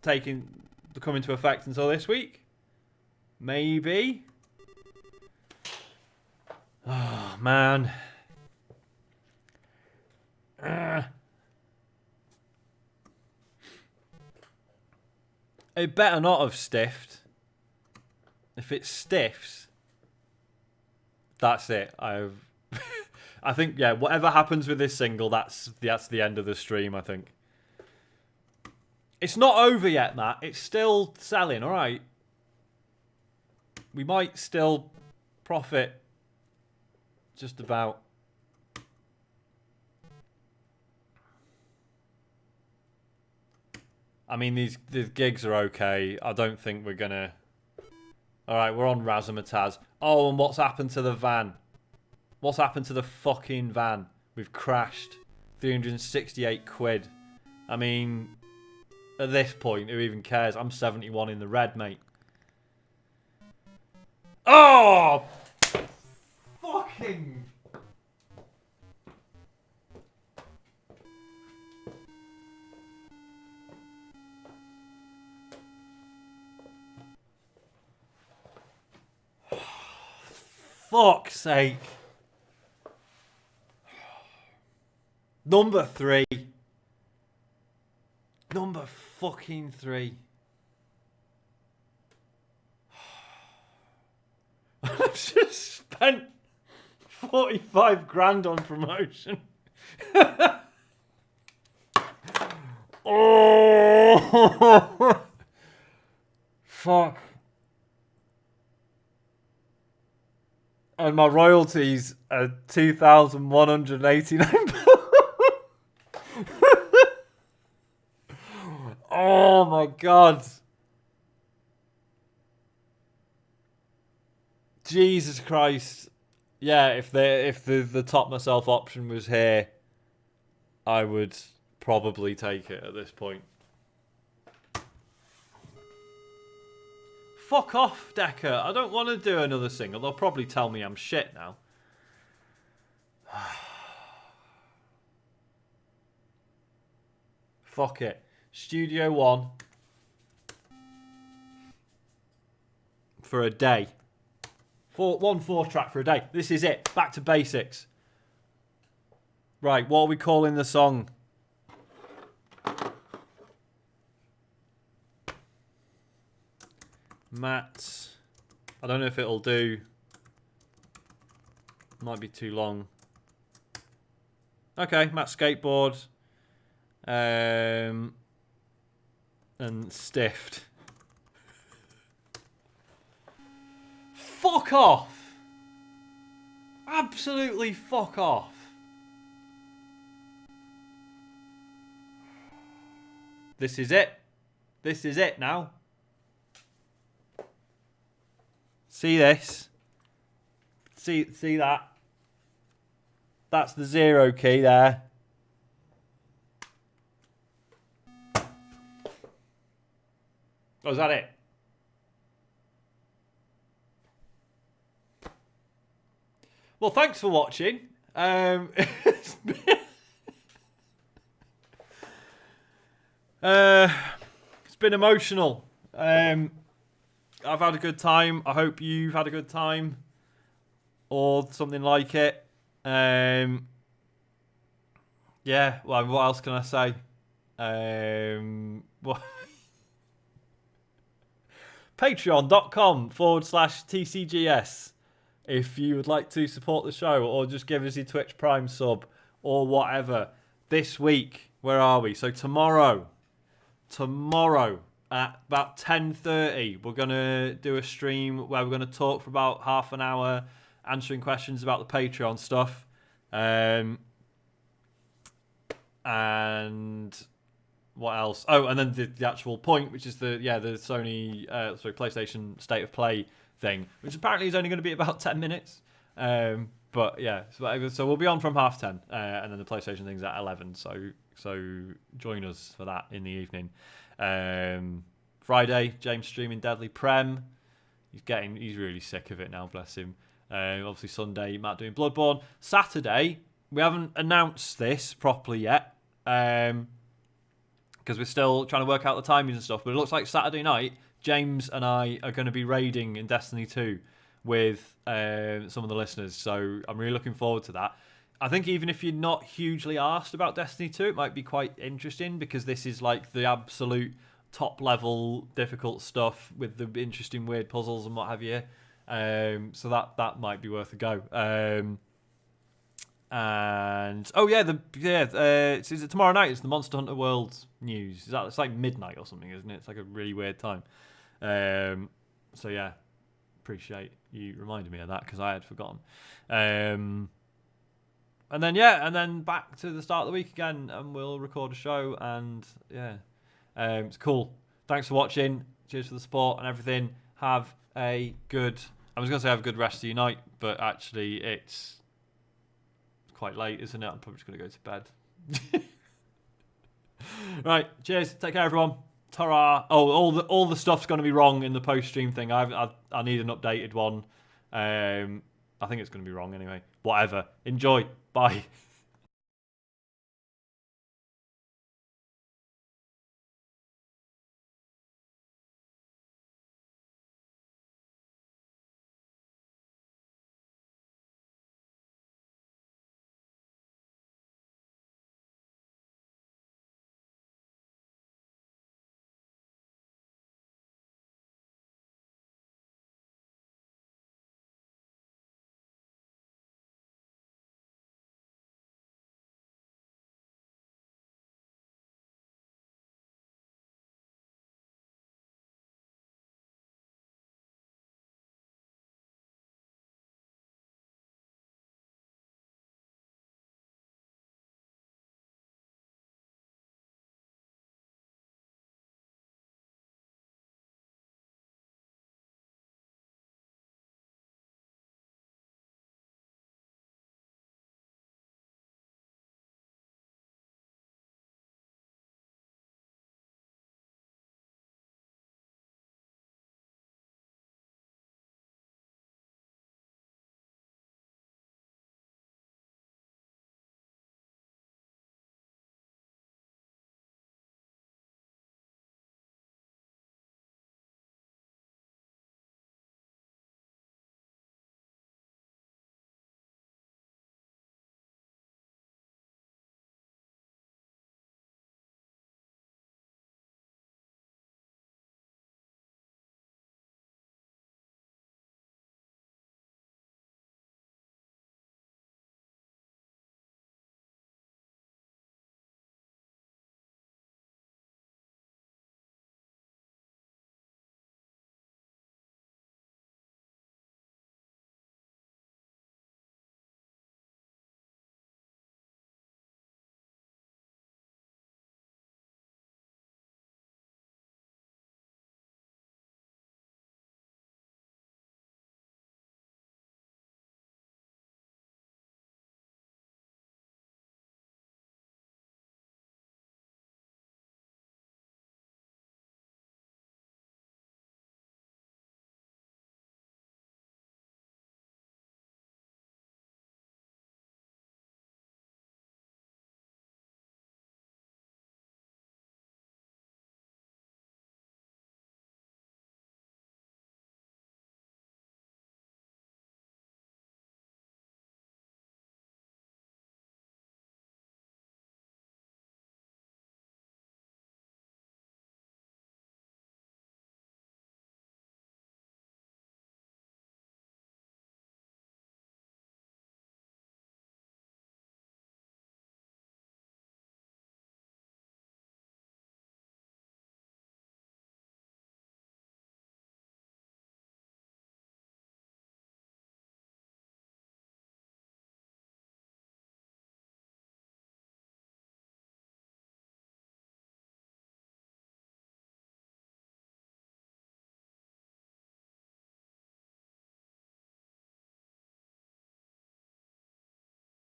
come into effect until this week. Maybe. Oh, man. It better not have stiffed. If it stiffs, that's it. I think, yeah, whatever happens with this single, that's the end of the stream, I think. It's not over yet, Matt. It's still selling, alright? We might still profit just about. I mean, these gigs are okay. I don't think we're gonna. Alright, we're on Razzmatazz. Oh, and what's happened to the van? What's happened to the fucking van? We've crashed. 368 quid. I mean, at this point, who even cares? I'm 71 in the red, mate. Oh! Fucking... Fuck's sake. Number 3. Number fucking 3. I've just spent 45 grand on promotion. Oh! Fuck. And my royalties are £2,189. Oh my god. Jesus Christ. Yeah, if the top myself option was here, I would probably take it at this point. Fuck off, Decker. I don't want to do another single. They'll probably tell me I'm shit now. Fuck it. Studio One. For a day. 4-track for a day. This is it. Back to basics. Right, what are we calling the song? Matt. I don't know if it'll do. Might be too long. Okay, Matt Skateboard. And Stiffed. Fuck off! Absolutely fuck off. This is it. This is it now. See this? See that? That's the 0 key there. Oh, is that it? Well, thanks for watching. It's been emotional. I've had a good time. I hope you've had a good time, or something like it. Yeah. Well, what else can I say? What? Patreon.com/TCGS if you would like to support the show, or just give us your Twitch Prime sub or whatever. This week, where are we? So tomorrow at about 10:30, we're going to do a stream where we're going to talk for about half an hour, answering questions about the Patreon stuff. And what else? Oh, and then the actual point, which is the Sony PlayStation State of Play thing, which apparently is only going to be about 10 minutes. But yeah, so we'll be on from 10:30, and then the PlayStation thing's at 11. So join us for that in the evening. Friday, James streaming Deadly Prem. He's really sick of it now, bless him. Obviously Sunday, Matt doing Bloodborne. Saturday, we haven't announced this properly yet, because we're still trying to work out the timings and stuff. But it looks like Saturday night, James and I are going to be raiding in Destiny 2 with some of the listeners. So I'm really looking forward to that. I think even if you're not hugely asked about Destiny 2, it might be quite interesting, because this is like the absolute top level difficult stuff with the interesting weird puzzles and what have you. So that might be worth a go. And is it tomorrow night? It's the Monster Hunter World news. It's like midnight or something, isn't it? It's like a really weird time. So yeah, appreciate you reminding me of that, because I had forgotten. And then back to the start of the week again, and we'll record a show. And yeah, it's cool. Thanks for watching. Cheers for the support and everything. Have a good rest of your night, but actually it's quite late, isn't it? I'm probably just going to go to bed. Right, cheers. Take care, everyone. Ta-ra. Oh, all the stuff's going to be wrong in the post-stream thing. I need an updated one. I think it's going to be wrong anyway. Whatever. Enjoy. Bye.